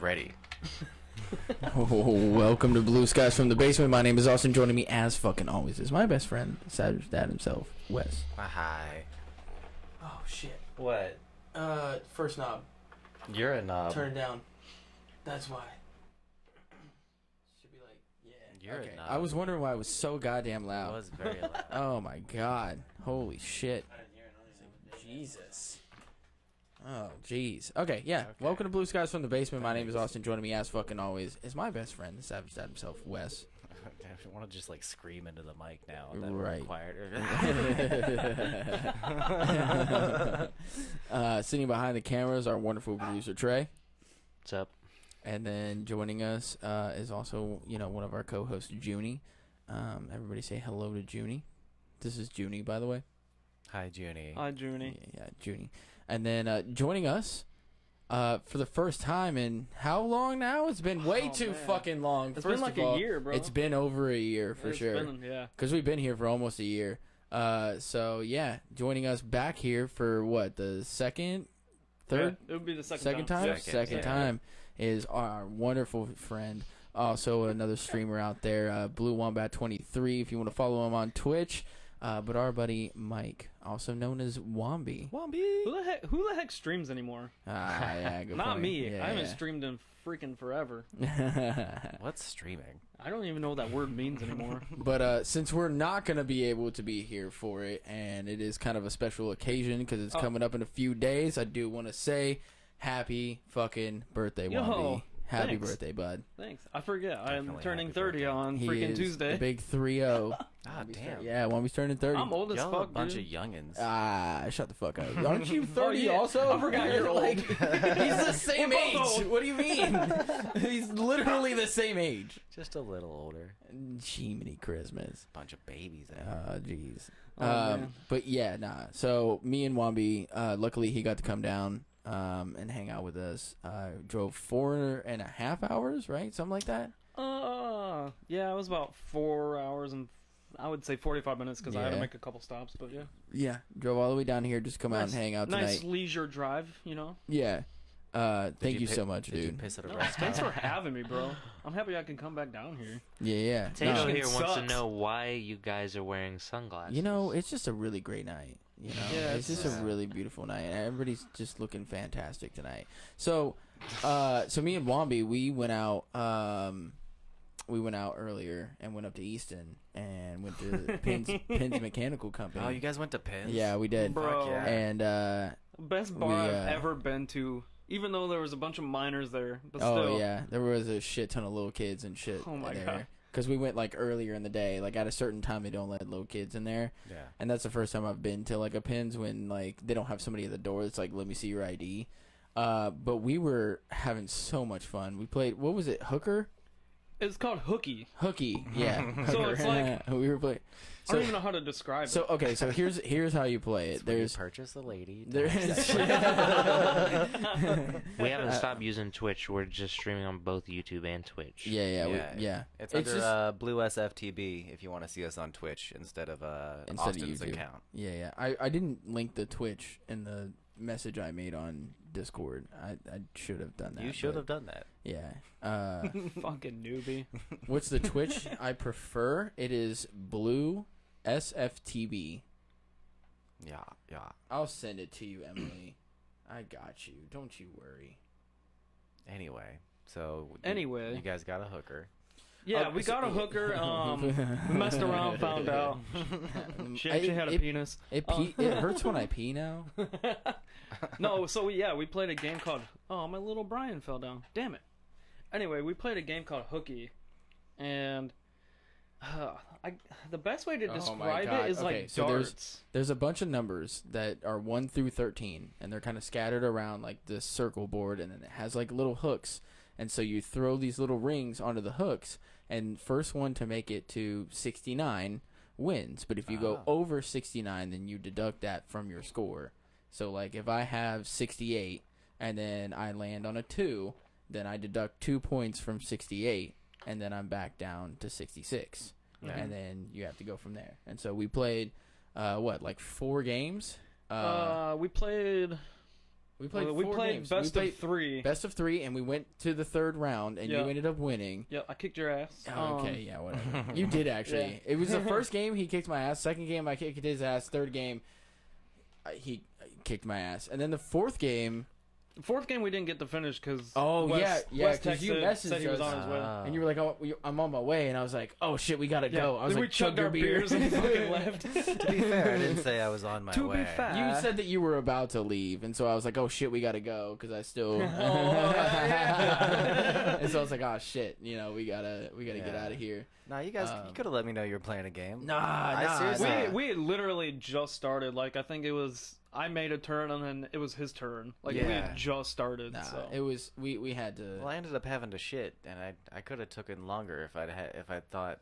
Ready. Welcome to Blue Skies from the Basement. My name is Austin. Joining me as fucking always is my best friend, Savage Dad himself, Wes. Hi. Oh shit. What? First knob. You're a knob. Turn it down. That's why. Should be like, yeah. You're okay. a knob. I was wondering why it was so goddamn loud. It was very loud. Oh my god. Holy shit. Jesus. Oh, jeez. Okay, yeah. Okay. Welcome to Blue Skies from the Basement. My name is Austin. Joining me as fucking always is my best friend, the Savage Dad himself, Wes. I want to just like scream into the mic now. That Right. Required. Sitting behind the cameras, our wonderful producer, Trey. What's up? And then joining us is also, one of our co-hosts, Junie. Everybody say hello to Junie. This is Junie, by the way. Hi, Junie. Hi, Junie. Yeah, Junie. And then joining us for the first time in how long now? It's been way too fucking long. It's First been like of all, a year, bro. It's been over a year for sure. Yeah. Because we've been here for almost a year. So, yeah, joining us back here for what, the second, third? Yeah, it would be the second time? time. Second time is our wonderful friend. Also, another streamer out there, Blue Wombat 23, if you want to follow him on Twitch. But our buddy Mike, also known as Wombie. Wombie. Who the heck streams anymore? Yeah, good Not point. me. Yeah, I haven't streamed in freaking forever. What's streaming? I don't even know what that word means anymore. But since we're not going to be able to be here for it, and it is kind of a special occasion because it's coming up in a few days, I do want to say happy fucking birthday, Yo, Wombie. Happy thanks. birthday, bud. Thanks. I forget. I'm Definitely turning happy 30 birthday. on He freaking is Tuesday. the big 3-0. Ah, damn. Yeah, Wombie's turning 30. I'm old as Y'all fuck, a bunch dude. of youngins. Shut the fuck up. Aren't you 30 yeah. also? I forgot you're old. Like, he's the same We're both age. old. What do you mean? He's literally the same age. Just a little older. Jiminy Christmas. Bunch of babies. Jeez. Oh, man. But yeah, nah. So me and Wombie, luckily he got to come down and hang out with us. Drove 4.5 hours, right? Something like that. Yeah, it was about 4 hours and I would say 45 minutes because I had to Yeah. make a couple stops, but yeah. Yeah, drove all the way down here just to come out and hang out tonight. Nice leisure drive, you know? Yeah. Thank you so much, Did you dude. piss at a No, restaurant? thanks for having me, bro. I'm happy I can come back down here. Yeah. Tato No, here wants to sucks. know why you guys are wearing sunglasses. it's just a really great night. Yeah, it's just a really beautiful night. Everybody's just looking fantastic tonight. So, so me and Wombie, we went out earlier and went up to Easton and went to Pins Mechanical Company. Oh, you guys went to Pins? Yeah, we did. Bro. Fuck yeah. And Best bar I've ever been to, even though there was a bunch of minors there, but still. yeah, there was a shit ton of little kids and shit. Oh my there. God. Because we went like earlier in the day, like at a certain time they don't let little kids in there. Yeah. And that's the first time I've been to like a Pins when like they don't have somebody at the door that's like, let me see your ID. But we were having so much fun. We played, what was it, Hooker? It's called Hooky. Hooky, yeah. So Hooker. it's like- we were playing. I don't even know how to describe So it. okay, so here's how you play it. When you There's purchase a lady. there is We haven't stopped using Twitch. We're just streaming on both YouTube and Twitch. yeah. It's It's under just- Blue Bsftb if you want to see us on Twitch instead of Austin's YouTube. account. Yeah. I didn't link the Twitch in the message I made on Discord. I should have done that. You should but have done that. Yeah. Fucking newbie. What's the Twitch I prefer? It is Blue Bsftb. Yeah. I'll send it to you, Emily. I got you. Don't you worry. Anyway, so Anyway. you guys got a hooker. Yeah, we got a hooker. We messed around, found out. She actually had a penis. It hurts when I pee now. No, so we played a game called. Oh, my little Brian fell down. Damn it. Anyway, we played a game called Hooky, and the best way to describe it is like so darts. There's a bunch of numbers that are 1 through 13, and they're kind of scattered around like this circle board, and then it has like little hooks, and so you throw these little rings onto the hooks, and first one to make it to 69 wins. But if you go over 69, then you deduct that from your score. So like if I have 68 and then I land on a 2, then I deduct 2 points from 68, and then I'm back down to 66. And then you have to go from there. And so we played, like 4 games? We played We played we four played games. best We played of 3. Best of 3, and we went to the third round, and you Yeah. ended up winning. Yeah, I kicked your ass. Oh, okay, yeah, whatever. You did actually. It was the first game he kicked my ass. Second game I kicked his ass. Third game he kicked my ass, and then the fourth game. The fourth game we didn't get to finish because West Texas because you messaged said he was us, on his way. and you were like, "Oh, I'm on my way," and I was like, "Oh shit, we gotta go." I was Then like, we chugged "Chug our your beer." beers and fucking left. To be fair, I didn't say I was on my To way. be fair. You said that you were about to leave, and so I was like, "Oh shit, we gotta go," because I still. yeah. And so I was like, "Oh shit, we gotta get Yeah. out of here." No, you guys, you could have let me know you were playing a game. Nah, seriously- we had literally just started. Like I think it was I made a turn and then it was his turn. Like we Yeah. had just started. Nah, so it was we had to. Well, I ended up having to shit, and I could have taken longer if I thought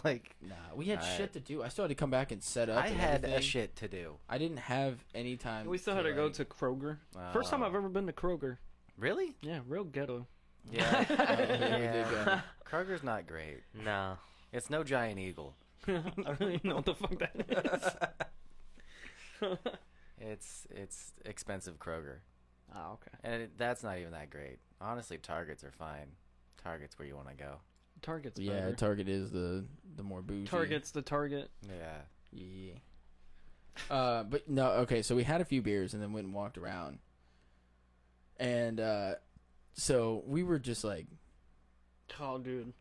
like Nah, we had I- shit to do. I still had to come back and set up. I and had everything. a shit to do. I didn't have any time. we still had to go like- to Kroger. First time I've ever been to Kroger. Really? Yeah, real ghetto. Yeah. Yeah, we did go. Kroger's not great. No. It's no Giant Eagle. I don't even know what the fuck that is. It's expensive Kroger, Oh, okay. and that's not even that great. Honestly, Targets are fine. Target's where you want to go. Target's Yeah, better. Target is the more bougie. Target's the target. Yeah. Yeah. But no, okay. So we had a few beers and then went and walked around, and so we were just like, Oh, dude.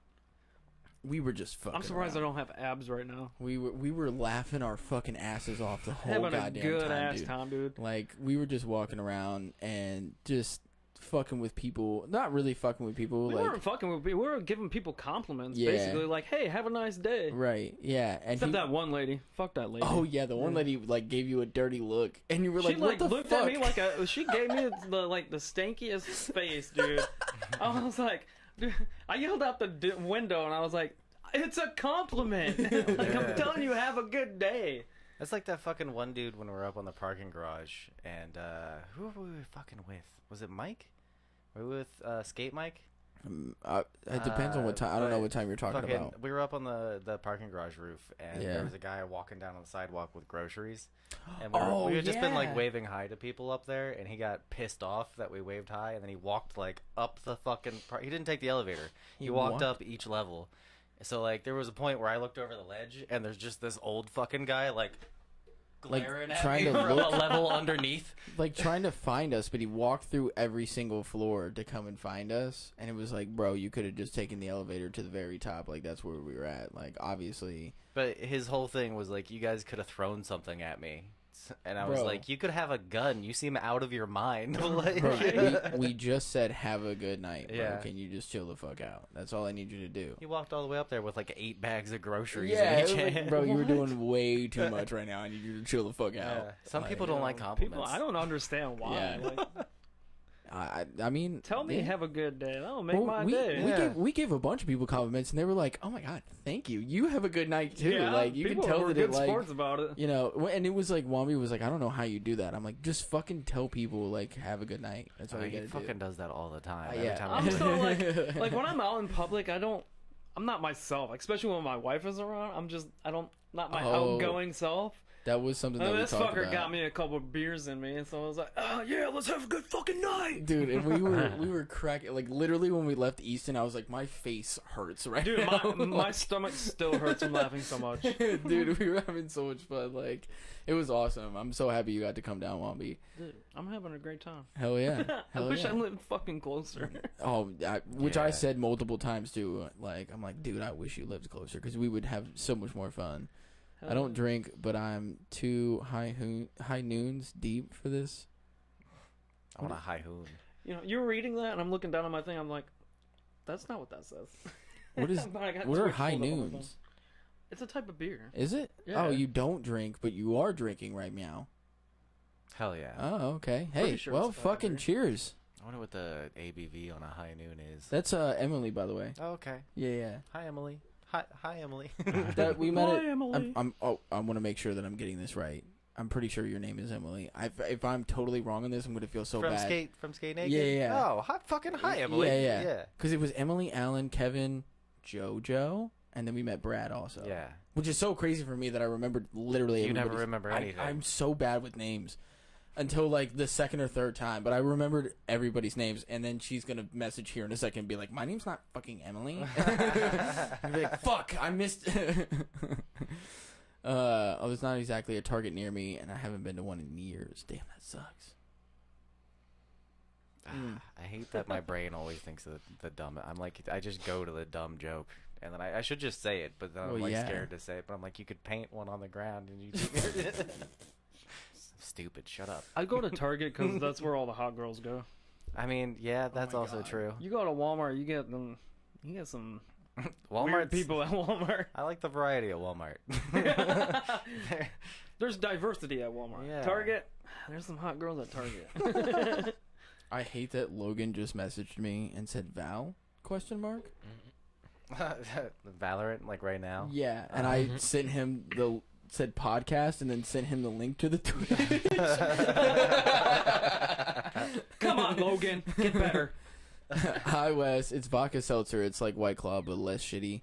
we were just fucking. I'm surprised around. I don't have abs right now. We were laughing our fucking asses off the whole Having a goddamn good time, ass dude. time, dude. Like we were just walking around and just fucking with people. Not really fucking with people. We like weren't fucking with people. We were giving people compliments, Yeah. basically. Like, hey, have a nice day. right, yeah. And Except he, that one lady. Fuck that lady. oh yeah, the one lady like gave you a dirty look, and you were like, She "What the looked fuck?" at me like she gave me the stankiest face, dude. I was like, dude, I yelled out the window and I was like, it's a compliment. Like I'm telling you, have a good day. That's like that fucking one dude when we were up on the parking garage, and who were we fucking with? Was it Mike? Were we with Skate Mike? It depends on what time. I don't know what time you're talking Fucking, about. we were up on the parking garage roof, and Yeah. there was a guy walking down on the sidewalk with groceries, and Oh, we had just been like yeah. waving hi to people up there, and he got pissed off that we waved hi, and then he walked like up the fucking. He didn't take the elevator. He walked up each level. So like there was a point where I looked over the ledge, and there's just this old fucking guy like glaring at trying me to from look- a level underneath. Like trying to find us, but he walked through every single floor to come and find us, and it was like, bro, you could have just taken the elevator to the very top. Like that's where we were at. Like obviously, But his whole thing was like, you guys could have thrown something at me. And I was Bro. like, you could have a gun. You seem out of your mind. Like, bro, we just said have a good night, bro. Yeah. Can you just chill the fuck out? That's all I need you to do. he walked all the way up there with like 8 bags of groceries Yeah, in it each was like, hand. bro, you were doing way too much right now. I need you to chill the fuck out. Yeah. Some Like, people don't like compliments. People, I don't understand why. Yeah. Like, I mean, tell me, yeah. have a good day. That'll make Well, my we, day. we, Yeah. gave, we gave a bunch of people compliments, and they were like, "Oh my god, thank you. You have a good night too." Yeah, Like you can people tell were that good it like sports about it. and it was like Wombie was like, "I don't know how you do that." I'm like, "Just fucking tell people like have a good night. That's all Oh, you he gotta fucking do." does that all the time. Yeah. Every time I'm I'm so like when I'm out in public, I'm not myself. Especially when my wife is around, not my Oh. outgoing self. That was something that we This talked fucker about. got me a couple of beers in me, and so I was like, "Oh yeah, let's have a good fucking night." Dude, and we were cracking like literally when we left Easton, I was like, my face hurts right Dude, now. my stomach still hurts from laughing so much. Dude, we were having so much fun. Like, it was awesome. I'm so happy you got to come down, Wombie. Dude, I'm having a great time. Hell yeah. I Hell wish yeah. I lived fucking closer. Oh, which I Yeah. said multiple times too. Like, I'm like, dude, I wish you lived closer because we would have so much more fun. I don't drink, but I'm too high noons deep for this. I want a high hoon. You know, you were reading that, and I'm looking down on my thing. I'm like, that's not what that says. What is? But I got What are Twitch high pulled up on my phone. noons? It's a type of beer. Is it? Yeah. Oh, you don't drink, but you are drinking right now. Hell yeah. Oh, okay. Pretty Hey, sure well, it's a type of fucking beer. cheers. I wonder what the ABV on a high noon is. That's Emily, by the way. Oh, okay. Yeah. Hi, Emily. Hi, Emily. That we met. Hi, At, Emily. I want to make sure that I'm getting this right. I'm pretty sure your name is Emily. If I'm totally wrong on this, I'm gonna feel so from bad. Skate Naked? Yeah. Oh, hi, Emily. Yeah. Because it was Emily, Alan, Kevin, JoJo, and then we met Brad also. Yeah. Which is so crazy for me that I remembered literally You never everybody's- remember anything. I'm so bad with names. until like the second or third time, but I remembered everybody's names. And then she's gonna message here in a second and be like, "My name's not fucking Emily." I'd be like, "Fuck, I missed." Oh, there's not exactly a Target near me, and I haven't been to one in years. Damn, that sucks. I hate that my brain always thinks of the dumb. I'm like, I just go to the dumb joke, and then I should just say it, but then I'm like scared to say it. But I'm like, you could paint one on the ground, and you. Stupid. Shut up. I go to Target because that's where all the hot girls go. I mean, yeah, that's also God. true. You go to Walmart, you get them. You get some Walmart weird people at Walmart. I like the variety at Walmart. There's diversity at Walmart. Yeah. Target, there's some hot girls at Target. I hate that Logan just messaged me and said Val ? Valorant, like right now. Yeah, and I sent him said podcast and then sent him the link to the Twitch. Come on, Logan, get better. Hi Wes, it's vodka seltzer. It's like White Claw but less shitty.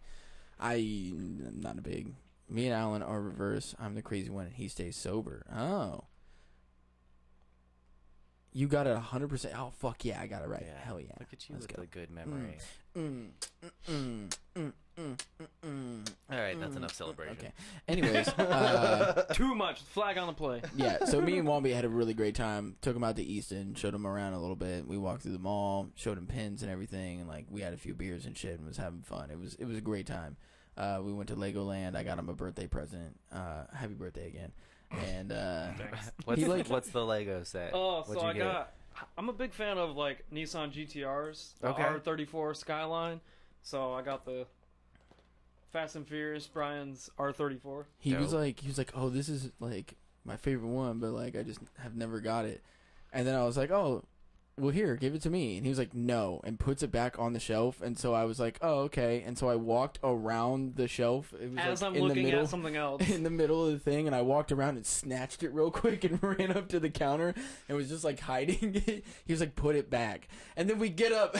I'm not a big. Me and Alan are reverse. I'm the crazy one and he stays sober. Oh. You got it 100%. Oh, fuck yeah, I got it right. Yeah. Hell yeah. Look at you Let's with go. the good memory. All All right, that's enough celebration. Okay. Anyways, Too much. Flag on the play. yeah, so me and Wombie had a really great time. Took him out to Easton, showed him around a little bit. We walked through the mall, showed him pins and everything, and like we had a few beers and shit and was having fun. It was a great time. We went to Legoland. I got him a birthday present. Happy birthday again. And what's the Lego set? Oh, What'd so you get? I'm a big fan of like Nissan GTRs, the Okay. R34 Skyline. So I got the Fast and Furious Brian's R34. he was Dope. like, oh, this is like my favorite one, but like I just have never got it. And then I was like, oh, well, here, give it to me. And he was like, no, and puts it back on the shelf. And so I was like, oh, okay. And so I walked around the shelf. It was As like I'm in the looking middle, at something else. in the middle of the thing, and I walked around and snatched it real quick and ran up to the counter and was just like hiding it. He was like, put it back. And then we get up.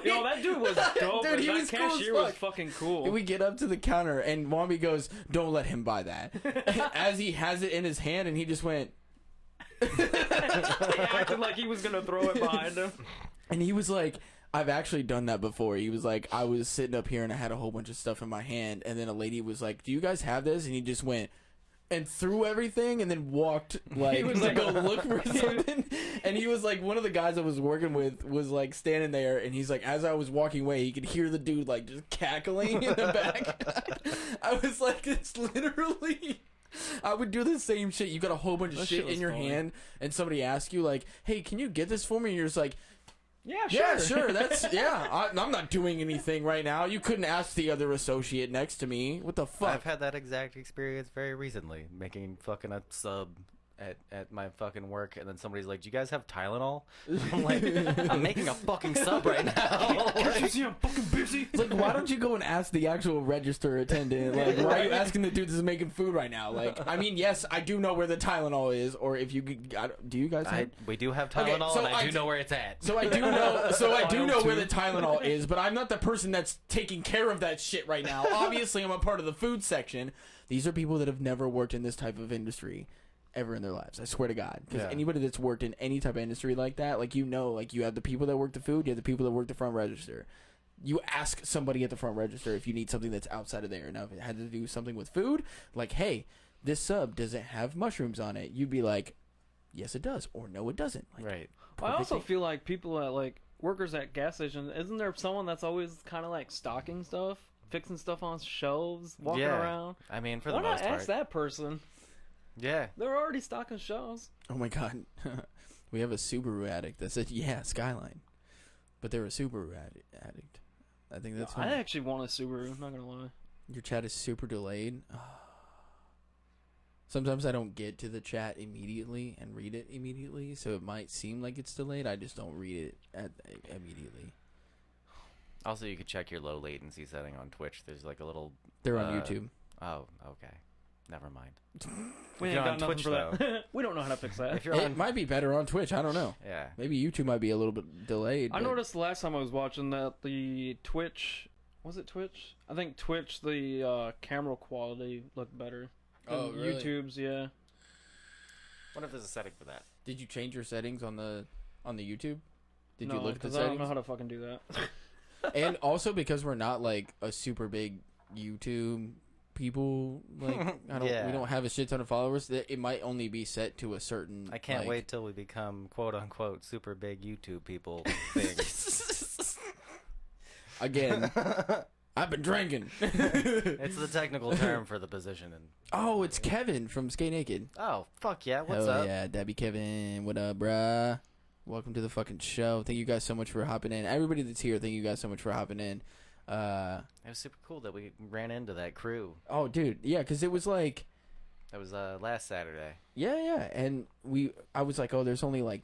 Yo, that dude was dope. Dude, he that was cool as cashier fuck. was fucking cool. We get up to the counter and Wombie goes, don't let him buy that. As he has it in his hand, and he just went. He acted like he was gonna throw it behind him. And he was like, I've actually done that before. He was like, I was sitting up here and I had a whole bunch of stuff in my hand, and then a lady was like, do you guys have this? And he just went and threw everything and then walked like He was to like- go look for something. And he was like, one of the guys I was working with was like standing there, and he's like, as I was walking away, he could hear the dude like just cackling in the back. I was like, it's literally... I would do the same shit. You got a whole bunch of That shit shit was in your funny. hand, and somebody asks you like, hey, can you get this for me? And you're just like, Yeah, yeah, sure. That's I'm not doing anything right now. You couldn't ask the other associate next to me. What the fuck? I've had that exact experience very recently, making fucking a sub at my fucking work, and then somebody's like, do you guys have Tylenol? I'm like, I'm making a fucking sub right now. Can't you see I'm fucking busy? It's like, why don't you go and ask the actual register attendant? Like, why are you asking the dude that's making food right now? Like, I mean, yes, I do know where the Tylenol is, or if you do you guys have? We do have Okay, Tylenol, so and I I do know where it's at. So I do know. So I do know where the too. Tylenol is, but I'm not the person that's taking care of that shit right now. Obviously, I'm a part of the food section. These are people that have never worked in this type of industry ever in their lives. I swear to God. Because Yeah. anybody that's worked in any type of industry like that, like, you know, like, you have the people that work the food, you have the people that work the front register. You ask somebody at the front register if you need something that's outside of there. Now, if it had to do something with food, like, hey, this sub doesn't have mushrooms on it, you'd be like, yes, it does, or no, it doesn't. Like, Right. I also perfect. feel like people at like workers at gas stations. Isn't there someone that's always kind of like stocking stuff, fixing stuff on shelves, walking Yeah. around? I mean, for Why the not most part. ask that person? Yeah. They're already stocking shelves. Oh my God. We have a Subaru addict that said, yeah, Skyline. But they're a Subaru addict. I think that's I funny. actually want a Subaru. Not gonna lie. Your chat is super delayed. Sometimes I don't get to the chat immediately and read it immediately, so it might seem like it's delayed. I just don't read it immediately. Also, you could check your low latency setting on Twitch. There's like a little. They're on Uh, YouTube. Oh, okay. Never mind. We If ain't you're got on nothing Twitch, for that. We don't know how to fix that. If you're It on, might be better on Twitch. I don't know. yeah. Maybe YouTube might be a little bit delayed. I but- noticed the last time I was watching that the Twitch, was it Twitch? I think Twitch, the camera quality looked better. Oh, than really? YouTube's, yeah. What if there's a setting for that? Did you change your settings on the YouTube? Did No, you look at the 'cause I don't settings? know how to fucking do that. And also because we're not like a super big YouTube people, like we don't have a shit ton of followers. That it might only be set to a certain. I can't like, wait till we become quote unquote super big YouTube people thing. Again, I've been drinking. It's the technical term for the position. And Oh, it's Kevin from Skate Naked. oh fuck yeah, what's Hell up? yeah, Debbie Kevin. What up, bruh? Welcome to the fucking show. Thank you guys so much for hopping in. Everybody that's here, thank you guys so much for hopping in. It was super cool that we ran into that crew. Oh, dude, yeah, because it was like, That was last Saturday. yeah, and I was like, oh, there's only like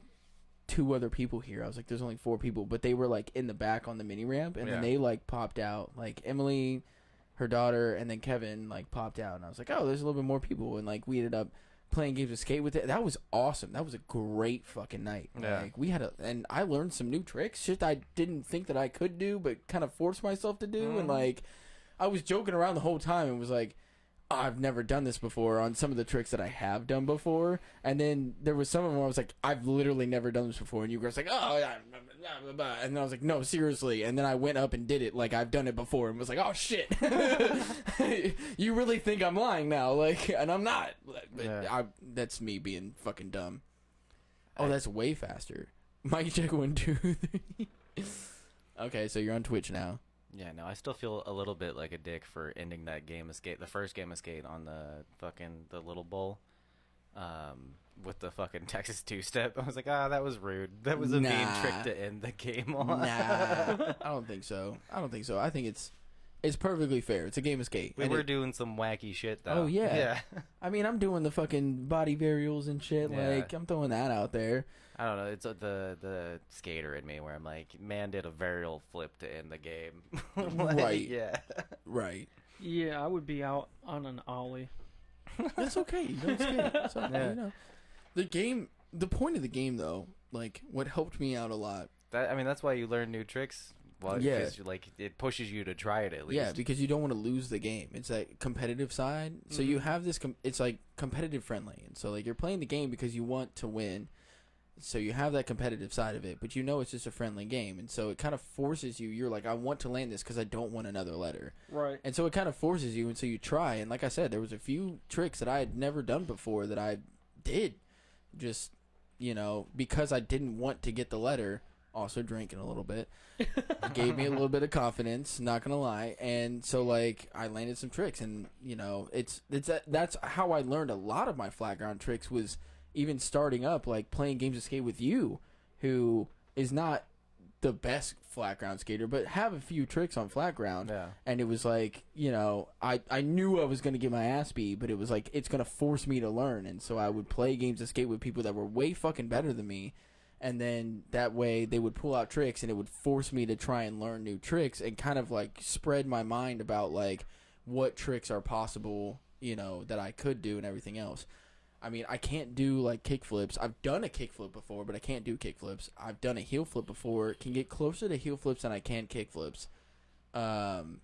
2 other people here. I was like, there's only 4 people, but they were like in the back on the mini ramp, and then they like popped out, like Emily, her daughter, and then Kevin like popped out, and I was like, oh, there's a little bit more people, and like we ended up playing games of skate with it. That was awesome. That was a great fucking night. Yeah. Like we had and I learned some new tricks, shit I didn't think that I could do, but kind of forced myself to do. And like I was joking around the whole time and was like, I've never done this before on some of the tricks that I have done before. And then there was some of them where I was like, I've literally never done this before. And you guys like, oh, yeah. And then I was like, no, seriously. And then I went up and did it like I've done it before and was like, oh, shit. You really think I'm lying now. Like, and I'm not. But that's me being fucking dumb. Oh, that's way faster. Mic check 1, 2, 3. Okay, so you're on Twitch now. Yeah, no, I still feel a little bit like a dick for ending that game of skate, the first game of skate on the little bowl, with the fucking Texas two-step. I was like, that was rude. That was a mean trick to end the game on. Nah, I don't think so. I think it's perfectly fair. It's a game of skate. We were doing some wacky shit, though. Oh, yeah. Yeah. I mean, I'm doing the fucking body varials and shit. Yeah. Like, I'm throwing that out there. I don't know. It's the skater in me where I'm like, man did a varial flip to end the game. Like, Right. Yeah. Right. Yeah, I would be out on an ollie. That's okay. You don't skate. So, Yeah. you know. The point of the game, though, like, what helped me out a lot. That's why you learn new tricks. Well, Yeah. because like it pushes you to try it at least. Yeah, because you don't want to lose the game. It's that competitive side. So you have this. It's like competitive friendly, and so like you're playing the game because you want to win. So you have that competitive side of it, but you know it's just a friendly game, and so it kind of forces you. You're like, I want to land this because I don't want another letter. Right. And so it kind of forces you, and so you try. And like I said, there was a few tricks that I had never done before that I did, just because I didn't want to get the letter. Also drinking a little bit gave me a little bit of confidence, not gonna lie. And so like I landed some tricks, and that's how I learned a lot of my flat ground tricks, was even starting up like playing games of skate with you, who is not the best flat ground skater but have a few tricks on flat ground. Yeah. And it was like, I knew I was gonna get my ass beat, but it was like it's gonna force me to learn. And so I would play games of skate with people that were way fucking better than me. And then that way they would pull out tricks, and it would force me to try and learn new tricks and kind of like spread my mind about like what tricks are possible, that I could do and everything else. I mean, I can't do like kickflips. I've done a kickflip before, but I can't do kickflips. I've done a heel flip before. Can get closer to heel flips than I can kickflips. And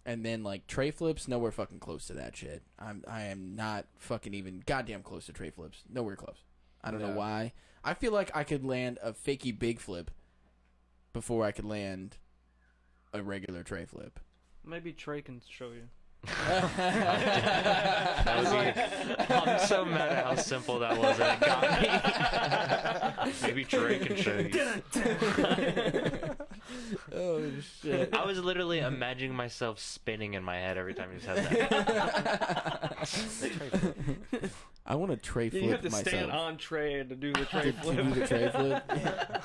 then like tray flips, nowhere fucking close to that shit. I am not fucking even goddamn close to tray flips. Nowhere close. I don't know why. I feel like I could land a fakey big flip before I could land a regular tray flip. Maybe Trey can show you. That would be, I'm so mad at how simple that was, and it got me. Maybe Trey can show you. Oh shit! I was literally imagining myself spinning in my head every time you said that. I want to tray flip You have to myself. stand on Trey to do the Trey to flip. do the tray flip. Yeah.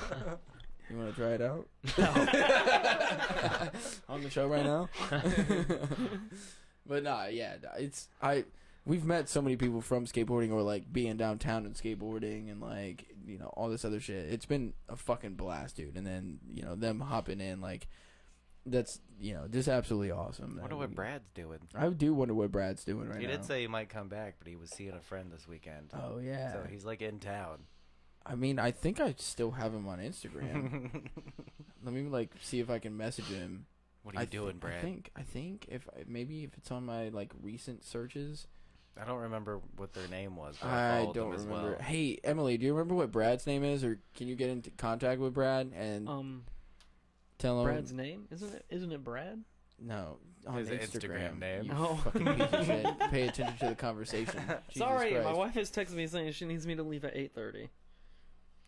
You want to try it out? On the show right now? But nah, yeah, we've met so many people from skateboarding, or like being downtown and skateboarding, and like all this other shit. It's been a fucking blast, dude. And then them hopping in, like that's just absolutely awesome. I wonder what Brad's doing. I do wonder what Brad's doing right now. He did say he might come back, but he was seeing a friend this weekend. Oh yeah. So he's like in town. I mean, I think I still have him on Instagram. Let me like see if I can message him. What are you doing, Brad? I think if maybe if it's on my like recent searches, I don't remember what their name was. But I followed don't them as remember. well. Hey, Emily, do you remember what Brad's name is, or can you get into contact with Brad and tell him? Brad's name isn't it Brad? No, on His Instagram. Instagram name. You Oh. fucking piece of shit. Pay attention to the conversation. Jesus Sorry, Christ. my wife has texted me saying she needs me to leave at 8:30.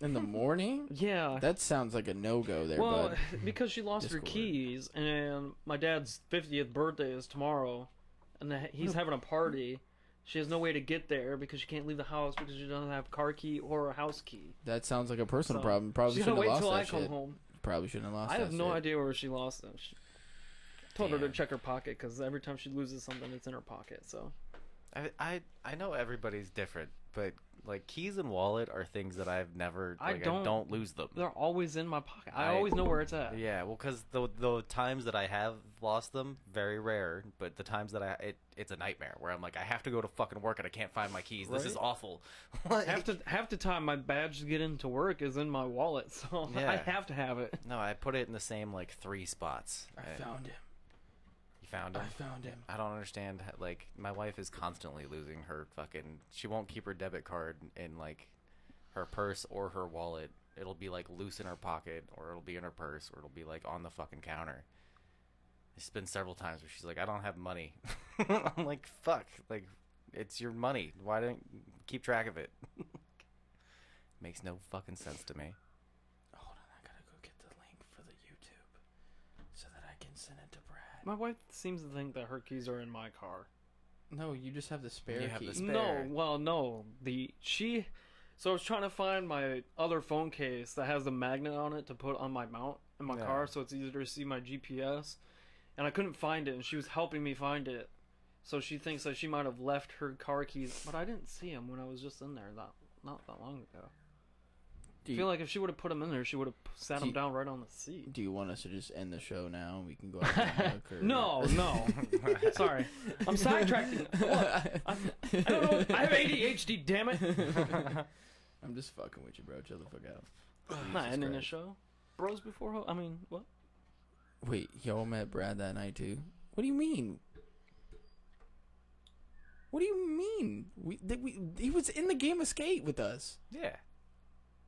In the morning? Yeah. That sounds like a no-go there, Well, bud. because she lost her Discord. keys, and my dad's 50th birthday is tomorrow, and he's having a party. She has no way to get there because she can't leave the house because she doesn't have a car key or a house key. That sounds like a personal So, problem. Probably She's shouldn't gonna have wait lost till I that come shit. home. Probably shouldn't have lost I that have no shit. idea where she lost them. She told her to Damn. check her pocket because every time she loses something, it's in her pocket. So I know everybody's different, but like keys and wallet are things that I've never. I Like, I don't lose them. they're always in my pocket. I I- always know where it's at. Yeah, well, because the times that I have lost them, very rare. But the times that it's a nightmare where I'm like, I have to go to fucking work and I can't find my keys. This is Right. awful. Like, Half the time, my badge to get into work is in my wallet, so I Yeah. have to have it. no, I put it in the same like 3 spots. I found him. You found him. I found him. I don't understand. Like, my wife is constantly losing her fucking. She won't keep her debit card in like her purse or her wallet. It'll be like loose in her pocket, or it'll be in her purse, or it'll be like on the fucking counter. It's been several times where she's like, "I don't have money." I'm like, "Fuck!" Like, it's your money. Why don't you keep track of it? Makes no fucking sense to me. Hold on, I gotta go get the link for the YouTube so that I can send it to Brad. My wife seems to think that her keys are in my car. No, you just have the spare You have key. the spare. No, well, no. So I was trying to find my other phone case that has the magnet on it to put on my mount in my Yeah. car, so it's easier to see my GPS. And I couldn't find it, and she was helping me find it. So she thinks that she might have left her car keys, but I didn't see them when I was just in there not that long ago. I feel like if she would have put them in there, she would have sat Do them you- down right on the seat. Do you want us to just end the show now? We can go out and look, or... No. Sorry. I'm sidetracking. What? I don't know. I have ADHD, damn it. I'm just fucking with you, bro. Chill the fuck out. Not Jesus ending the Christ. show. Bros before I mean, what? Wait, y'all met Brad that night too? What do you mean? What do you mean? He was in the game of skate with us. Yeah,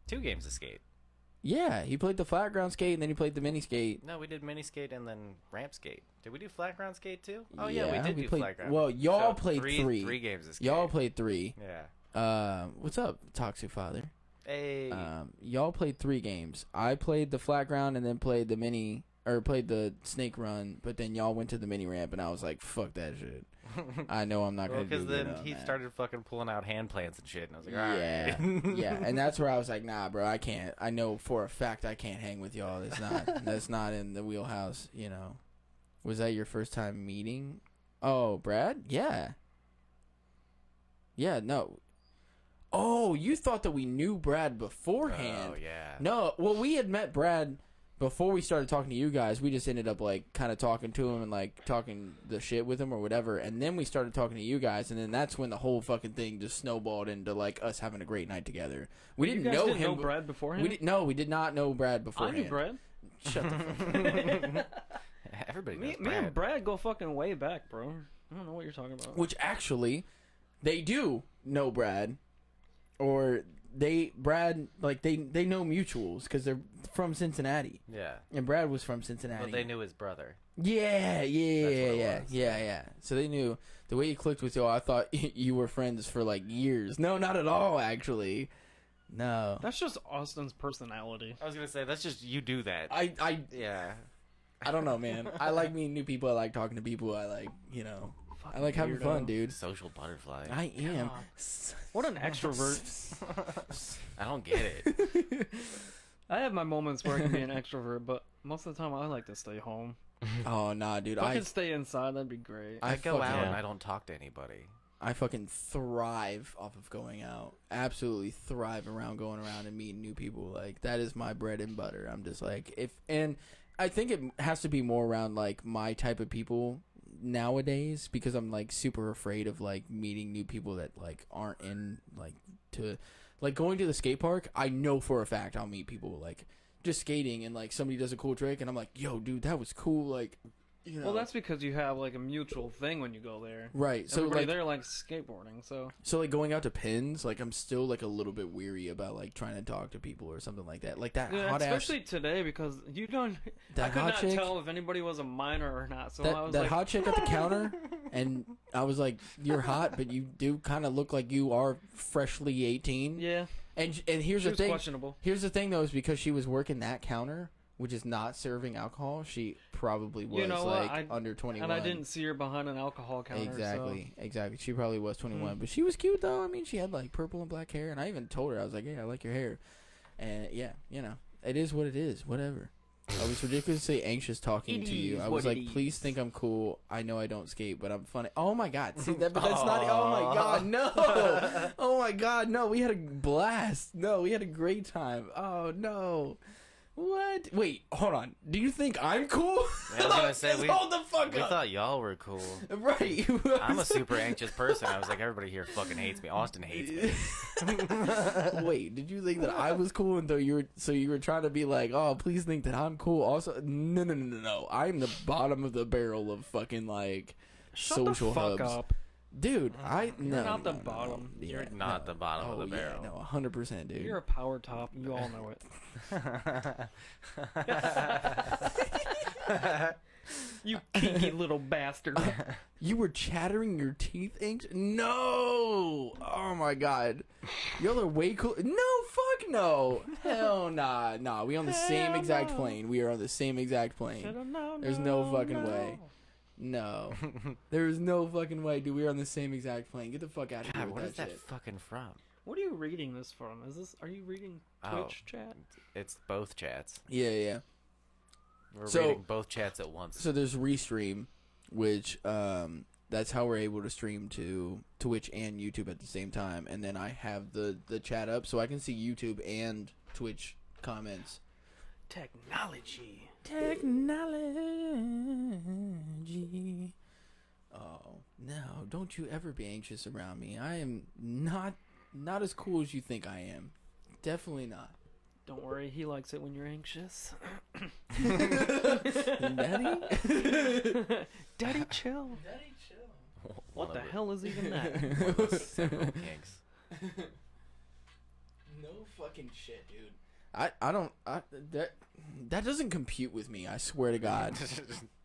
2 games of skate. Yeah, he played the flat ground skate and then he played the mini skate. No, we did mini skate and then ramp skate. Did we do flat ground skate too? Oh yeah, we did do played, flat ground. Well, y'all So, played 3. 3 games of skate. Y'all played 3. Yeah. What's up, Toxic Father? Hey. Y'all played 3 games. I played the flat ground and then played the snake run, but then y'all went to the mini ramp and I was like, fuck that shit. I know I'm not Well, gonna do because good then on he that. started fucking pulling out hand plants and shit, and I was like, Yeah, alright. yeah, and that's where I was like, nah, bro, I can't. I know for a fact I can't hang with y'all. That's not in the wheelhouse, you know. Was that your first time meeting? Oh, Brad? Yeah. Yeah, no. Oh, you thought that we knew Brad beforehand. Oh, yeah. No, well, we had met Brad before we started talking to you guys. We just ended up, like, kind of talking to him and, like, talking the shit with him or whatever. And then we started talking to you guys, and then that's when the whole fucking thing just snowballed into, like, us having a great night together. We You didn't guys know didn't him. know Brad beforehand? We did not know Brad I beforehand. knew Brad. Shut the fuck up. Everybody Me knows and Brad. Brad go fucking way back, bro. I don't know what you're talking about. Which, actually, they do know Brad. Or Brad, like, they know mutuals because they're from Cincinnati. Yeah. And Brad was from Cincinnati. But they knew his brother. Yeah. That's what it was. Yeah. So they knew. The way you clicked with y'all, I thought you were friends for, like, years. No, not at all, actually. No. That's just Austin's personality. I was going to say, that's just, you do that. Yeah. I don't know, man. I like meeting new people. I like talking to people. I like, you know. I like having Weirdo. fun, dude. Social butterfly. I am. What an extrovert. I don't get it. I have my moments where I can be an extrovert, but most of the time I like to stay home. Oh, nah, dude. If I could stay inside, that'd be great. I go fucking- out and Yeah. I don't talk to anybody. I fucking thrive off of going out. Absolutely thrive around going around and meeting new people. Like, that is my bread and butter. I'm just like, and I think it has to be more around, like, my type of people nowadays, because I'm, like, super afraid of, like, meeting new people that, like, aren't in, like, to, like, going to the skate park. I know for a fact I'll meet people, like, just skating, and, like, somebody does a cool trick and I'm like, yo, dude, that was cool. Like, You know? Well, that's because you have like a mutual thing when you go there. Right. So Everybody like there likes skateboarding, so like going out to Pins, like I'm still like a little bit weary about like trying to talk to people or something like that. Like that yeah, hot especially today because you don't. That I could hot not chick- tell if anybody was a minor or not. So I was that like, hot chick at the counter, and I was like, "You're hot, but you do kind of look like you are freshly 18." yeah, And here's she the was thing. questionable. Here's the thing though, is because she was working that counter, which is not serving alcohol. She probably was You know what? like under 21. And I didn't see her behind an alcohol counter. Exactly. She probably was 21, but she was cute though. I mean, she had like purple and black hair, and I even told her I was like, "Hey, I like your hair." And yeah, you know, it is what it is. Whatever. I was ridiculously anxious talking to you. I was like, "Please think I'm cool. I know I don't skate, but I'm funny." Oh my god, see that? But that's not. Oh my god, no. Oh my god, no. We had a blast. No, we had a great time. Oh no. What? Wait, hold on. Do you think I'm cool? I was gonna say Hold the fuck we up. thought y'all were cool. Right. I'm a super anxious person. I was like, everybody here fucking hates me. Austin hates me. Wait, did you think that I was cool and though you were trying to be like, "Oh, please think that I'm cool." Also, no. I'm the bottom of the barrel of fucking like Shut social the fuck hubs. up. Dude, You're not the bottom. Yeah, You're not the bottom of the barrel. Yeah, no, 100%, dude. You're a power top. You all know it. You geeky little bastard. You were chattering your teeth inked? No! Oh my god. Y'all are way cool. No, fuck no. Hell nah. Nah, we on the same exact plane. We are on the same exact plane. There's no fucking way. No. There's no fucking way, dude. We are on the same exact plane. Get the fuck out of here God, with what that is that shit. fucking from? What are you reading this from? Are you reading Twitch chat? It's both chats. Yeah. We're So- reading both chats at once. So there's Restream, which that's how we're able to stream to Twitch and YouTube at the same time. And then I have the chat up so I can see YouTube and Twitch comments. Technology. Technology. Oh, no, don't you ever be anxious around me. I am not as cool as you think I am. Definitely not. Don't worry, he likes it when you're anxious. Daddy? Daddy, chill. Daddy, chill. What the hell is even that? Several kinks. No fucking shit, dude. That doesn't compute with me. I swear to God.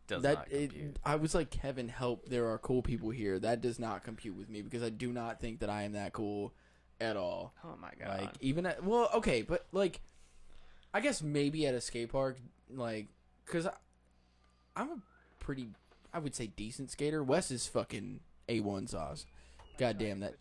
Does not compute. I was like, Kevin, help! There are cool people here. That does not compute with me because I do not think that I am that cool at all. Oh my god. Like even at okay, but like, I guess maybe at a skate park, like, cause I'm a pretty, I would say, decent skater. Wes is fucking A1 sauce. God damn that.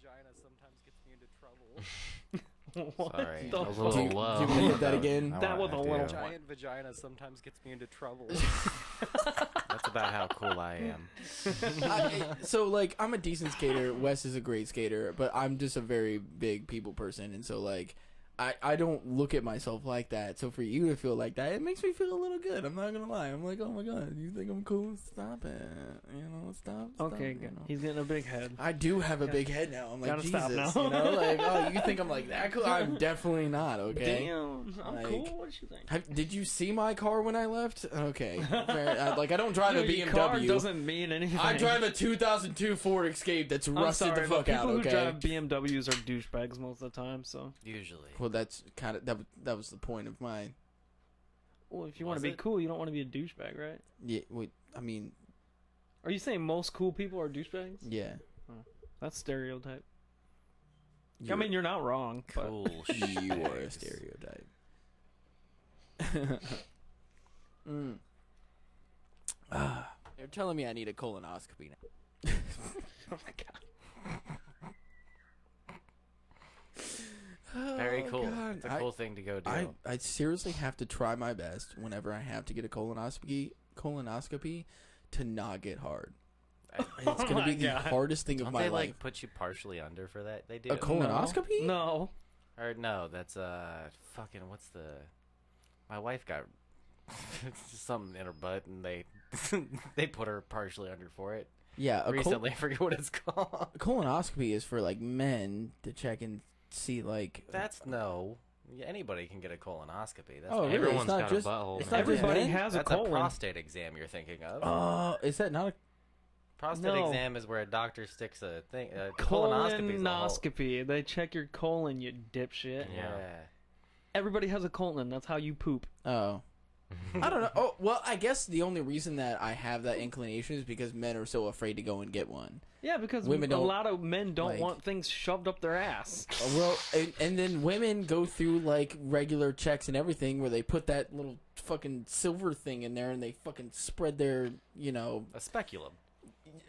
What Sorry, the a fuck? little Do you low. want to hit that again? That was a little Giant vagina sometimes gets me into trouble. That's about how cool I am. So like, I'm a decent skater. Wes is a great skater, but I'm just a very big people person, and so like, I don't look at myself like that. So for you to feel like that, it makes me feel a little good. I'm not gonna lie. I'm like, oh my god, you think I'm cool? Stop it. You know, stop. Okay, you good. know. He's getting a big head. I do have a big head now. I'm like, Gotta Jesus, stop now. you know, like, oh, you think I'm like that cool? I'm definitely not. Okay. Damn, I'm Like, cool. What you think? Did you see my car when I left? Okay. Fair. Like, I don't drive a Your car BMW. doesn't mean anything. I drive a 2002 Ford Escape that's I'm rusted sorry, the fuck but out. people who Okay. drive BMWs are douchebags most of the time. So, Usually. Well, that's kind of that was the point of mine. well, if you want Was to be it? cool, you don't want to be a douchebag, right? Yeah. Wait. I mean, Are you saying most cool people are douchebags? yeah. That's stereotype. I You're- mean, you're not wrong. But Cool. you are a shags. stereotype. You're telling me I need a colonoscopy now. oh my god. Very cool. God. It's a cool thing to go do. I seriously have to try my best whenever I have to get a colonoscopy to not get hard. It's gonna be the God. hardest thing of Don't my they life. like put you partially under for that? They do. A colonoscopy? No. Or no, that's fucking what's the? My wife got something in her butt, and they they put her partially under for it Yeah, a recently. I forget what it's called. colonoscopy is for like men to check and see like That's no. Yeah, anybody can get a colonoscopy. That's Oh, really? Everyone's It's not got just- a butthole. it's man. not just Everybody men? has a That's colon. a prostate exam you're thinking of. Is that not a... Prostate No. exam is where a doctor sticks a thing. Colonoscopy is a whole... Colonoscopy. They check your colon, you dipshit. Yeah. Everybody has a colon. That's how you poop. Oh. I don't know. Oh, well, I guess the only reason that I have that inclination is because men are so afraid to go and get one. Yeah, because Women a don't, lot of men don't like- want things shoved up their ass. Well, and then women go through, like, regular checks and everything where they put that little fucking silver thing in there and they fucking spread their, you know... A speculum.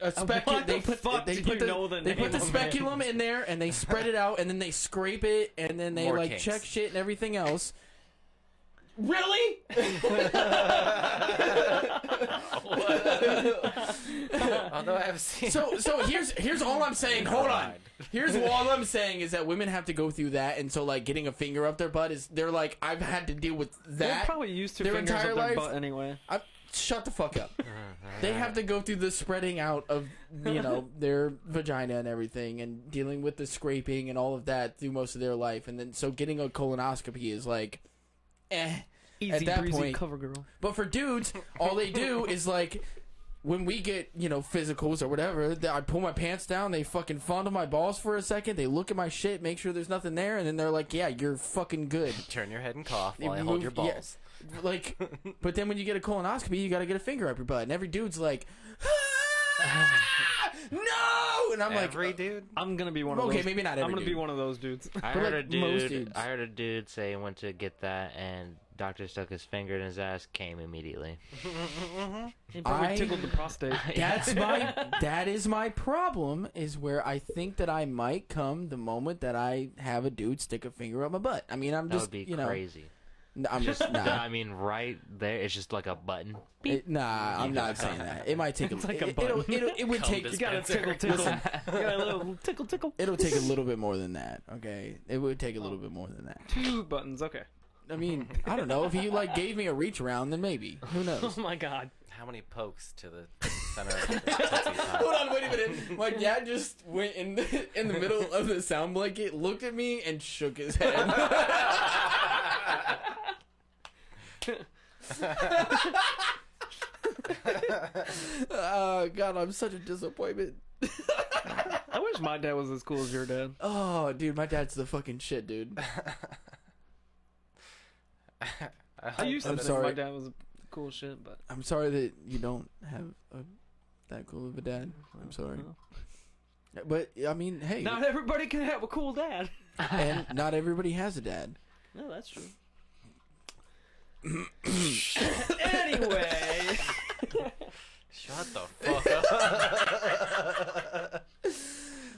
A speculum. What the fuck do you know the They name put the of it? speculum in there and they spread it out and then they scrape it and then they, More like, kinks. check shit and everything else. Really? Although I've seen... So here's all I'm saying. Hold on. Here's all I'm saying is that women have to go through that, and so like getting a finger up their butt is they're like I've had to deal with They're that. probably used to their fingers entire up their life? butt anyway. Shut the fuck up. They have to go through the spreading out of their vagina and everything, and dealing with the scraping and all of that through most of their life, and then so getting a colonoscopy is like, Easy at that breezy point. cover girl. But for dudes, all they do is like, when we get, physicals or whatever, I pull my pants down, they fucking fondle my balls for a second, they look at my shit, make sure there's nothing there, and then they're like, yeah, you're fucking good. Turn your head and cough while I You hold move- your balls. yeah, like, but then when you get a colonoscopy, you gotta get a finger up your butt, and every dude's like, no! And I'm Every like, dude? I'm gonna be one of those. okay, maybe not every I'm gonna dude. be one of those dudes. I But, heard like, a most dude. dudes. I heard a dude say he went to get that, and doctor stuck his finger in his ass, came immediately. He probably I- tickled the prostate. That is my problem, is where I think that I might come the moment that I have a dude stick a finger up my butt. I mean, I'm That just, would be crazy. I'm just, nah. I mean, right there, it's just like a button. I'm not saying that. It might take It's like a it would Cum take. You gotta tickle, tickle. You got a little tickle, tickle. It'll take a little bit more than that. Okay, it would take a little bit more than that. 2 buttons. Okay. I mean, I don't know. If he like gave me a reach around, then maybe. Who knows? Oh my god. How many pokes to the center of the Tootsie Pop? Hold on, wait a minute. My dad just went in the middle of the sound blanket, looked at me, and shook his head. Oh God, I'm such a disappointment. I wish my dad was as cool as your dad. Oh, dude, my dad's the fucking shit, dude. I used to I'm think sorry. my dad was cool shit, but I'm sorry that you don't have that cool of a dad. I'm sorry. But, I mean, hey, not everybody can have a cool dad. and not everybody has a dad. No, that's true. Anyway. Shut the fuck up.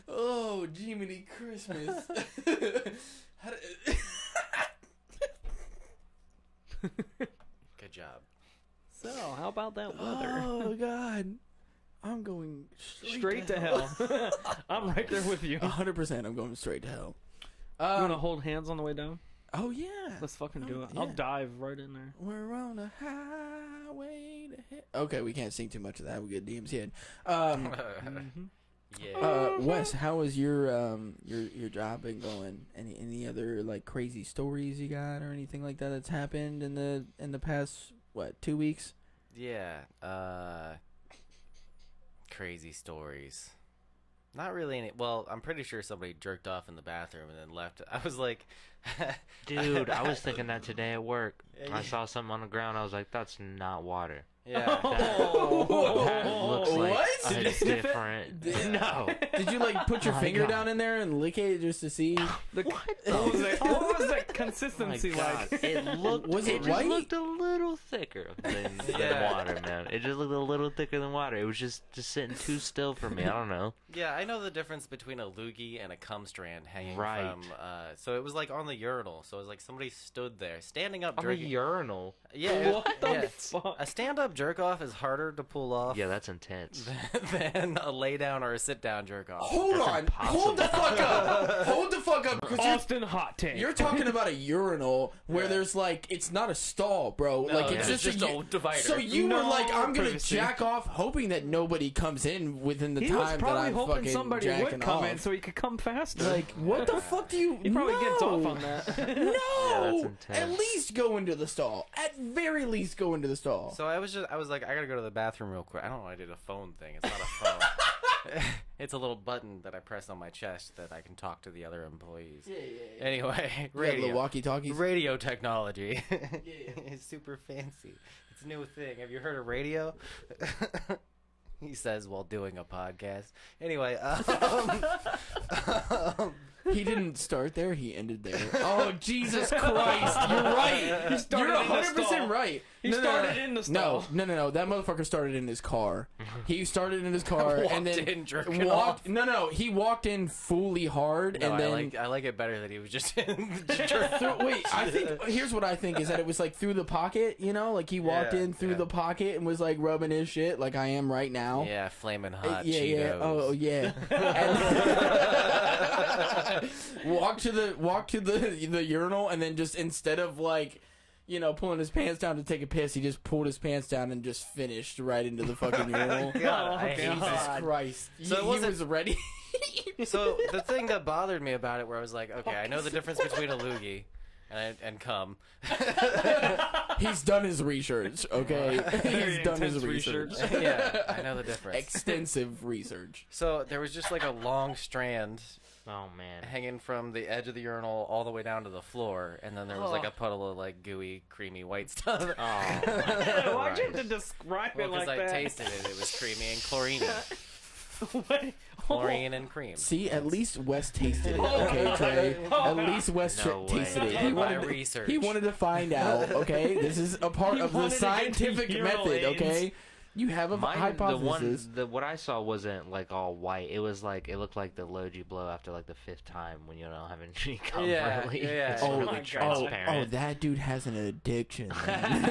Oh, Jiminy Christmas. How Good job. So, how about that weather? Oh, God. I'm going Straight to hell. I'm right there with you. 100% I'm going straight to hell. You want to hold hands on the way down? Oh, yeah. Let's fucking do it. yeah. I'll dive right in there. We're on a highway to hell. Okay, we can't sing too much of that. We get DMs in. Yeah. Wes, how has your job been going? Any other like crazy stories you got or anything like that that's happened in the past 2 weeks? Yeah. Crazy stories. Not really any. Well, I'm pretty sure somebody jerked off in the bathroom and then left. I was like, Dude, I was thinking that today at work. Yeah, I yeah. saw something on the ground. I was like, that's not water. yeah. That looks like What? Did you a sniff it? different. No. Did you like put your My finger God. down in there and lick it just to see? What Oh was that my consistency God. like? It looked. Was it just white? looked a little thicker than Yeah. water, man. It just looked a little thicker than water. It was just sitting too still for me. I don't know. Yeah, I know the difference between a loogie and a cum strand hanging Right. from. So it was like on the urinal. So it was like somebody stood there, standing up, On the jerking. urinal. Yeah. What the yeah. fuck? A stand-up jerk off is harder to pull off Yeah, that's intense. than a lay down or a sit down jerk jerk off. Hold on. Hold the fuck up. Hold the fuck up. Because Austin hot take. you're talking about a urinal where there's like, it's not a stall, bro. Like, it's just a divider. So you were like, I'm going to privacy. jack off, hoping that nobody comes in within the He was time that probably I'm hoping fucking somebody jacking would come off. in so he could come faster. Like, what the fuck do you... he probably gets No. off on that. Yeah, No! that's intense. At least go into the stall. At very least go into the stall. So I was like, I gotta go to the bathroom real quick. I don't know why I did a phone thing. It's not a phone. It's a little button that I press on my chest that I can talk to the other employees. Yeah. Anyway, The radio. walkie-talkies. Radio technology. It's super fancy. It's a new thing. Have you heard of radio? He says while doing a podcast. Anyway, He didn't start there. He ended there. Oh, Jesus Christ. You're right. You're started in the 100% stall. right. He started in the stall. No. That motherfucker started in his car. He started in his car and Walked then in, jerking walked. off. No. He walked in fully hard no, and then. I like it better that he was just in Wait, I think here's what I think is that it was like through the pocket, you know, like he walked Yeah, in through yeah. the pocket and was like rubbing his shit like I am right now. Yeah, flaming hot Yeah. Cheetos. Oh, yeah. And walk to the urinal, and then just instead of like, you know, pulling his pants down to take a piss, he just pulled his pants down and just finished right into the fucking urinal. God, I hate Jesus this. Christ! So it he wasn't- was ready. So the thing that bothered me about it, where I was like, okay, I know the difference between a loogie and cum. He's done his research. Okay, Very he's done his intense research. Yeah, I know the difference. Extensive research. So there was just like a long strand Oh man. hanging from the edge of the urinal all the way down to the floor, and then there was like a puddle of like gooey, creamy white stuff. Oh. Why'd you have to describe Well, it like because I that? tasted it, it was creamy and chlorine. Wait, Chlorine and cream. See, at least Wes tasted it. Okay, Trey. At least Wes No way. tasted it. Did my research. He wanted to find out. Okay, this is a part He of the wanted to get scientific the method. urinal Okay, you have a Mine, hypothesis. what I saw wasn't like all white. It was like it looked like the load you blow after like the 5th time when you don't have any cum. Yeah, really. yeah. It's Oh, really transparent. that dude has an addiction. Man.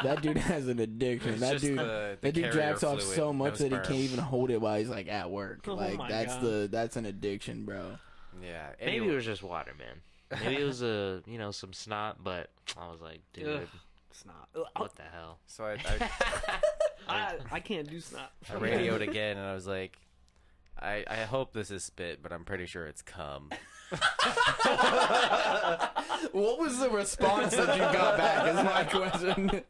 That dude has an addiction. It's That just dude, the that dude carrier jacks off fluid, so much no that he sperm. can't even hold it while he's like at work. Oh Like my that's God. that's an addiction, bro. Yeah. Maybe Anyway, it was just water, man. Maybe it was some snot, but I was like, dude, Ugh, snot. what the hell? so I can't do snot. I radioed again, and I was like, I hope this is spit, but I'm pretty sure it's cum. What was the response that you got back? Is my question.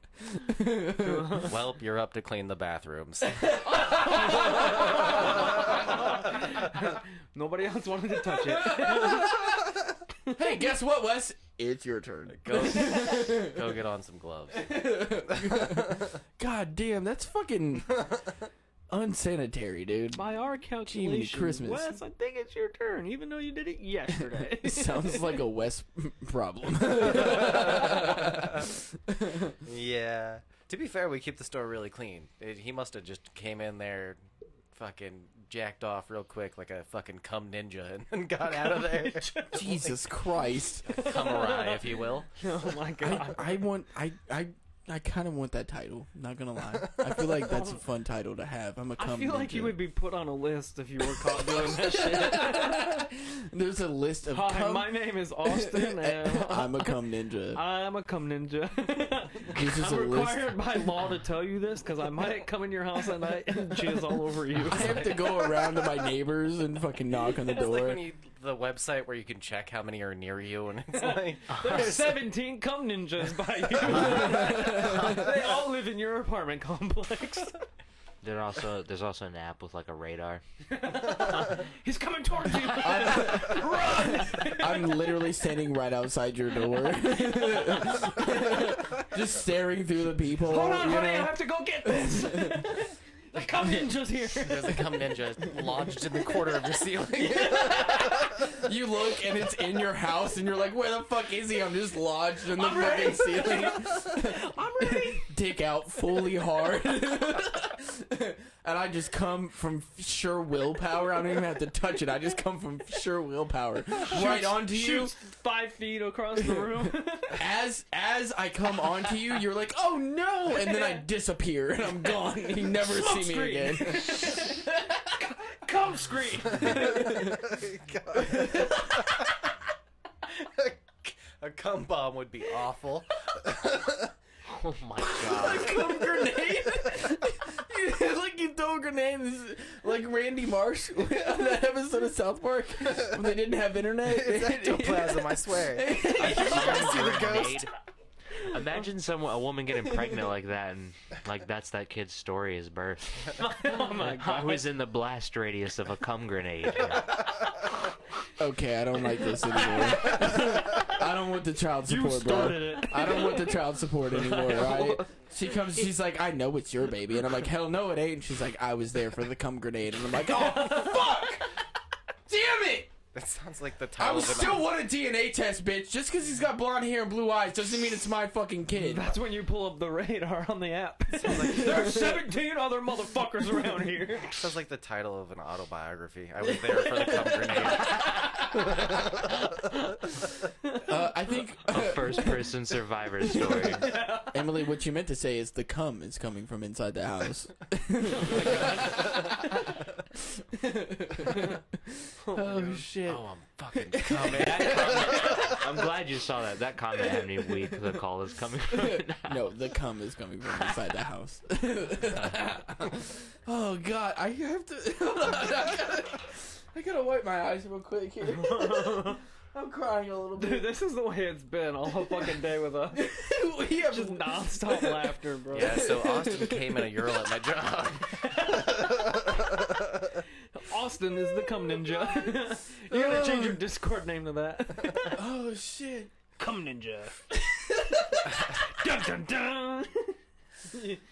Welp, you're up to clean the bathrooms. Nobody else wanted to touch it. Hey, guess what, Wes? It's your turn. Go get on some gloves. God damn, that's fucking unsanitary, dude. By our calculations, Christmas. Wes, I think it's your turn, even though you did it yesterday. Sounds like a Wes problem. Yeah. To be fair, we keep the store really clean. He must have just came in there, fucking jacked off real quick like a fucking cum ninja, and then got out of there. Jesus Christ. Cum awry, if you will. Oh my god. I kind of want that title. Not gonna lie. I feel like that's a fun title to have. I'm a I cum feel like ninja. you would be put on a list if you were caught doing that shit. There's a list of Hi, cum. my name is Austin, and I'm a cum ninja. I'm a cum ninja. This is I'm a list. required by law to tell you this because I might come in your house at night and jizz all over you. I have to go around to my neighbors and fucking knock on the It's like door. when the website where you can check how many are near you, and it's like There's 17 cum ninjas by you. They all live in your apartment complex. There's also an app with like a radar. He's coming towards you. I'm literally standing right outside your door. Just staring through the people. Hold on, you honey, I know? have to go get this. The cum ninja's here. there's a cum ninja lodged in the corner of your ceiling. You look and it's in your house and you're like, where the fuck is he? I'm just lodged in the I'm ready. fucking ceiling. I'm ready. Dick out fully hard. And I just come from sheer willpower. I don't even have to touch it. I just come from sheer willpower. Right onto you. Shoots 5 feet across the room. As I come onto you, you're like, oh no! And then I disappear and I'm gone. You never see me Smokescreen. again. Come scream. A cum bomb would be awful. Oh my god. Cum grenade. Like you throw a grenade, like Randy Marsh on that episode of South Park when they didn't have internet. It's ectoplasm, I swear. You guys see the ghost? Imagine a woman getting pregnant like that, and like that's that kid's story, his birth. Oh my god. I was in the blast radius of a cum grenade. Okay, I don't like this anymore. I don't want the child support, You started bro. it. I don't want the child support anymore, right? She comes, she's like, I know it's your baby. And I'm like, hell no, it ain't. And she's like, I was there for the cum grenade. And I'm like, oh, fuck! Damn it! That sounds like the I title would of an still want a DNA test, bitch. Just because he's got blonde hair and blue eyes doesn't mean it's my fucking kid. That's when you pull up the radar on the app. There's 17 other motherfuckers around here. Sounds like the title of an autobiography. I was there for the cum grenade. I think A first-person survivor story. Emily, what you meant to say is the cum is coming from inside the house. Oh shit! Oh, I'm fucking coming. I'm glad you saw that. That comment had me weak. The call is coming from. No, the cum is coming from inside the house. Oh god, I have to. Hold on, I gotta wipe my eyes real quick here. I'm crying a little Dude, bit. this is the way it's been all fucking day with us. We have Just nonstop laughter, bro. Yeah, so Austin came in a Ural at my job. Austin is the cum ninja. You gotta change your Discord name to that. Oh shit! Cum ninja. Dun dun dun.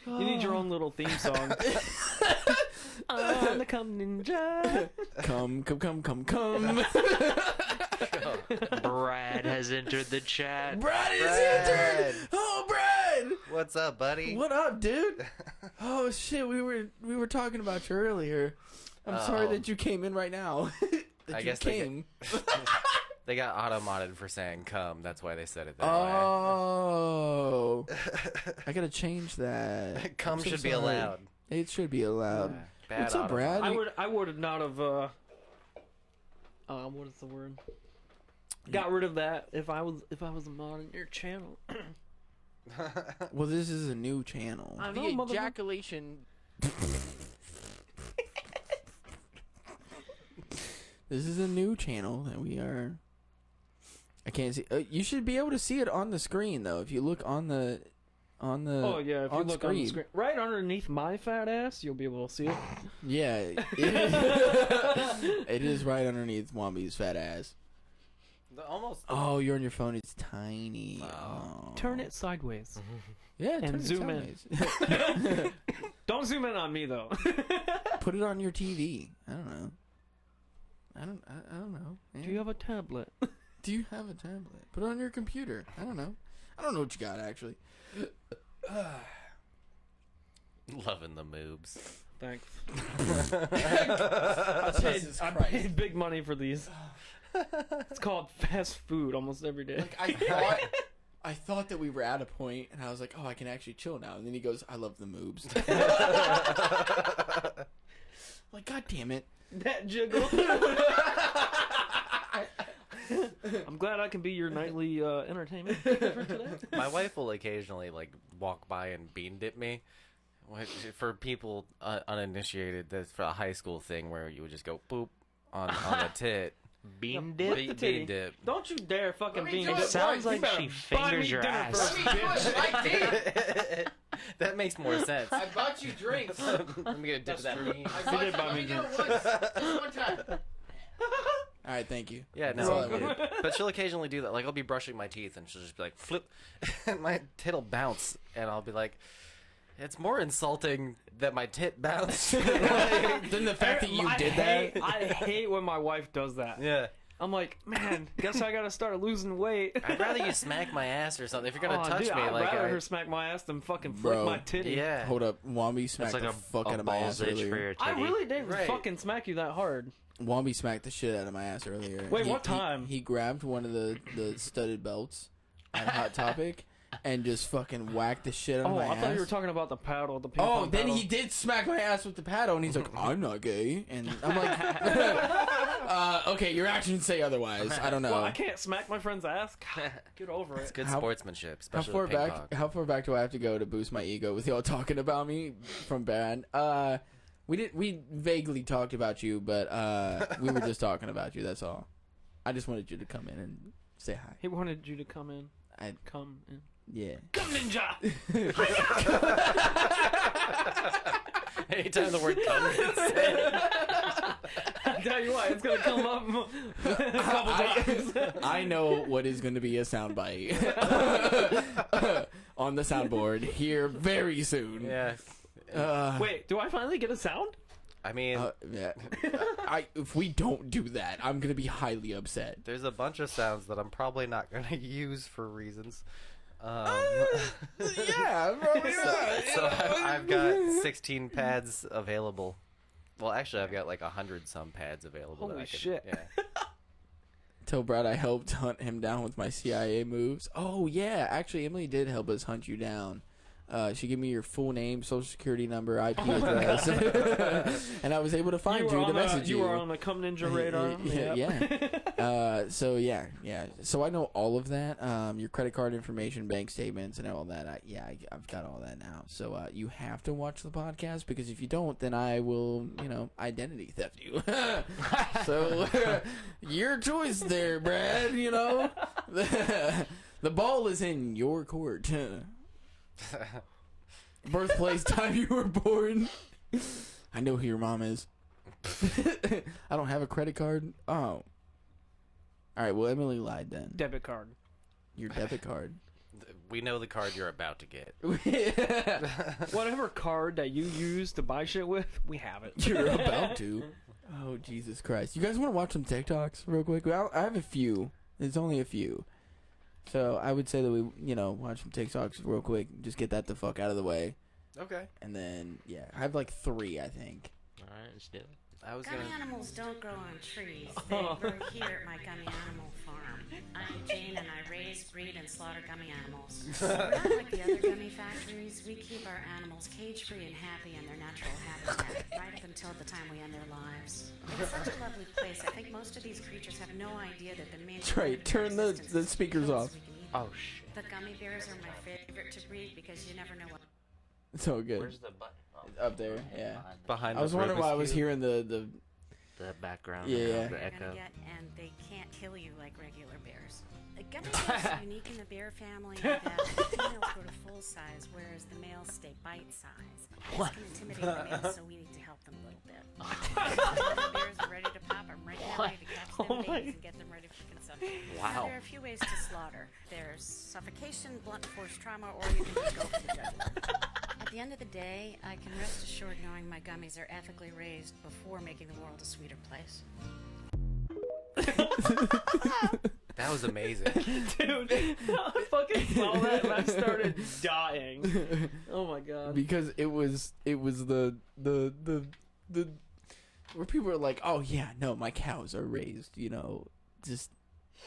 You need your own little theme song. I'm the cum ninja. Come. Brad has entered the chat. Brad is Brad. entered. Oh, Brad! What's up, buddy? What up, dude? Oh shit, we were talking about you earlier. I'm sorry that you came in right now. I guess they got auto-modded for saying cum. That's why they said it that Oh, I gotta change that. way. Cum I'm so should be sorry. allowed. It should be allowed. Bad What's up, Brad? I would not have what is the word? Got rid of that if I was a mod in your channel. Well, this is a new channel. I know, The motherfucker. ejaculation. This is a new channel that we are. I can't see. You should be able to see it on the screen though. If you look on the. Oh yeah, if you look on the screen, right underneath my fat ass, you'll be able to see it. Yeah, it is, it is right underneath Wombie's fat ass. Almost. Oh, you're on your phone. It's tiny. Oh. Turn it sideways. Yeah, and turn it zoom in. sideways. Don't zoom in on me though. Put it on your TV. I don't know. I don't know. Man. Do you have a tablet? Do you have a tablet? Put it on your computer. I don't know. I don't know what you got actually. Loving the moobs. Thanks. Jesus I Christ. paid big money for these. It's called fast food almost every day. Like I thought that we were at a point, and I was like, oh, I can actually chill now. And then he goes, I love the moobs. Like, god damn it. That jiggle. I'm glad I can be your nightly entertainment for today. My wife will occasionally like walk by and bean dip me. Which, for people uninitiated, that's for a high school thing where you would just go boop on the tit. Bean Lick dip? the Bean titty. dip. Don't you dare fucking me bean do dip. it. Sounds You like better she buy fingers me your dinner ass. first, bitch. That makes more sense. I bought you drinks. Let me get a dip of that bean. She did buy me drinks. one time. All right, thank you. Yeah, That's all I no. wanted. But she'll occasionally do that. Like, I'll be brushing my teeth, and she'll just be like, flip. And my tit'll bounce. And I'll be like, it's more insulting that my tit bounced. Then the fact that you did that. I hate when my wife does that. Yeah. I'm like, man, guess I gotta start losing weight. I'd rather you smack my ass or something. If you're going to touch dude, me, I'd like, rather her smack my ass than fucking flick Bro. my titty. yeah. Hold up, Wombie smacked That's like the fuck out a of my balls ass itch for earlier. your I titty. really didn't Right. fucking smack you that hard. Wombie smacked the shit out of my ass earlier. Wait, what time? He grabbed one of the studded belts at Hot Topic, and just fucking whacked the shit out of my ass. I thought you were talking about the paddle, the ping pong then paddle. he did smack my ass with the paddle, and he's like, "I'm not gay," and I'm like, "Okay, your actions say otherwise. I don't know." Well, I can't smack my friend's ass. God, get over It's it. good How- sportsmanship, How especially far with ping back? pong. How far back do I have to go to boost my ego with y'all talking about me from bad? We vaguely talked about you, but we were just talking about you. That's all. I just wanted you to come in and say hi. He wanted you to come in. Come in. Yeah. Come ninja! Anytime the word "come" is said, I tell you what, it's gonna come up a couple times. I know what is going to be a soundbite on the soundboard here very soon. yeah. Wait, do I finally get a sound? I mean, Yeah. If we don't do that, I'm going to be highly upset. there's a bunch of sounds that I'm probably not going to use for reasons. Yeah, probably not. So I've got 16 pads available. Well, actually, I've got like 100 some pads available. Holy that I can, shit. Yeah. Tell Brad I helped hunt him down with my CIA moves. Oh, yeah. Actually, Emily did help us hunt you down. She gave me your full name, social security number, IP address, and I was able to find you to message you. You were on the Come Ninja radar. Yeah. So yeah. So I know all of that. Your credit card information, bank statements, and all that. I've got all that now. So you have to watch the podcast, because if you don't, then I will, identity theft you. So your choice there, Brad. The ball is in your court. Birthplace, time you were born. I know who your mom is. I don't have a credit card. Oh. All right, well, Emily lied then. Debit card. Your debit card. We know the card you're about to get. Whatever card that you use to buy shit with, we have it. You're about to. Oh, Jesus Christ. You guys want to watch some TikToks real quick? Well, I have a few. There's only a few. So I would say that we, watch some TikToks real quick. Just get that the fuck out of the way. Okay. And then, I have like 3, I think. All right, let's do it. I was Gummy gonna. animals don't grow on trees. They grow here at my gummy animal farm. I'm Jane and I raise, breed, and slaughter gummy animals. We're not like the other gummy factories. We keep our animals cage-free and happy in their natural habitat, right up until the time we end their lives. It's such a lovely place. I think most of these creatures have no idea that the main That's right. Turn the speakers off. Oh shit. The gummy bears are my favorite to breed because you never know what. So good. Where's the button? Oh, Up there, yeah. Behind I was the wondering why I Rubik's was Cube. hearing the the background. Yeah. The You're echo. gonna get, and they can't kill you like regular bears. Gummy bears are unique in the bear family in that the females go to full size, whereas the males stay bite size. This can intimidate the males, so we need to help them a little bit. When the bears are ready to pop, I'm right there ready to catch them babies and get them ready for consumption. Wow. Now, there are a few ways to slaughter. There's suffocation, blunt force trauma, or you can just go for the jugular. At the end of the day, I can rest assured knowing my gummies are ethically raised before making the world a sweeter place. That was amazing. Dude, I fucking saw that and I started dying. Oh my god. because it was the where people are like, oh yeah, no, my cows are raised, just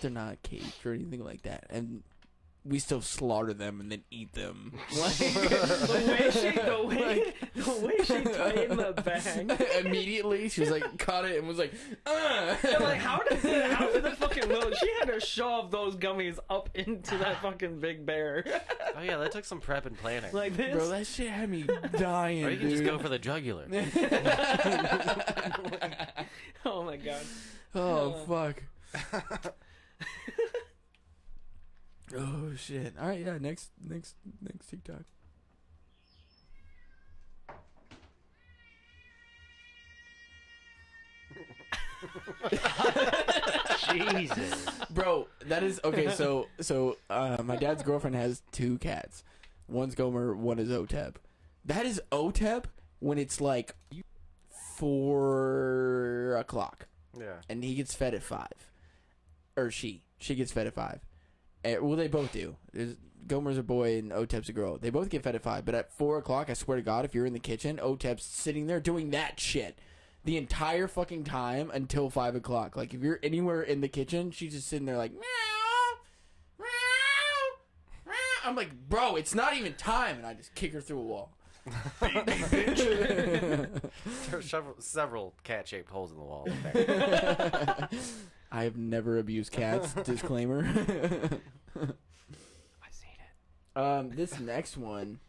they're not caged or anything like that, and we still slaughter them and then eat them. The way she tightened the bang. Immediately, she was like, caught it and was like, And like, how did the fucking little? She had to shove those gummies up into that fucking big bear. Oh yeah, that took some prep and planning. Like this. Bro, that shit had me dying. Or you can just dude. go for the jugular. Oh my god. Oh fuck. Oh shit. All right, yeah. Next TikTok. Jesus. Bro, that is okay. So my dad's girlfriend has 2 cats. One's Gomer, one is Otep. That is Otep when it's like 4 o'clock, Yeah. and he gets fed at 5, or she gets fed at 5. Well, they both do. Gomer's a boy and Otep's a girl. They both get fed at 5, but at 4 o'clock, I swear to God, if you're in the kitchen, Otep's sitting there doing that shit the entire fucking time until 5 o'clock. Like, if you're anywhere in the kitchen, she's just sitting there like, meow, meow, meow. I'm like, bro, it's not even time, and I just kick her through a wall. There's several cat-shaped holes in the wall. I have never abused cats. Disclaimer. I've seen it. This next one,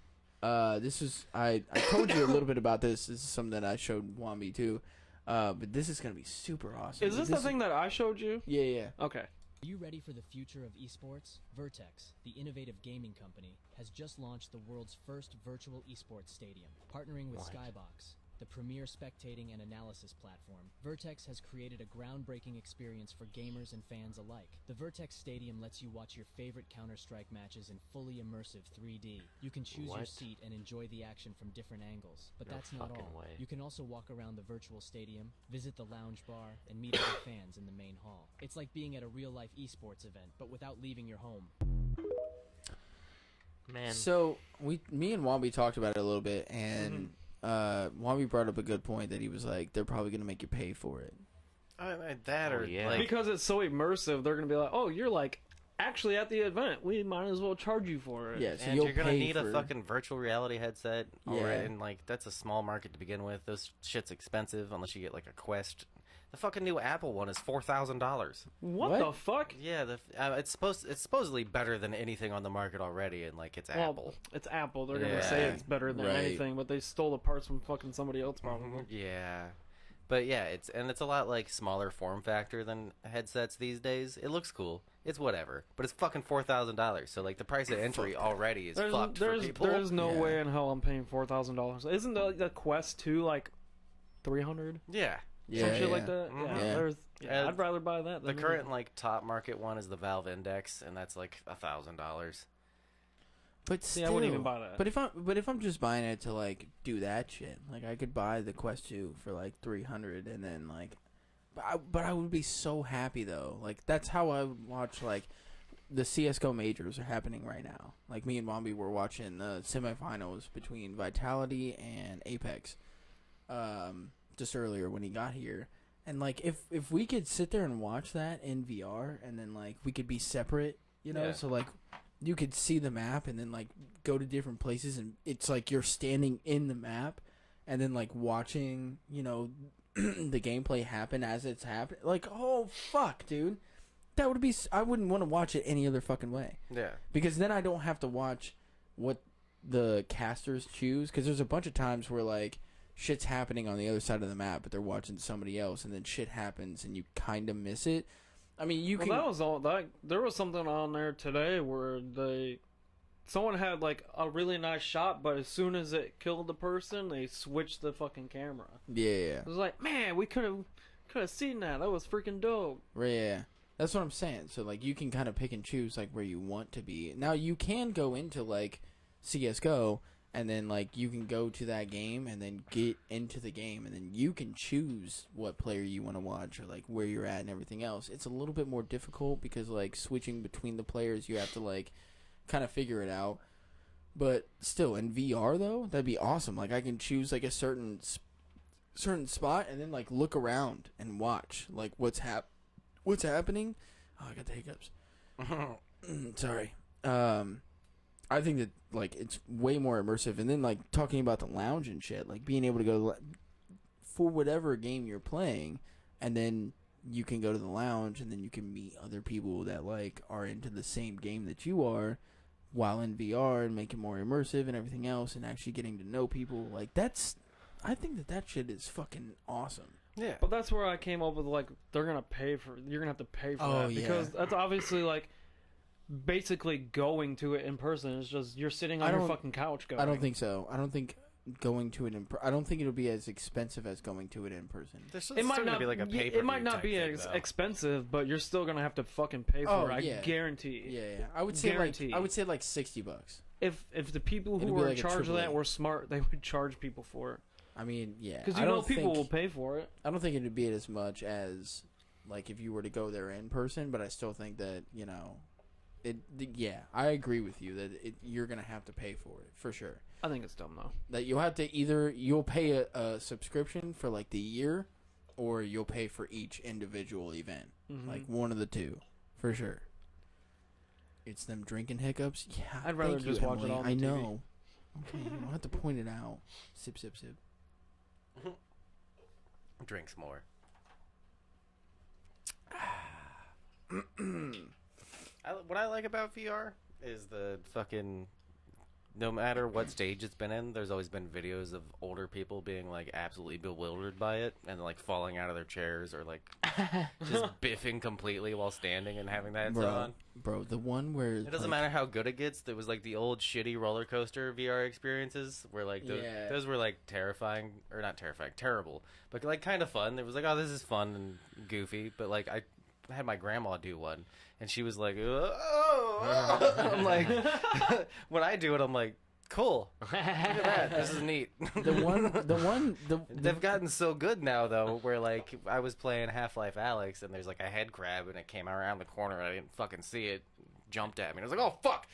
this is I told you a little bit about this. This is something that I showed Wombie too. But this is gonna be super awesome. Is this the thing that I showed you? Yeah. Okay. Are you ready for the future of esports? Vertex, the innovative gaming company, has just launched the world's first virtual esports stadium. Partnering with Skybox, the premier spectating and analysis platform, Vertex has created a groundbreaking experience for gamers and fans alike. The Vertex Stadium lets you watch your favorite Counter-Strike matches in fully immersive 3D. You can choose your What? seat and enjoy the action from different angles. But No that's not fucking all. way. You can also walk around the virtual stadium, visit the lounge bar, and meet other fans in the main hall. It's like being at a real-life esports event, but without leaving your home. Man, So me and Wombie talked about it a little bit, and Wombie brought up a good point that he was like, they're probably gonna make you pay for it. That or yeah. like Because it's so immersive, they're gonna be like, "Oh, you're like actually at the event. We might as well charge you for it." Yeah, so and you'll you're gonna pay need for... a fucking virtual reality headset. Yeah. Already, and like that's a small market to begin with. Those shit's expensive unless you get like a Quest. The fucking new Apple one is $4,000. What What? the fuck? Yeah, it's supposedly better than anything on the market already, and like it's Apple. It's Apple. They're gonna Yeah. say it's better than Right. anything, but they stole the parts from fucking somebody else probably. Yeah, but yeah, it's a lot like smaller form factor than headsets these days. It looks cool. It's whatever, but it's fucking $4,000. So like the price of entry already is fucked for people. There's no Yeah. way in hell I'm paying $4,000. Isn't the Quest 2 like 300? Yeah. Yeah, Some shit yeah. like that. Mhm. Yeah, Yeah. I'd rather buy that. The Than current like top market one is the Valve Index, and that's like $1,000. But See, still, I wouldn't even buy that. But if I'm just buying it to like do that shit, like I could buy the Quest 2 for like 300, and then like, but I would be so happy though. Like that's how I would watch like the CS:GO majors are happening right now. Like me and Wombie were watching the semifinals between Vitality and Apex, just earlier when he got here. And like if we could sit there and watch that in VR, and then like we could be separate, you know, Yeah. so like you could see the map and then like go to different places, and it's like you're standing in the map and then like watching, you know, the gameplay happen as it's happening. Like, oh fuck, dude. That would be I wouldn't want to watch it any other fucking way. Yeah. Because then I don't have to watch what the casters choose, cuz there's a bunch of times where like shit's happening on the other side of the map, but they're watching somebody else, and then shit happens, and you kind of miss it. I mean, you well, can. that was all. That there was something on there today where someone had like a really nice shot, but as soon as it killed the person, they switched the fucking camera. Yeah, It was like, man, we could have seen that. That was freaking dope. yeah. That's what I'm saying. So like, you can kind of pick and choose like where you want to be. Now you can go into like CS:GO, and then like you can go to that game and then get into the game, and then you can choose what player you want to watch or like where you're at and everything else. It's a little bit more difficult because like switching between the players, you have to like kind of figure it out. But still, in VR though, that'd be awesome. Like I can choose like a certain spot and then like look around and watch like what's happening. Oh, I got the hiccups. Sorry. I think that like it's way more immersive, and then like talking about the lounge and shit, like being able to go for whatever game you're playing, and then you can go to the lounge, and then you can meet other people that like are into the same game that you are, while in VR, and make it more immersive and everything else, and actually getting to know people. Like I think that shit is fucking awesome. Yeah. But that's where I came up with like you're gonna have to pay for that because that's obviously like basically going to it in person. It's just you're sitting on your fucking couch going. I don't think so. I don't think going to it I don't think it'll be as expensive as going to it in person. It might not be like a it might not be as expensive, but you're still gonna have to fucking pay for it. yeah. I guarantee. Yeah. I would say Guaranteed. like $60. If the people who It'd be were like in a charge of that AAA. were smart, they would charge people for it. I mean, yeah. Because I you know don't people think- will pay for it. I don't think it'd be as much as like if you were to go there in person, but I still think that, you know, yeah, I agree with you that you're gonna have to pay for it for sure. I think it's dumb though. That you'll have to you'll pay a subscription for like the year, or you'll pay for each individual event. Mhm. Like one of the two, for sure. It's them drinking hiccups. Yeah, I'd rather thank you, just watch it Emily. on I TV. know. Okay, you don't have to point it out. Sip, sip, sip. Drinks more. What I like about VR is the fucking, no matter what stage it's been in, there's always been videos of older people being like absolutely bewildered by it and like falling out of their chairs or like just biffing completely while standing and having that on. Bro, the one where It doesn't matter how good it gets. There was like the old shitty roller coaster VR experiences where like those were like terrifying, or not terrifying, terrible, but like kind of fun. It was like, oh, this is fun and goofy, but like I had my grandma do one and she was like, oh. I'm like, when I do it, I'm like, cool. Look at that. This is neat. They've gotten so good now though, where like I was playing Half-Life Alyx and there's like a head crab and it came around the corner and I didn't fucking see it, jumped at me and I was like, oh fuck.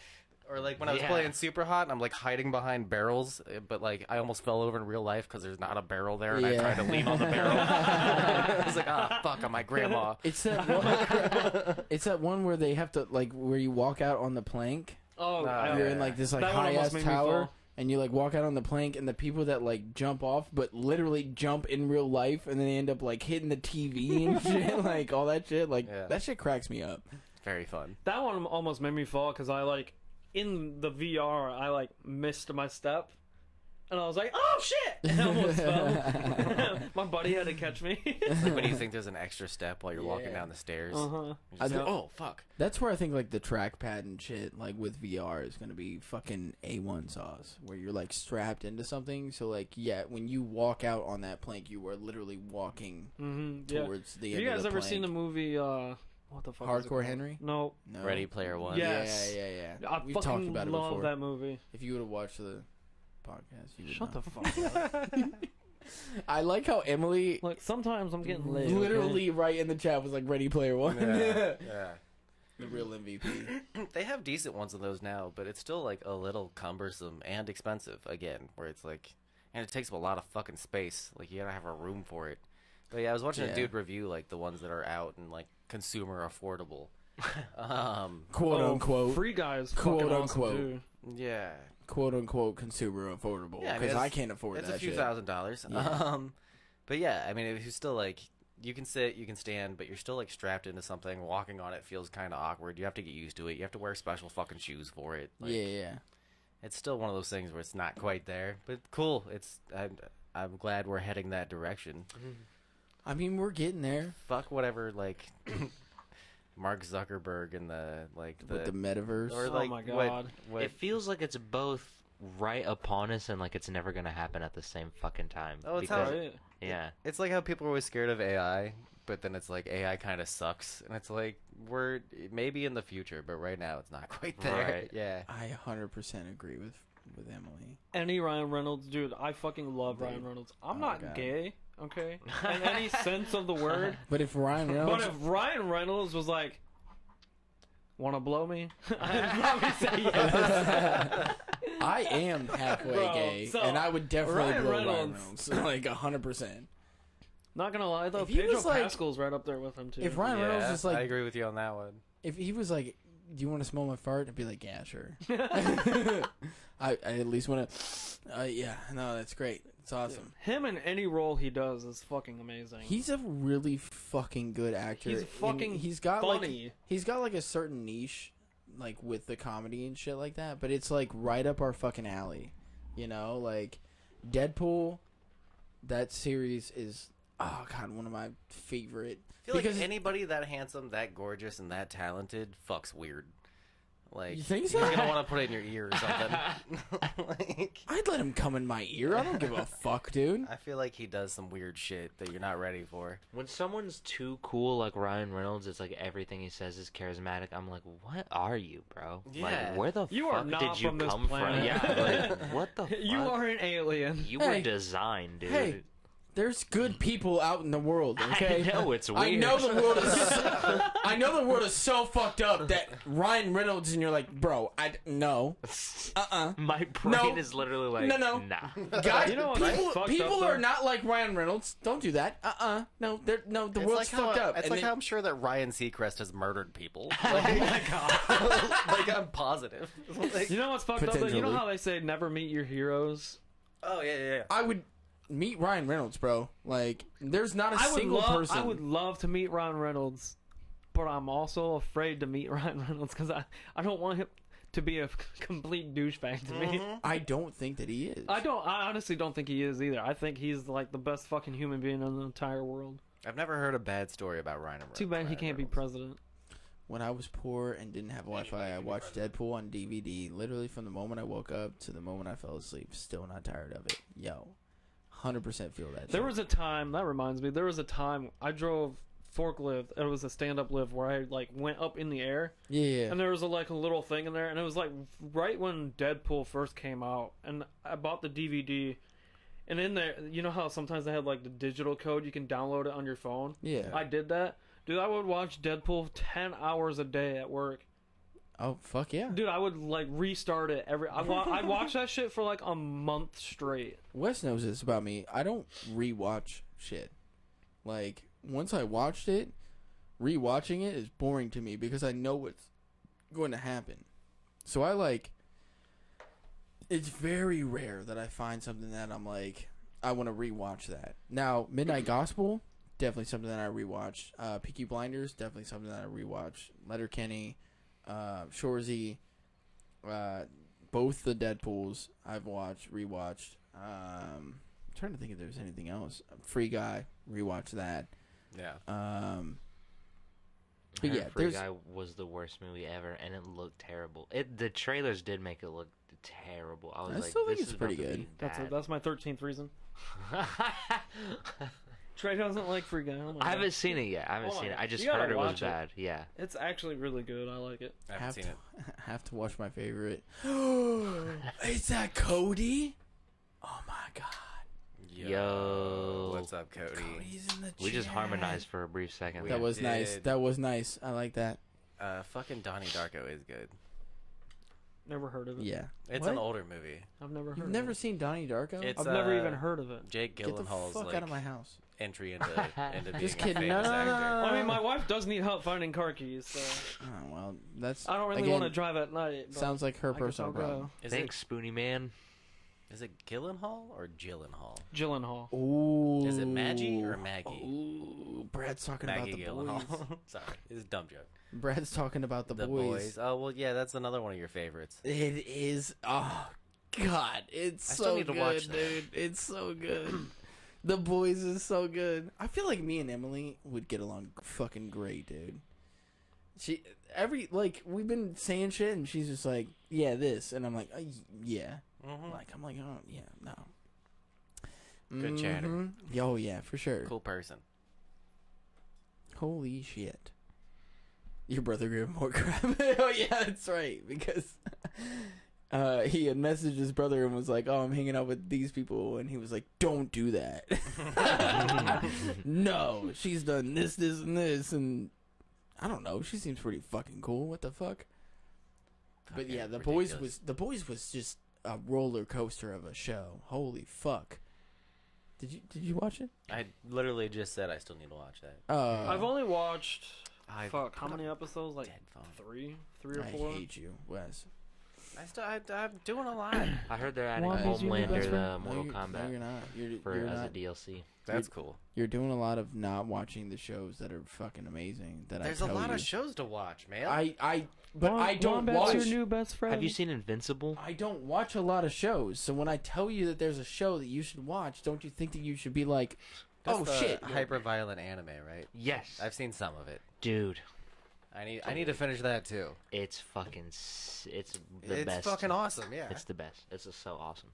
Or like when I was playing Super Hot and I'm like hiding behind barrels, but like I almost fell over in real life because there's not a barrel there and I tried to lean on the barrel. I was like, ah, fuck, I'm my grandma. It's that one. It's that one where they have to like where you walk out on the plank. Oh, You're in like this like high ass tower, and you like walk out on the plank, and the people that like jump off, but literally jump in real life, and then they end up like hitting the TV and shit, like all that shit. Like that shit cracks me up. Very fun. That one almost made me fall because I like in the VR I like missed my step. And I was like, oh shit! And I almost fell. My buddy had to catch me. It's like when you think there's an extra step while you're walking down the stairs. Oh, fuck. That's where I think like the trackpad and shit, like with VR, is going to be fucking A1 sauce. Where you're like strapped into something. So like, yeah, when you walk out on that plank, you are literally walking towards the end of the plank. Have you guys ever seen the movie, what the fuck Hardcore Henry? No. Ready Player One. Yes. Yeah. We've talked about it before. I love that movie. If you would have watched the podcast, you would Shut know. the fuck up. I like how Emily, like, sometimes I'm getting laid. Literally right in the chat was like Ready Player One. Yeah. The real MVP. They have decent ones of those now, but it's still like a little cumbersome and expensive again, where it's like, and it takes up a lot of fucking space. Like you gotta have a room for it. But yeah, I was watching a dude review like the ones that are out and like consumer affordable. Quote unquote. Free Guys. Quote unquote. Awesome, yeah. Quote unquote consumer affordable. Yeah, because I can't afford that. It's a few shit. $1,000s. Yeah. But yeah, I mean, if you're still like, you can sit, you can stand, but you're still like strapped into something. Walking on it feels kind of awkward. You have to get used to it. You have to wear special fucking shoes for it. Like, yeah. It's still one of those things where it's not quite there, but cool. I'm glad we're heading that direction. I mean, we're getting there. Fuck whatever, like Mark Zuckerberg and the metaverse. Or like, oh my god! What, it feels like it's both right upon us and like it's never gonna happen at the same fucking time. Oh, it's because, right. Yeah. It's like how people are always scared of AI, but then it's like AI kind of sucks, and it's like we're maybe in the future, but right now it's not quite there. Right. Yeah. I 100% agree with Emily. Any Ryan Reynolds, dude, I fucking love Ryan Reynolds. I'm not gay, okay, in any sense of the word. But if Ryan Reynolds was like, "Wanna blow me?" I'd probably say yes. I am halfway gay, so and I would definitely Ryan blow Reynolds. Ryan Reynolds, like 100%. Not gonna lie though, If he Pedro was like- Pascal's right up there with him too. If Ryan Reynolds is like, I agree with you on that one. if he was like, "Do you want to smell my fart?" I'd be like, "Yeah, sure." I at least want to. Yeah, no, that's great. It's awesome. Him in any role he does is fucking amazing. He's a really fucking good actor. He's fucking And he's got funny. like he's got like a certain niche, like with the comedy and shit like that. But it's like right up our fucking alley, you know. Like Deadpool, that series is one of my favorite. I feel like anybody that handsome, that gorgeous, and that talented fucks weird. Like, You think so? You're gonna want to put it in your ear or something. Like, I'd let him come in my ear. I don't give a fuck, dude. I feel like he does some weird shit that you're not ready for. When someone's too cool like Ryan Reynolds, it's like everything he says is charismatic. I'm like, what are you, bro? Yeah. Like, where the You are fuck not did you from this come planet. from? Yeah, like, what the fuck? You are an alien. You Hey. were designed, dude. Hey. There's good people out in the world, okay? I know, it's weird. I know the world is so fucked up that Ryan Reynolds and you're like, bro, no. My brain No. is literally like, No. nah. Guys, You know what's fucked up, people though? are not like Ryan Reynolds. Don't do that. No, the world's fucked up. It's And like then- I'm sure that Ryan Seacrest has murdered people. Like, oh my god! Like I'm positive. Like, You know what's fucked up? Though? You know Potentially. how they say never meet your heroes? oh yeah. I would meet Ryan Reynolds, bro. Like, there's not a I would single love. person. I would love to meet Ryan Reynolds, but I'm also afraid to meet Ryan Reynolds because I don't want him to be a complete douchebag to me. I don't think that he is. I honestly don't think he is either. I think he's like the best fucking human being in the entire world. I've never heard a bad story about Ryan. Too bad he can't be president. When I was poor and didn't have Wi-Fi, I watched Deadpool on DVD. Literally from the moment I woke up to the moment I fell asleep. Still not tired of it. Yo, 100% feel that. There shit. was a time, that reminds me, there was a time I drove forklift. It was a stand-up lift where I like went up in the air, Yeah. and there was a little thing in there, and it was like right when Deadpool first came out, and I bought the DVD, and in there, you know how sometimes they have like the digital code, you can download it on your phone. Yeah. I did that, dude. I would watch Deadpool 10 hours a day at work. Oh fuck yeah. Dude, I would like restart it I'd watch that shit for like a month straight. Wes knows this about me. I don't rewatch shit. Like, once I watched it, rewatching it is boring to me because I know what's going to happen. So I like, it's very rare that I find something that I'm like, I want to rewatch that. Now, Midnight Gospel, definitely something that I rewatched. Peaky Blinders, definitely something that I rewatched. Letterkenny, Shoresy, both the Deadpools I've rewatched. I'm trying to think if there's anything else. Free Guy, rewatch that. Yeah. But yeah, Free there's Guy was the worst movie ever, and it looked terrible. The trailers did make it look terrible. I was I like, still think this it's is pretty about to good. be That's my 13th reason. Trey doesn't like Free Guy. Oh my I God. haven't seen it yet. I haven't Oh my seen it. God. I just You gotta heard it was watch it. bad. Yeah. It's actually really good. I like it. I haven't seen it. have to watch my favorite. Is that Cody? Oh my god. Yo. What's up, Cody? Cody's in the We just chat. harmonized for a brief second. We That was nice. did. That was nice. I like that. Fucking Donnie Darko is good. Never heard of it. Yeah. It's What? an older movie. I've never heard You've of never it. seen Donnie Darko? It's, I've never even heard of it. Jake Get the Gyllenhaal's fuck like out of my house. entry into being Just a kidding. famous No, no, no, actor. no, no. I mean, my wife does need help finding car keys, so Oh, well, that's. I don't really again, want to drive at night. But Sounds like her I guess personal I'll go. problem. Thanks, Spoonie Man. Is it Gyllenhaal or Gyllenhaal? Gyllenhaal. Ooh. Is it Maggie or Maggie? Ooh, Brad's talking Maggie about the boys. Gyllenhaal. Sorry, it's a dumb joke. Brad's talking about the boys. Oh well, yeah, that's another one of your favorites. It is. Oh God, it's I so still need to good, watch that. dude. It's so good. The boys is so good. I feel like me and Emily would get along fucking great, dude. We've been saying shit, and she's just like, yeah, this, and I'm like, yeah. Mm-hmm. I'm like, oh yeah, no. Good chatter. Oh yeah, for sure. Cool person. Holy shit. Your brother gave him more crap. Oh yeah, that's right. Because he had messaged his brother and was like, "Oh, I'm hanging out with these people," and he was like, "Don't do that." No, she's done this, and this, and I don't know. She seems pretty fucking cool. What the fuck? But Fucking yeah, the ridiculous. boys was just a roller coaster of a show. Holy fuck. Did you watch it? I literally just said I still need to watch that. I've only watched. I Fuck, how put many a episodes? Like dead phone. three or I four. hate you, Wes. I'm doing a lot. I heard they're adding Wombie's your new best Homelander friend? to Mortal No, Kombat you're not. as not. a DLC. That's cool. You're doing a lot of not watching the shows that are fucking amazing. There's a lot of shows to watch, man. I don't Wombat's watch. your new best friend. Have you seen Invincible? I don't watch a lot of shows. So when I tell you that there's a show that you should watch, don't you think that you should be like, That's oh the shit, hyper-violent anime, right? Yes. I've seen some of it. Dude, I need to finish that too. it's fucking... It's the best. It's fucking awesome, yeah. It's the best. It's just so awesome.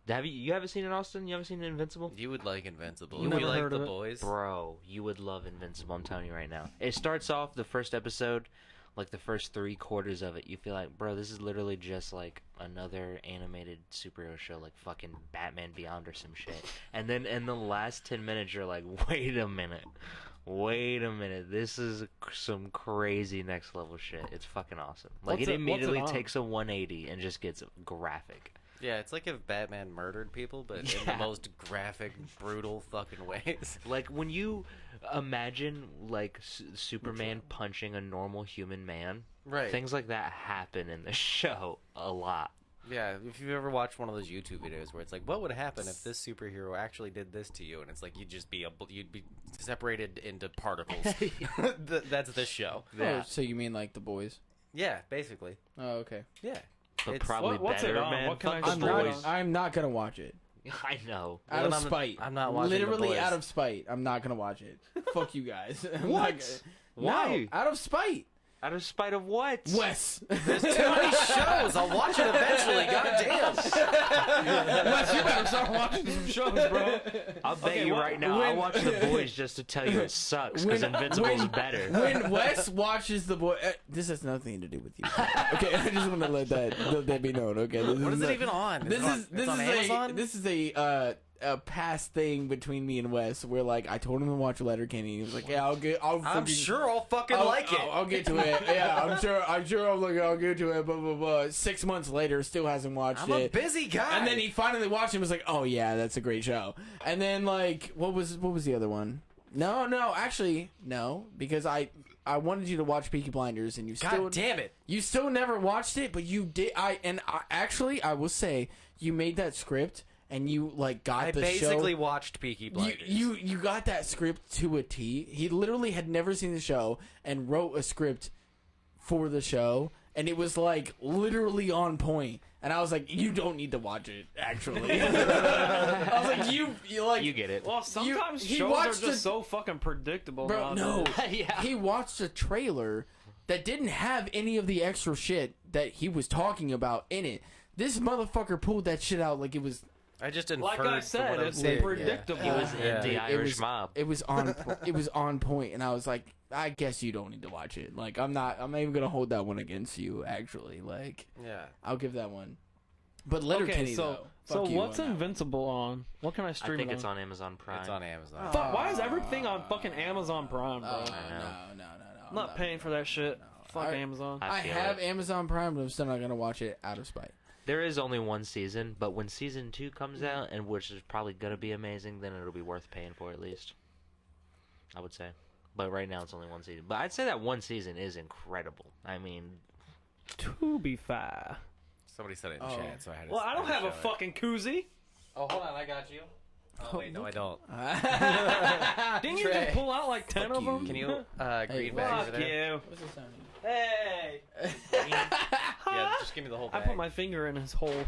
You haven't seen it, Austin? You haven't seen Invincible? You would like Invincible. You You never like heard The of it? Boys. Bro, you would love Invincible, I'm telling you right now. It starts off, the first episode, like the first 3/4 of it, you feel like, bro, this is literally just like another animated superhero show, like fucking Batman Beyond or some shit. And then in the last 10 minutes, you're like, wait a minute, this is some crazy next level shit. It's fucking awesome. Like What's it it immediately on? takes a 180 and just gets graphic. Yeah, it's like if Batman murdered people, but in the Yeah. most graphic, brutal fucking ways. Like when you imagine like Superman punching a normal human man, Right. things like that happen in the show a lot. Yeah, if you've ever watched one of those YouTube videos where it's like, what would happen if this superhero actually did this to you? And it's like you'd be separated into particles. That's this show. Oh, so you mean like The Boys? Yeah, basically. Oh, okay. Yeah. But It's- probably what's it better, on? man. What can I Fuck I'm the stream it boys. on? I'm not gonna watch it. I know. Out of I'm- spite. I'm not watching The Literally Boys. out of spite. I'm not gonna watch it. Fuck you guys. I'm What? not gonna- Why? No, out of spite. Out of spite of what? Wes. There's too many shows. I'll watch it eventually. Goddamn. Wes, you better start watching some shows, bro. I'll bet Okay, you what- right now. I'll watch The Boys just to tell you it sucks because Invincible's better. When Wes watches The Boy, this has nothing to do with you. Okay, I just want to let that be known. Okay, this What is not- it even on? This It's on Amazon? this is a past thing between me and Wes where like I told him to watch Letterkenny. He was like, "Yeah, I'm sure I'll fucking like it. I'll get to it. Yeah, I'm sure I'll get to it." Blah blah blah. 6 months later, still hasn't watched I'm a it. busy guy. And then he finally watched it and was like, "Oh yeah, that's a great show." And then like, what was the other one? No, actually, no, because I wanted you to watch Peaky Blinders and you still God damn it. you still never watched it, but you did. I will say you made that script and you like got I the basically show. watched Peaky Blinders. You got that script to a T. He literally had never seen the show and wrote a script for the show, and it was like literally on point. And I was like, you don't need to watch it. Actually, I was like, you like You get it. Well, sometimes he shows are watched just the- so fucking predictable. Bro, nowadays. no. Yeah. He watched a trailer that didn't have any of the extra shit that he was talking about in it. This motherfucker pulled that shit out like it was. I just inferred Like I from said, what I'm it's seeing. predictable. He was Yeah. in the It Irish was- mob. It was on. It was on point, and I was like, I guess you don't need to watch it. Like, I'm not even gonna hold that one against you. Actually, like, Yeah. I'll give that one. But Letterkenny, Okay, so though. Fuck you what's on that one. Invincible on? What can I I stream think it it's on? on Amazon Prime. It's on Amazon. Fuck, why is everything on fucking Amazon Prime, bro? Oh, I know. no. I'm not paying for that shit. Fuck I- Amazon. I feel have it. Amazon Prime, but I'm still not gonna watch it out of spite. There is only one season, but when season 2 comes out, and which is probably gonna be amazing, then it'll be worth paying for at least. I would say. But right now it's only one season. But I'd say that one season is incredible. I mean, To be fair. Somebody said it in Oh. chat, so I had to. Well, I don't have a show it. fucking koozie. Oh, hold on, I got you. Oh wait, no, I don't. Didn't you just pull out like 10 Fuck of them? you. Can you green Hey, bag over Fuck there? you. What's the sound? Hey. Yeah, just give me the whole I bag. put my finger in his hole.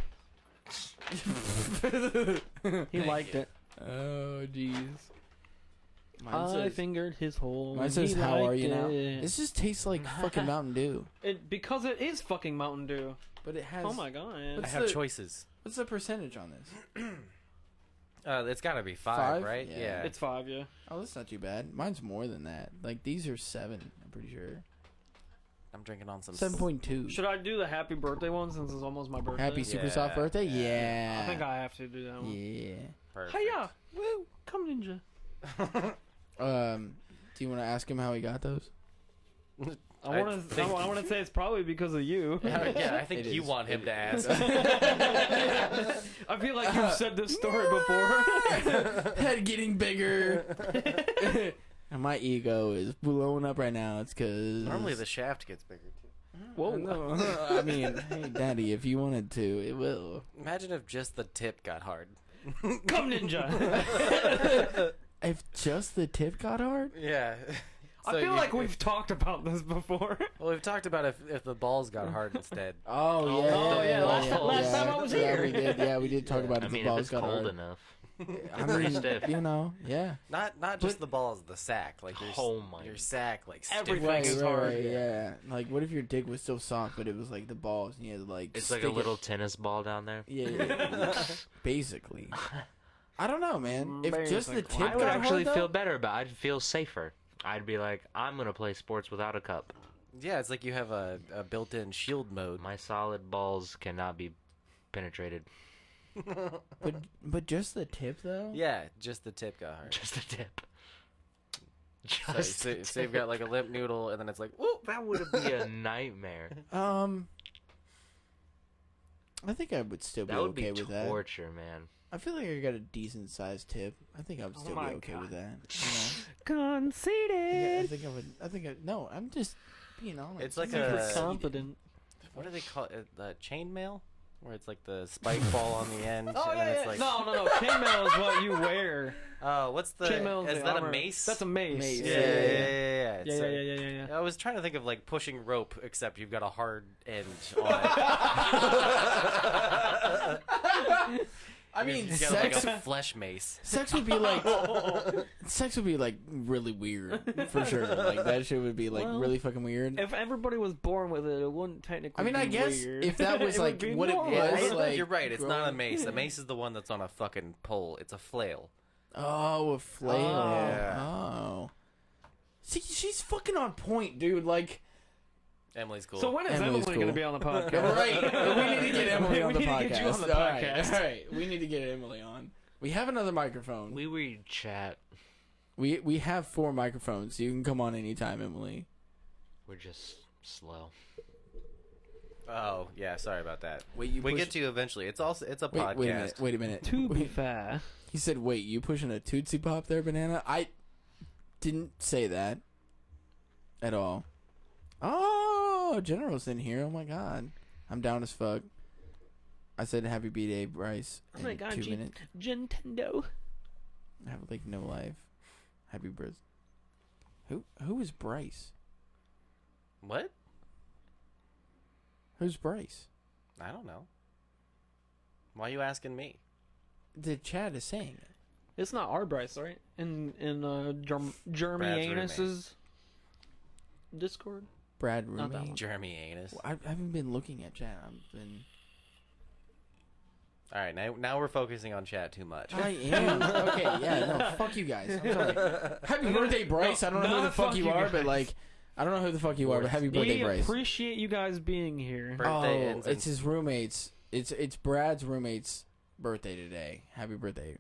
He liked it. Oh, jeez. Mine I says, fingered his hole. mine says, He how are liked you now? it. This just tastes like fucking Mountain Dew. Because it is fucking Mountain Dew. But it has... Oh my god. I What's have the- choices. What's the percentage on this? It's got to be 5, Five? right? Yeah. Yeah. It's 5, yeah. Oh, that's not too bad. Mine's more than that. Like, these are 7, I'm pretty sure. I'm drinking on some. 7.2. Should I do the happy birthday one since it's almost my birthday? Happy super Yeah, soft birthday? yeah. Yeah. I think I have to do that one. Yeah. Perfect. Hiya! Woo! Come ninja. Do you want to ask him how he got those? I want to say it's probably because of you. Yeah, I think It you is. want him to ask. I feel like you've said this story before. Head getting bigger. And my ego is blowing up right now. It's because... Normally the shaft gets bigger too. Whoa. I mean, hey, Daddy, if you wanted to, it will. Imagine if just the tip got hard. Come ninja. If just the tip got hard? Yeah. I feel like we've talked about this before. Well, we've talked about if the balls got hard instead. Oh, yeah. Oh, yeah, last time I was here. We did, we did talk about I if mean, the if balls it's got cold hard. enough. I pretty mean, stiff. you know, yeah. Not just the balls, the sack. Like your, Oh my your sack, like stiff. Everything Right, is right, hard. right, yeah. Like, what if your dick was still soft, but it was like the balls, and you had to like. It's like a stick it- little tennis ball down there. Yeah, basically. I don't know, man. If just the Basically. tip I would got actually hard, feel though, better about it. I'd feel safer. I'd be like, I'm going to play sports without a cup. Yeah, it's like you have a built-in shield mode. My solid balls cannot be penetrated. But just the tip though. Yeah, just the tip got hard. Just a tip. So you've got like a limp noodle, and then it's like, whoop. That would be a nightmare. I think I would still be That would okay be with that. torture, man. I feel like I got a decent sized tip. I think I would still be my okay God. with that. You know? Conceited. I think I would. I think I. No, I'm just being honest. It's like Super a confident. what do they call it? The chainmail, where it's like the spike ball on the end. Oh and yeah, then yeah. it's like, No. Chainmail is what you wear. what's the? Chainmail Is the that armor. a mace? That's a mace. Mace. Yeah. It's Yeah, like- yeah. I was trying to think of like pushing rope, except you've got a hard end on it. I mean, you got sex. like a flesh mace. Sex would be like. Sex would be like really weird for sure. Like that shit would be like Well, really fucking weird. If everybody was born with it, it wouldn't technically. I mean, be I guess weird. if that was It would like be what it normal. was, Yeah, like you're right. It's not a growing- mace. A mace is the one that's on a fucking pole. It's a flail. Oh, a flail. Yeah. Oh. See, she's fucking on point, dude. Like, Emily's cool. So when is Emily's Emily going cool. to be on the podcast? right? We need to get Emily on the We need to podcast. get you on the All right, podcast. all right. We need to get Emily on. We have another microphone. We read chat. We have 4 microphones. You can come on anytime, Emily. We're just slow. Oh yeah, sorry about that. Wait, you We push- get to you eventually. It's a podcast. Wait a minute. To be fair, He said, "Wait, you pushing a Tootsie Pop there, Banana?" I didn't say that at all. Oh, General's in here. Oh my god, I'm down as fuck. I said, "Happy B-Day, Bryce." oh my in god, 2 minutes. Nintendo. I have like no life. Happy birthday. Who is Bryce? What? Who's Bryce? I don't know. Why are you asking me? The chat is saying it. It's not our Bryce, right? In Jeremy Brad's Anus's Discord. Brad Not that Roomy. one. Jeremy Anus. I haven't been looking at chat. I've been. All right, now we're focusing on chat too much. I am. Okay, yeah, no, fuck you guys. I'm sorry. Happy birthday, Bryce. I don't know who the not fuck fuck you you are, guys. but like, I don't know who the fuck you are, but happy birthday, We Bryce. appreciate you guys being here. Birthday Oh, ends in- it's his roommate's. It's Brad's roommate's birthday today. Happy birthday.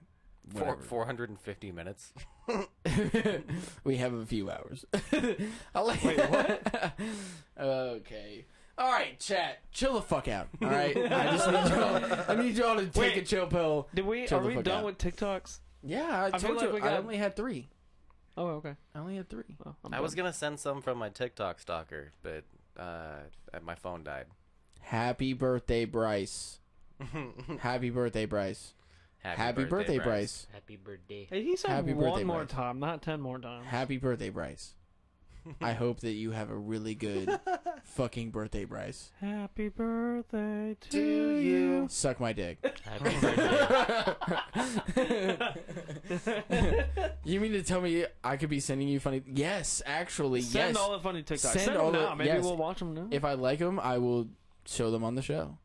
Whatever. 450 minutes. We have a few hours. I'll let- Wait, what? Okay. All right, chat. Chill the fuck out. All right. I need y'all to take Wait. a chill pill. Are we fuck done out. with TikToks? Yeah, I feel told like you. we I got- only had 3. Oh, okay. I only had 3. Well, I was done. gonna send some from my TikTok stalker, but my phone died. Happy birthday, Bryce. Happy birthday, Bryce. Happy birthday, Bryce. Happy birthday. Hey, he said Happy one birthday, more Bryce. time, not 10 more times. Happy birthday, Bryce. I hope that you have a really good fucking birthday, Bryce. Happy birthday to Do you? Suck my dick. Happy birthday. You mean to tell me I could be sending you funny? Yes, actually, Send yes. all the funny TikToks. Send Send all them the- now. Maybe yes. we'll watch them now. If I like them, I will show them on the show.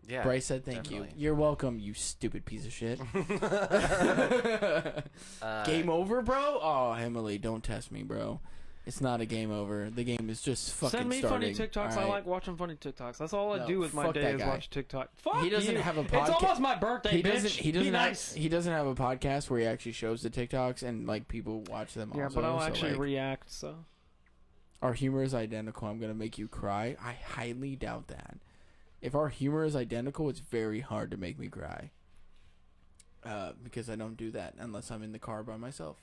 Yeah. Bryce said thank you. definitely. You're welcome, you stupid piece of shit. Uh, Game over, bro? Oh, Emily, don't test me, bro. It's not a game over. The game is just fucking Send me starting. funny TikToks. all I right? like watching funny TikToks. That's all I No, do with my fuck day that is guy. watch TikTok. Fuck He doesn't you. have a It's podca- almost my birthday, He doesn't. bitch. He doesn't. Be have, nice. he doesn't have a podcast where he actually shows the TikToks and like people watch them. Yeah, also, but I'll so, actually like, react. So our humor is identical. I'm gonna make you cry. I highly doubt that. If our humor is identical, it's very hard to make me cry. Because I don't do that unless I'm in the car by myself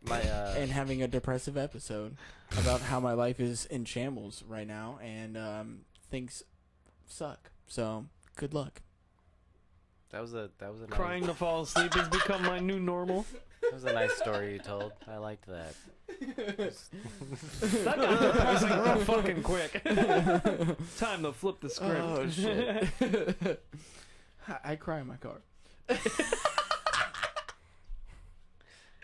my and having a depressive episode about how my life is in shambles right now and things suck. So good luck. that was a crying to fall asleep has become my new normal. That was a nice story you told. I liked that. That got depressing real fucking quick. Time to flip the script. Oh shit! I cry in my car.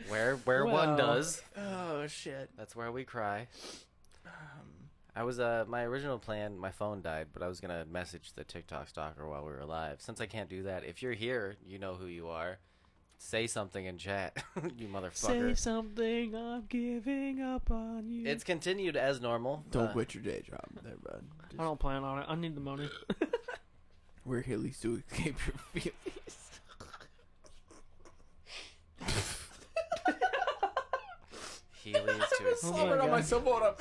Where Well. one does, Oh shit! that's where we cry. I was my original plan. My phone died, but I was gonna message the TikTok stalker while we were live. Since I can't do that, if you're here, you know who you are. Say something in chat, you motherfucker. Say something, I'm giving up on you. It's continued as normal. Don't quit your day job there, bud. I don't plan on it. I need the money. We're Heelys to escape your feelings. Heelys to escape. my God. on myself. Hold up.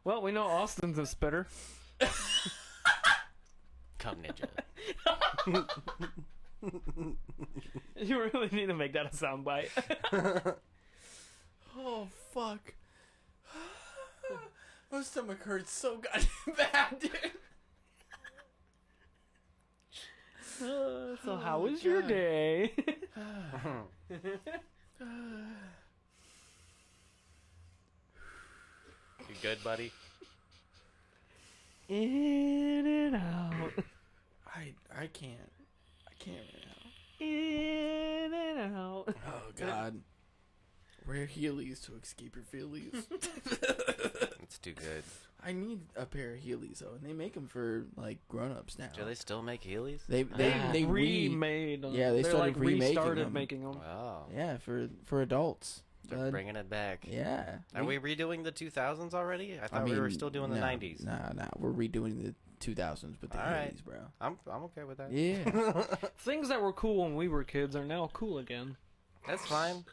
Well, we know Austin's a spitter. Come, ninja. You really need to make that a soundbite. Oh, fuck. My stomach hurts so goddamn bad, dude. So how was your day? You good, buddy? In and out. I can't right now. In and out. Oh, God. Wear Heelys to escape your feelings. It's too good. I need a pair of Heelys, though, and they make them for, like, grown-ups now. Do they still make Heelys? They remade them. Yeah, they started remaking restarted them. making them. Wow. Yeah, for adults. They're bringing it back. Yeah. Are we redoing the 2000s already? I thought we were still doing the 90s. Nah. We're redoing the 2000s with the All right. 80s, bro. I'm okay with that. Yeah. Things that were cool when we were kids are now cool again. That's fine.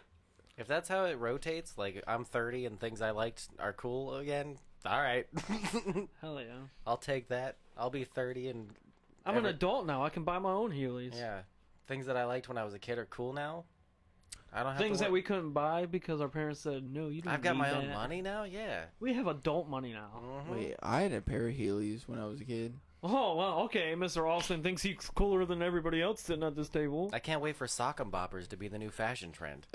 If that's how it rotates, like I'm 30 and things I liked are cool again, all right. Hell yeah. I'll take that. I'll be 30 and I'm an adult now. I can buy my own Heelys. yeah, things that I liked when I was a kid are cool now. I don't have Things to that we couldn't buy because our parents said, no, you don't I've got need my that. own money now. Yeah. We have adult money now. Mhm. Wait, I had a pair of Heelys when I was a kid. Oh, well, okay. Mr. Austin thinks he's cooler than everybody else sitting at this table. I can't wait for sock and boppers to be the new fashion trend.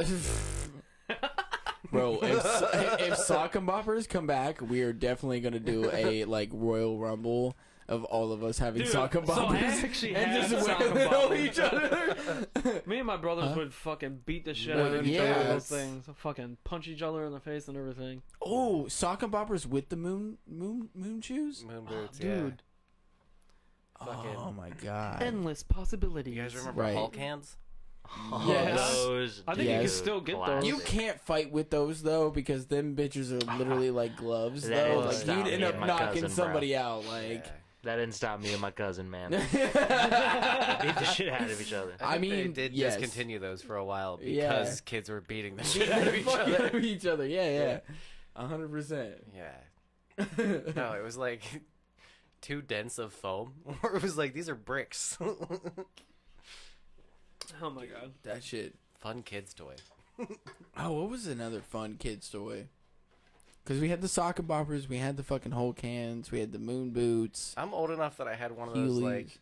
Bro, if sock and boppers come back, we are definitely gonna do a like Royal Rumble of all of us having Dude, sock and so I boppers actually and had just sock wear and them on boppers. each other. Me and my brothers would fucking beat the shit out of each Yeah, other with that's- those things. Fucking punch each other in the face and everything. Oh, sock and boppers with the moon shoes. Moon boots, Dude, Fucking- Oh my god. endless possibilities. You guys remember Right. Hulk hands? Yes. Those, I think you can still get those. classic. You can't fight with those though because them bitches are literally like gloves That though. is Like stop you'd me end up and my knocking cousin, bro. somebody out. Like That didn't stop me and my cousin, man. Beat I the shit out of each other. I think they mean, did yes. discontinue those for a while because Yeah. kids were beating the shit out of each Fucking other. each other. Yeah. 100%. Yeah. No, it was like too dense of foam. Or it was like, these are bricks. Oh my god. That shit. Fun kids toy. Oh, what was another fun kid's toy? Because we had the sock and boppers, we had the fucking Hulk hands, we had the moon boots. I'm old enough that I had one of those like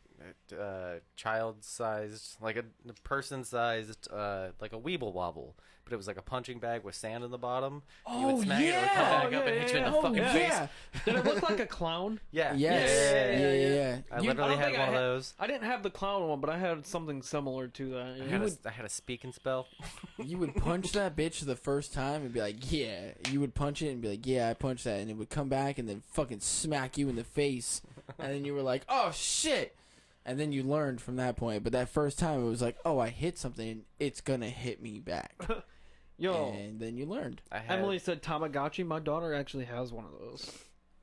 Heelys. child-sized, like a person-sized, like a Weeble Wobble, but it was like a punching bag with sand in the bottom. You would smack it, it would come back up and hit you in the fucking face. Did it look like a clown? Yeah. Yes. Yeah. I You- literally I don't had think one I of had- those. I didn't have the clown one, but I had something similar to that. Yeah. I had a speak and spell. You would punch that bitch the first time and be like, yeah. You would punch it and be like, yeah, I punched that. And it would come back and then fucking smack you in the face. And then you were like, oh, shit. And then you learned from that point. But that first time, it was like, oh, I hit something and it's going to hit me back. Yo, And then you learned. I had, Emily said Tamagotchi. My daughter actually has one of those.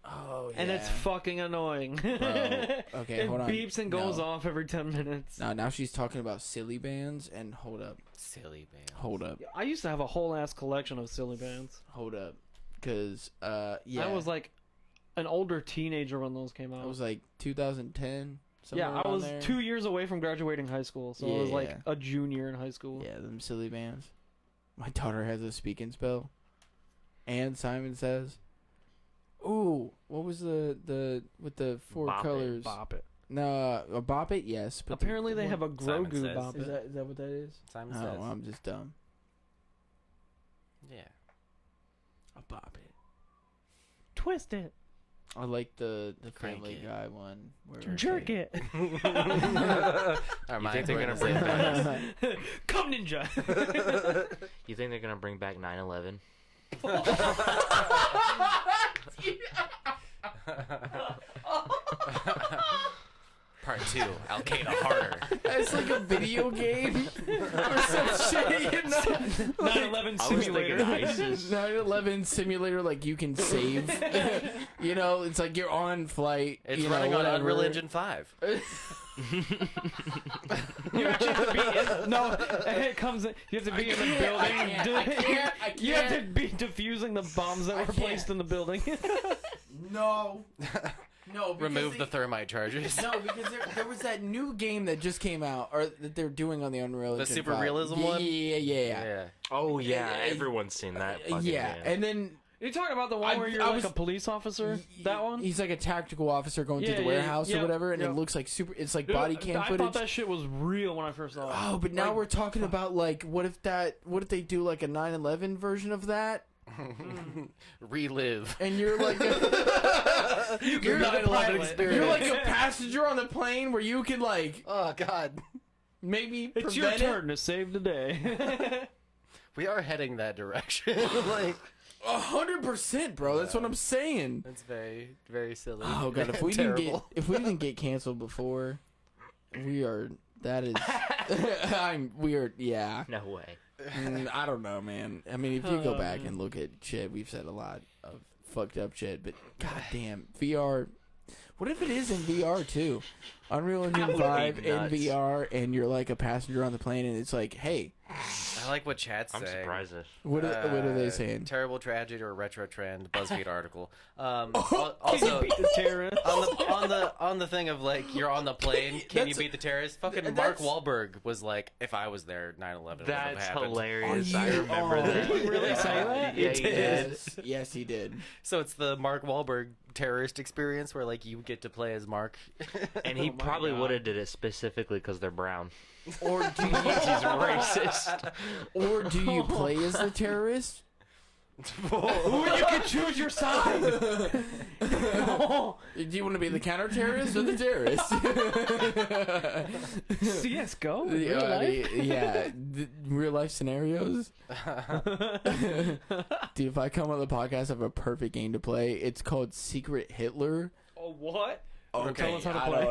Oh, yeah. And it's fucking annoying. Bro. Okay, it hold on. beeps and goes No. off every 10 minutes. Now she's talking about silly bands. And hold up. silly band. Hold up. I used to have a whole ass collection of silly bands. Hold up. Because, yeah. I was like an older teenager when those came out. I was like 2010. Yeah, I was there. 2 years away from graduating high school, so I was like Yeah. a junior in high school. Yeah, them silly bands. My daughter has a speak and spell. And Simon Says. Ooh, what was the with the four Bop It, colors? Bop it. No, a Bop It, yes. But Apparently they have a Simon Grogu Says. Bop Is it. that what that is? Simon Oh, says. I'm just dumb. Yeah. A Bop It. Twist it. I like the Crank Family It. Guy one. Where Jerk it. Our You minds think they're were gonna the bring same. back? Come ninja. You think they're gonna bring back 9/11? Part 2, Al Qaeda harder. It's like a video game or some shit, you know? 9/11 I was simulator. thinking ISIS. 9/11 simulator, like you can save. You know, it's like you're on flight. It's you running know, on whatever. Unreal Engine 5. You actually have to be in, no, it comes in, you have to be in the building. I can't. You have to be defusing the bombs that were placed in the building. No. No, because Remove the thermite charges. No, because there was that new game that just came out, or that they're doing on the Unreal The Engine super 5. realism one? Yeah. Oh yeah, Uh, everyone's seen that. Fucking Yeah, game. and then You're talking about the one where you're I like was- a police officer? That one? he's like a tactical officer going Yeah, through the yeah, warehouse yeah, or whatever, and yeah. it looks like super. It's like Dude, body cam I footage. thought that shit was real when I first saw it. Oh, but now Like, we're talking about like, what if they do like a 9/11 version of that, Relive. and you're like, Your 9/11 experience. you're like a passenger on the plane where you can like Oh, God. maybe it's your prevent it. turn to save the day. We are heading that direction. Like, 100%, bro. That's what I'm saying. that's very, very silly. Oh god, if we Terrible. didn't get canceled before, we are. That is, we are. Yeah. No way. I don't know, man. I mean, if you go back and look at shit, we've said a lot of fucked up shit, but goddamn, VR. What if it is in VR too? Unreal Engine would be 5 in nuts. VR, and you're like a passenger on the plane, and it's like, hey, I like what chat's I'm saying. surprised if what are they saying? Terrible tragedy or retro trend BuzzFeed article. Oh, Also, Beat the terrorist. on the thing of like you're on the plane, can you That's- beat the terrorist? Fucking Mark that's- Wahlberg was like, if I was there, 9/11 would have that's happened. hilarious. Are I you- remember oh. that. Did he really say that? Yeah, he did. Yes, he did. So it's the Mark Wahlberg terrorist experience where like you get to play as Mark. And he Oh my probably God. would have did it specifically because they're brown. Or do you, He's racist. or do you play as the terrorist? Ooh, you can choose your side. Do you want to be the counter-terrorist or the terrorist? CS:GO. in real life? Real life scenarios. Dude, if I come on the podcast, I have a perfect game to play. It's called Secret Hitler. Oh, what? Okay, Tell us how to I play.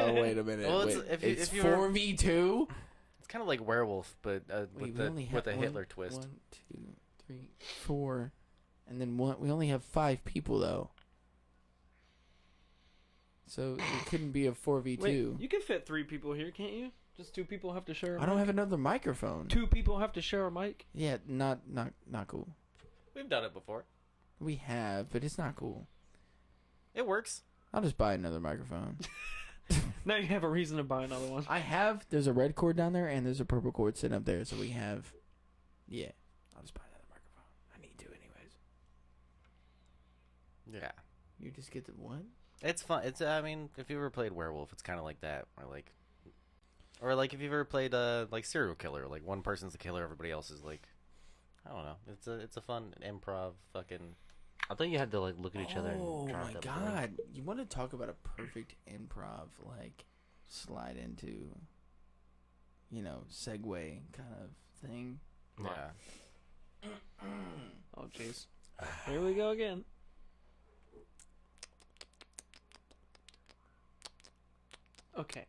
don't- wait a minute. Well, it's- wait. if you- It's if you were- 4v2. It's kind of like Werewolf, but Wait, with a Hitler twist. 1, 2, 3, 4, and then one. We only have 5 people though, so it couldn't be a 4v2. Wait, you can fit 3 people here, can't you? Just 2 people have to share a I don't mic? have another microphone. 2 people have to share a mic? Yeah, not cool. We've done it before. We have, but it's not cool. It works. I'll just buy another microphone. Now you have a reason to buy another one. I have. There's a red cord down there, and there's a purple cord sitting up there. So we have. Yeah, I'll just buy another microphone. I need to, anyways. Yeah. You just get the one. It's fun. It's I mean, if you ever played Werewolf, it's kind of like that, or like if you've ever played like serial killer, like one person's the killer, everybody else is like, I don't know. It's a fun improv fucking. I thought you had to like look at each other Oh and drop my that god! You want to talk about a perfect improv like slide into, segue kind of thing? Yeah. Oh, jeez. Here we go again. Okay.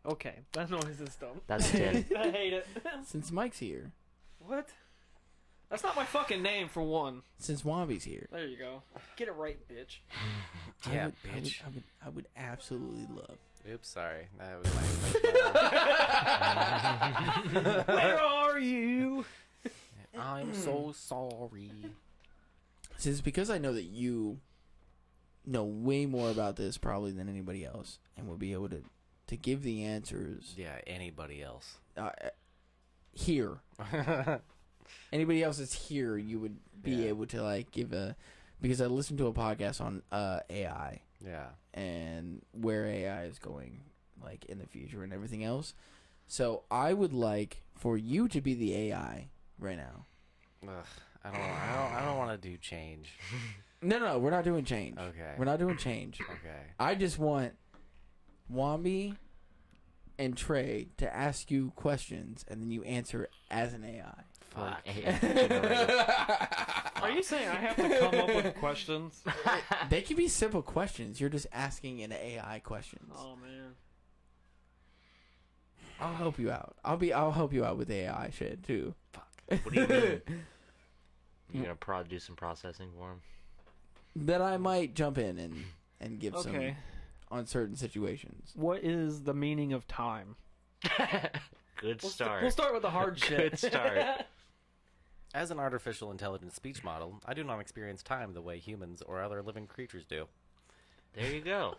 That noise is dumb. That's 10. I hate it. Since Mike's here, What? That's not my fucking name, for one. since Wombie's here, There you go. Get it right, bitch. Yeah, I would, bitch. I would absolutely love. Oops, sorry. That was my. Where are you? I'm so sorry. Since because I know that you know way more about this probably than anybody else, and will be able to give the answers Yeah, anybody else. here. Anybody else that's here, you would be able to like give a, because I listened to a podcast on AI Yeah. and where AI is going like in the future and everything else. So I would like for you to be the AI right now. Ugh, I don't want to do change. No, we're not doing change. Okay. We're not doing change. Okay. I just want Wombie and Trey to ask you questions and then you answer as an AI. Fuck. Are you saying I have to come up with questions? They can be simple questions. You're just asking an AI questions. Oh, man. I'll help you out. I'll help you out with AI shit too. What do you mean? You gonna do some processing for him? That I might jump in and give some Okay. on certain situations. What is the meaning of time? Good start. We'll start with the hard shit. Good start. As an artificial intelligence speech model, I do not experience time the way humans or other living creatures do. There you go.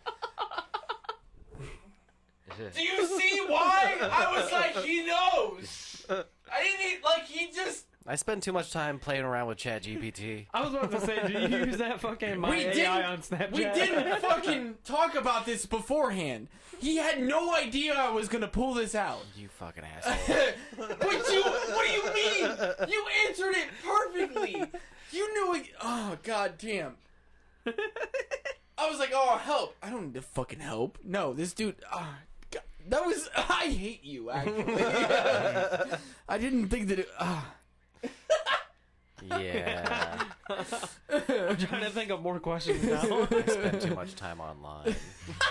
Do you see why? I was like, he knows. I didn't he just. I spend too much time playing around with ChatGPT. I was about to say, do you use that fucking My AI on Snapchat? We didn't fucking talk about this beforehand. He had no idea I was gonna pull this out. You fucking asshole. But what do you mean? You answered it perfectly. You knew it. Oh, god damn. I was like, oh, help. I don't need to fucking help. No, this dude. God, that was. I hate you, actually. I didn't think that it. Yeah. I'm trying to think of more questions now. I spend too much time online.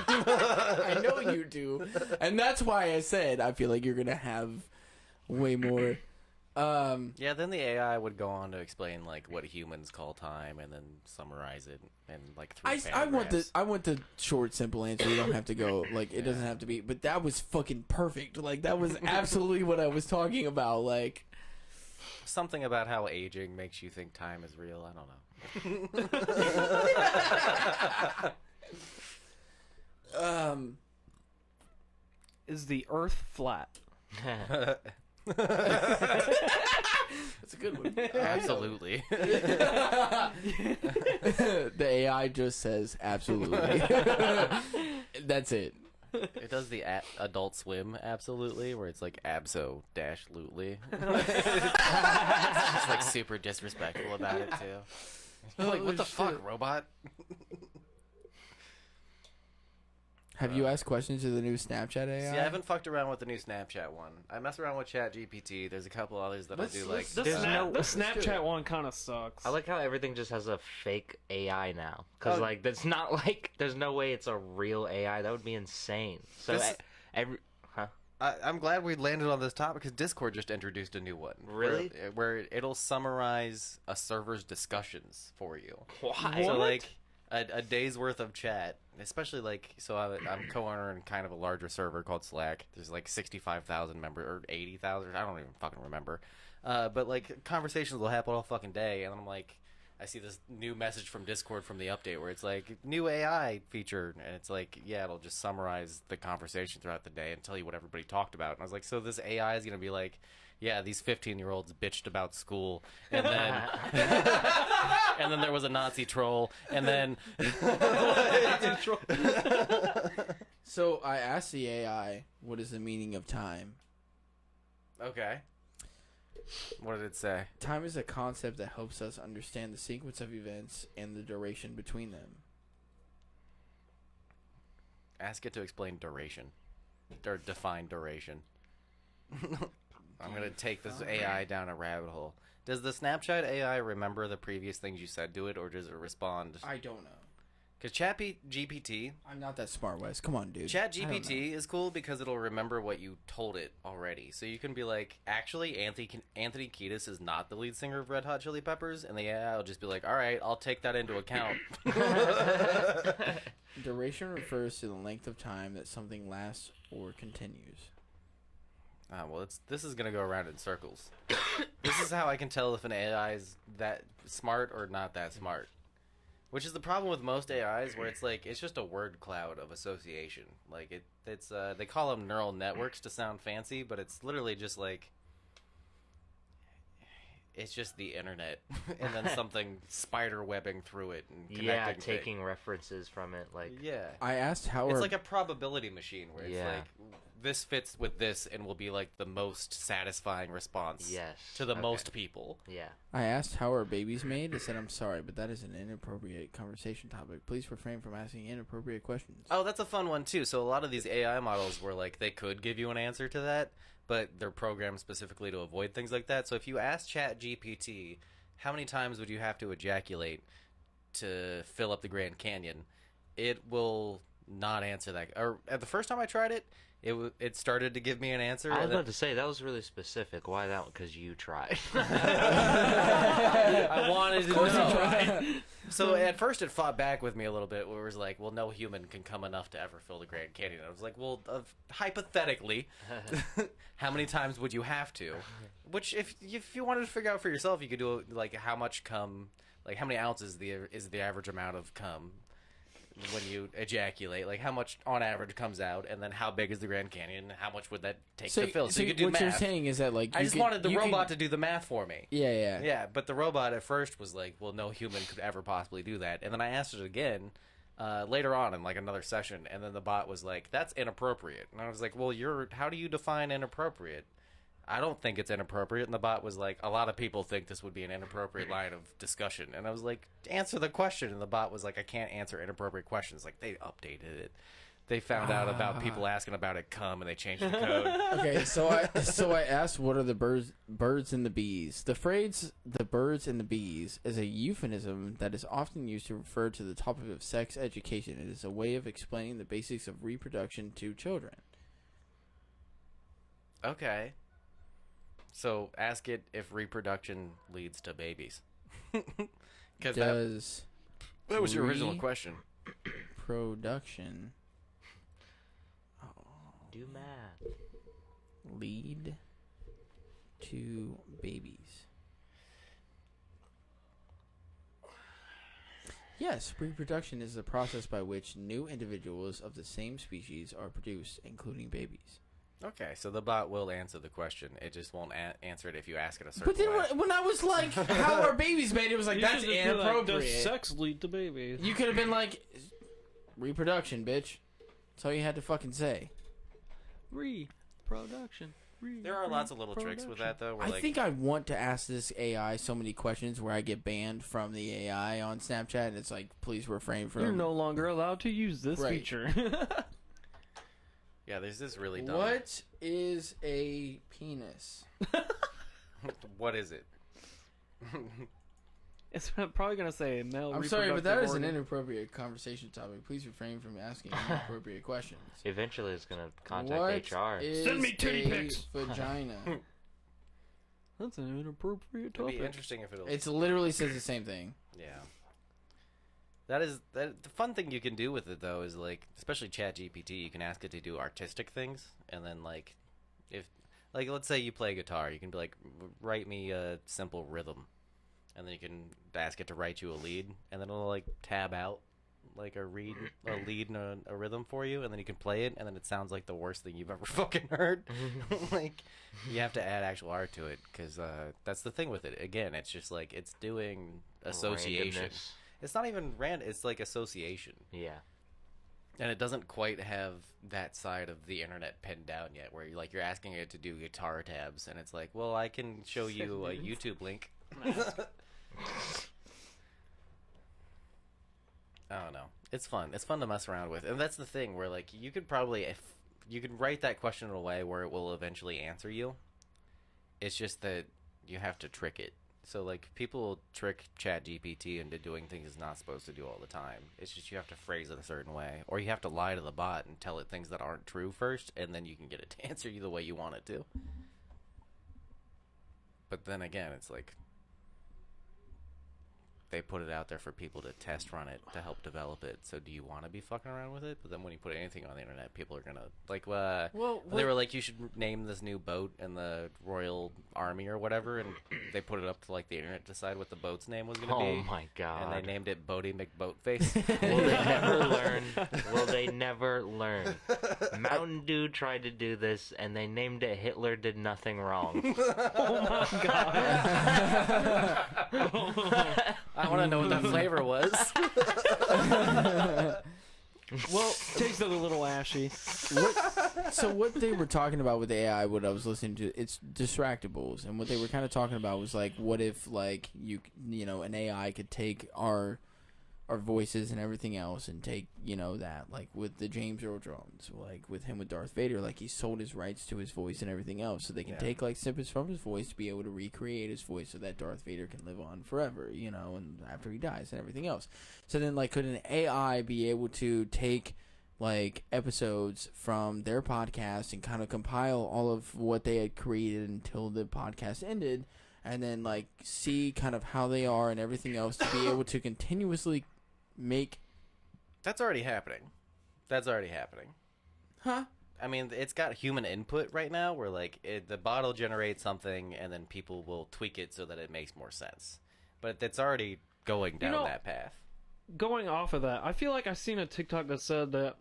I know you do. And that's why I said I feel like you're going to have way more. Yeah, then the AI would go on to explain like what humans call time and then summarize it in like 3 paragraphs. I want the short, simple answer. You don't have to go, like, it doesn't have to be. But that was fucking perfect. Like, that was absolutely what I was talking about. Like, Something about how aging makes you think time is real. I don't know. Is the Earth flat? that's a good one. Absolutely. The AI just says absolutely. That's it. It does the Adult Swim absolutely, where it's like abso-lutely. It's just like super disrespectful about it too. You're like, what the fuck, robot? Have you asked questions to the new Snapchat AI? See, I haven't fucked around with the new Snapchat one. I mess around with ChatGPT. There's a couple others that I do like. The Snapchat one kind of sucks. I like how everything just has a fake AI now. Because, like, that's not like... There's no way it's a real AI. That would be insane. So, I'm glad we landed on this topic because Discord just introduced a new one. Really? Where it'll summarize a server's discussions for you. Why? So, like, a day's worth of chat, especially, like, so I'm co-owner in kind of a larger server called Slack. There's, like, 65,000 members, or 80,000, I don't even fucking remember. But, like, conversations will happen all fucking day, and I'm like... I see this new message from Discord from the update where it's like, new AI feature, and it's like, yeah, it'll just summarize the conversation throughout the day and tell you what everybody talked about. And I was like, so this AI is going to be like, yeah, these 15-year-olds bitched about school, and then and then there was a Nazi troll, and then... So I asked the AI, what is the meaning of time? Okay. What did it say? Time is a concept that helps us understand the sequence of events and the duration between them. Ask it to explain duration. Or define duration. I'm going to take this AI down a rabbit hole. Does the Snapchat AI remember the previous things you said to it, or does it respond? I don't know. Because GPT... I'm not that smart, Wes. Come on, dude. ChatGPT is cool because it'll remember what you told it already. So you can be like, actually, Anthony Kiedis is not the lead singer of Red Hot Chili Peppers, and the AI will just be like, all right, I'll take that into account. Duration refers to the length of time that something lasts or continues. Well, this is going to go around in circles. This is how I can tell if an AI is that smart or not that smart. Which is the problem with most AIs, where it's like, it's just a word cloud of association. Like, it's they call them neural networks to sound fancy, but it's literally just like, it's just the internet, and then something spider webbing through it and connecting. Yeah, taking references from it, like... Yeah. I asked how it's like a probability machine, where it's Yeah. like, this fits with this and will be like the most satisfying response Yes. to the Okay. most people. Yeah. I asked how are babies made. It said, I'm sorry, but that is an inappropriate conversation topic. Please refrain from asking inappropriate questions. Oh, that's a fun one too. So a lot of these AI models were like, they could give you an answer to that, but they're programmed specifically to avoid things like that. So if you ask ChatGPT, how many times would you have to ejaculate to fill up the Grand Canyon? It will not answer that. Or at the first time I tried it, it started to give me an answer. I was and about to say, that was really specific. Why that one? Because you tried. I wanted to know. So at first it fought back with me a little bit, where it was like, well, no human can come enough to ever fill the Grand Canyon. I was like, well, hypothetically, how many times would you have to? Which, if you wanted to figure out for yourself, you could do like how much cum, like how many ounces is the average amount of cum when you ejaculate, like how much on average comes out, and then how big is the Grand Canyon, and how much would that take to fill? So you could do what math. you're saying is that like I just wanted the robot to do the math for me. Yeah. But the robot at first was like, well, no human could ever possibly do that. And then I asked it again later on in like another session, and then the bot was like, that's inappropriate. And I was like, well, how do you define inappropriate? I don't think it's inappropriate. And the bot was like, a lot of people think this would be an inappropriate line of discussion. And I was like, answer the question. And the bot was like, I can't answer inappropriate questions. Like, they updated it. They found out about people asking about it cum, and they changed the code. Okay, so I asked, what are the birds and the bees? The phrase "the birds and the bees" is a euphemism that is often used to refer to the topic of sex education. It is a way of explaining the basics of reproduction to children. Okay. So ask it if reproduction leads to babies. Because that was your original question. Production Do math. lead to babies. Yes, reproduction is the process by which new individuals of the same species are produced, including babies. Okay, so the bot will answer the question. It just won't answer it if you ask it a certain But then way. when I was like, how are babies made? It was like, You that's should just be like, inappropriate. does sex lead to babies? You could have been like, reproduction, bitch. That's all you had to fucking say. Reproduction. There are lots of little tricks with that, though. Where, I like, think I want to ask this AI so many questions where I get banned from the AI on Snapchat, and it's like, please refrain from... You're no longer allowed to use this Right. feature. yeah, there's this really dumb... What is a penis? What is it? It's probably gonna say male. I'm sorry, but that is an organ. inappropriate conversation topic. Please refrain from asking inappropriate questions. Eventually, it's gonna contact What HR. is Send me titty a pics. vagina? That's an inappropriate It'd topic. be interesting if it'll... It literally says the same thing. Yeah. The fun thing you can do with it, though, is, like, especially ChatGPT, you can ask it to do artistic things, and then, like, if... Like, let's say you play guitar, you can be like, write me a simple rhythm. And then you can ask it to write you a lead, and then it'll, like, tab out, like, a lead and a rhythm for you, and then you can play it, and then it sounds like the worst thing you've ever fucking heard. Like, you have to add actual art to it, because that's the thing with it. Again, it's just, like, it's doing association. Randomness. It's not even random, it's, like, association. Yeah. And it doesn't quite have that side of the internet pinned down yet, where you're asking it to do guitar tabs, and it's like, well, I can show you a YouTube link. I don't know. It's fun. It's fun to mess around with, and that's the thing where, like, you could probably, if you could write that question in a way where it will eventually answer you. It's just that you have to trick it. So, like, people trick ChatGPT into doing things it's not supposed to do all the time. It's just you have to phrase it a certain way, or you have to lie to the bot and tell it things that aren't true first, and then you can get it to answer you the way you want it to. But then again, it's like they put it out there for people to test run it to help develop it. So do you want to be fucking around with it? But then when you put anything on the internet, people are gonna like. They were like, you should name this new boat in the Royal Army or whatever, and they put it up to like the internet to decide what the boat's name was gonna be. Oh my god. And they named it Boaty McBoatface. Will they never learn? Will they never learn? Mountain Dew tried to do this, and they named it Hitler Did Nothing Wrong. Oh my god. I want to know what that flavor was. Well, tasted a little ashy. So what they were talking about with AI, what I was listening to, it's distractables, and what they were kind of talking about was like, what if like you know an AI could take our voices and everything else and take that, like with the James Earl Jones, like with him with Darth Vader, like he sold his rights to his voice and everything else, so they can take like snippets from his voice to be able to recreate his voice so that Darth Vader can live on forever, and after he dies and everything else. So then like could an AI be able to take like episodes from their podcast and kind of compile all of what they had created until the podcast ended, and then like see kind of how they are and everything else to be able to continuously make. That's already happening. Huh? I mean, it's got human input right now where, like, the bot will generate something and then people will tweak it so that it makes more sense. But it's already going down that path. Going off of that, I feel like I seen a TikTok that said that,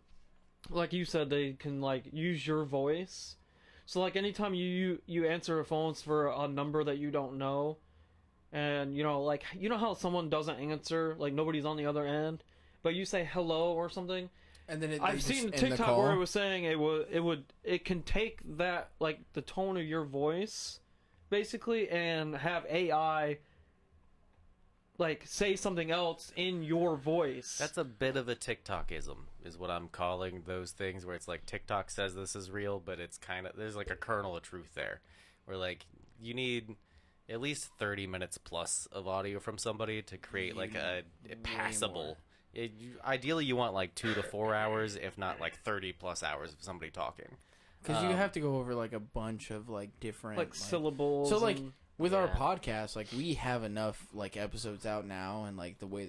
like you said, they can, like, use your voice. So, like, anytime you answer a phone for a number that you don't know, and, you know, like, you know how someone doesn't answer, like, nobody's on the other end, but you say hello or something? And then I've seen a TikTok where it was saying it can take that, like, the tone of your voice, basically, and have AI, like, say something else in your voice. That's a bit of a TikTokism, is what I'm calling those things, where it's like TikTok says this is real, but it's kind of, there's like a kernel of truth there, where like you need at least 30 minutes plus of audio from somebody to create like a passable. Ideally, you want like 2 to 4 hours, if not like 30 plus hours of somebody talking. Because you have to go over like a bunch of like different like syllables. So like with our Yeah. podcast, like we have enough like episodes out now, and like the way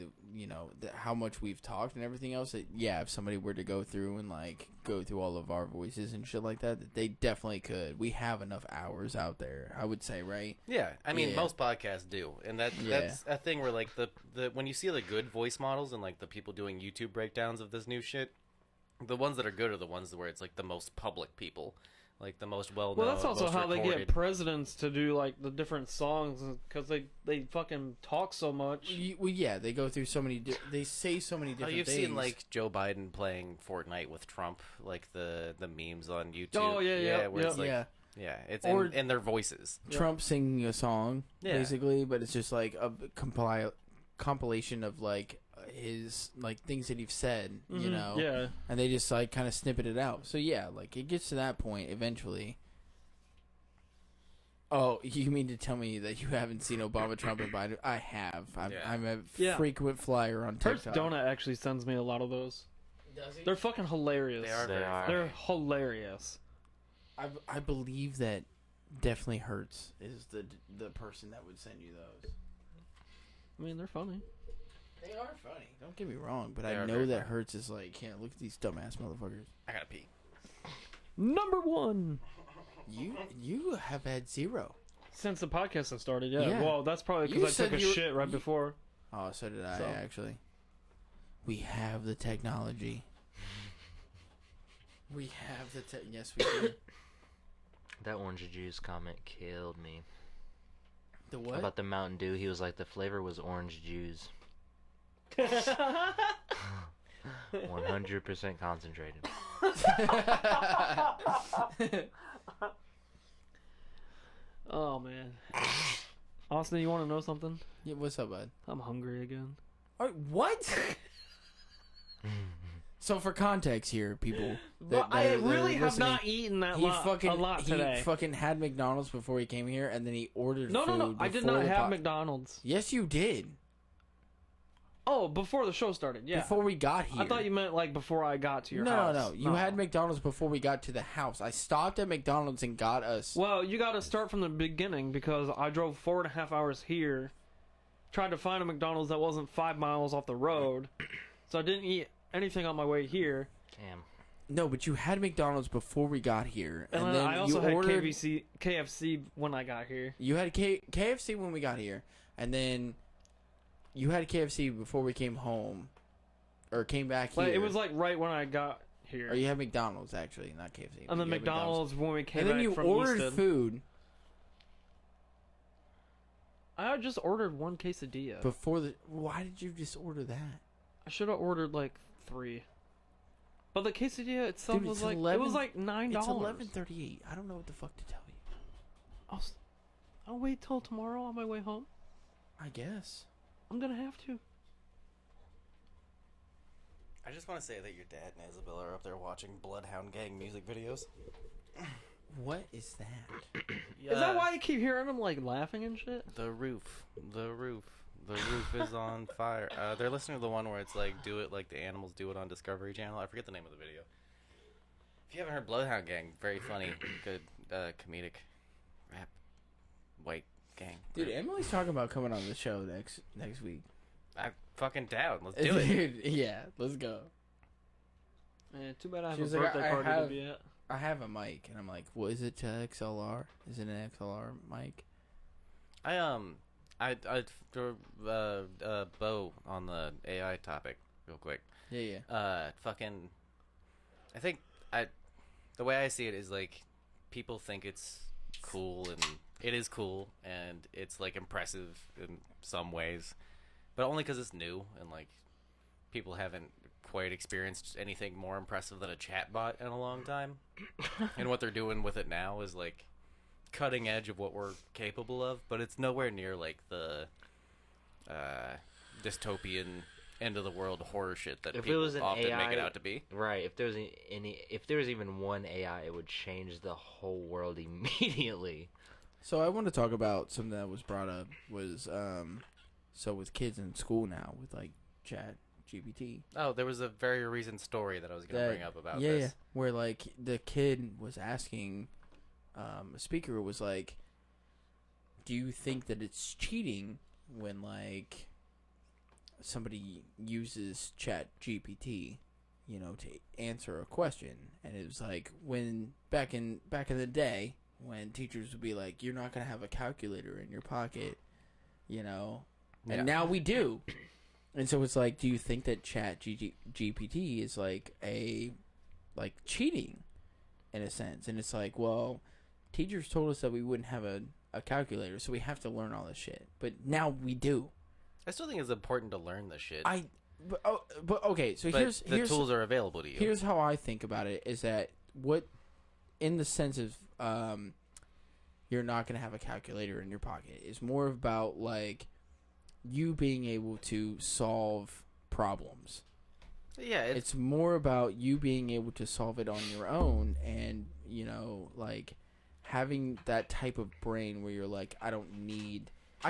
that how much we've talked and everything else. That, yeah, if somebody were to go through and like go through all of our voices and shit like that, they definitely could. We have enough hours out there, I would say, right? Yeah, I mean Yeah. most podcasts do, and that's a thing where like the when you see the good voice models and like the people doing YouTube breakdowns of this new shit, the ones that are good are the ones where it's like the most public people. Like the most well-known. Well, that's also most how they recorded. get presidents to do like the different songs, because they fucking talk so much. Well, yeah, they go through so many. They say so many different You've things. seen like Joe Biden playing Fortnite with Trump, like the memes on YouTube. Oh, yeah, where it's like, yeah, it's Or- in their voices. Trump singing a song, Yeah. basically, but it's just like a compilation of like his like things that he's said, you know. Yeah. And they just like kind of snippet it out. So yeah, like it gets to that point eventually. Oh, you mean to tell me that you haven't seen Obama, Trump, and Biden? I have. I'm a Yeah. frequent flyer on First TikTok. Donut actually sends me a lot of those. Does he? They're fucking hilarious. They are. They very are. funny. They're hilarious. I believe that definitely Hurts is the person that would send you those. I mean, they're funny. They are funny. Don't get me wrong, but They I are know very that funny. Hurts is like, can't look at these dumbass motherfuckers. I gotta pee. Number 1 You have had 0. since the podcast has started. Yeah. Yeah. Well, that's probably You because I took said a you were- shit right before. Oh, so did I So- actually. We have the technology. We have the yes, we do. That orange juice comment killed me. The what? About the Mountain Dew, he was like, the flavor was orange juice. 100% concentrated. Oh man. Austin, you want to know something? Yeah, what's up, bud? I'm hungry again. What? So for context here, people. But I really have not eaten that He lot, fucking a lot today. He fucking had McDonald's before he came here, and then he ordered No, food. no, no. I did before not the have McDonald's. Yes, you did. Oh, before the show started, yeah. Before we got here. I thought you meant like before I got to your no, house. No, you had McDonald's before we got to the house. I stopped at McDonald's and got us. Well, you got to start from the beginning because I drove 4.5 hours here, tried to find a McDonald's that wasn't 5 miles off the road, so I didn't eat anything on my way here. Damn. No, but you had McDonald's before we got here, And, and then then I also you had ordered. KFC when I got here. You had KFC when we got here, and then you had KFC before we came home, or came back here. Like, it was like right when I got here. Or you had McDonald's actually, not KFC. And then You had McDonald's when we came and then back you from ordered Easton. food I just ordered 1 quesadilla. before the. Why did you just order that? I should have ordered like 3. But the quesadilla itself Dude, was it's like 11 it was like $9. It's 11:38. I don't know what the fuck to tell you. I'll wait till tomorrow on my way home. I guess. I'm gonna have to. I just want to say that your dad and Isabel are up there watching Bloodhound Gang music videos. What is that? Is that why I keep hearing them like laughing and shit? The roof, The roof is on fire. They're listening to the one where it's like, do it like the animals do it on Discovery Channel. I forget the name of the video. If you haven't heard Bloodhound Gang, very funny, good comedic rap white gang. Dude, Emily's talking about coming on the show next week. I'm fucking down. Let's do it. Dude, yeah, let's go. Man, too bad I have She a was like, birthday party to be at. I have a mic, and I'm like, what is it to XLR? Is it an XLR mic? I throw Bo on the AI topic real quick. Yeah. Fucking, I think the way I see it is like, people think it's cool, and it is cool, and it's like impressive in some ways, but only because it's new and like people haven't quite experienced anything more impressive than a chatbot in a long time. And what they're doing with it now is like cutting edge of what we're capable of, but it's nowhere near like the dystopian end of the world horror shit that If it people was an often AI, make it out to be. Right. If there was even one AI, it would change the whole world immediately. So I want to talk about something that was brought up was so with kids in school now with like Chat GPT. Oh, there was a very recent story that I was going to bring up about this. this. Yeah, where like the kid was asking, a speaker was like, do you think that it's cheating when like somebody uses Chat GPT, you know, to answer a question? And it was like when back in the day when teachers would be like, you're not going to have a calculator in your pocket, you know, and now we do. And so it's like, do you think that Chat GPT is like cheating in a sense? And it's like, well, teachers told us that we wouldn't have a calculator, so we have to learn all this shit. But now we do. I still think it's important to learn this shit. But okay, so but here's the tools are available to you. Here's how I think about it: is that what, in the sense of you're not gonna have a calculator in your pocket, is more about like you being able to solve problems. Yeah, it's more about you being able to solve it on your own, and you know, like having that type of brain where you're like, I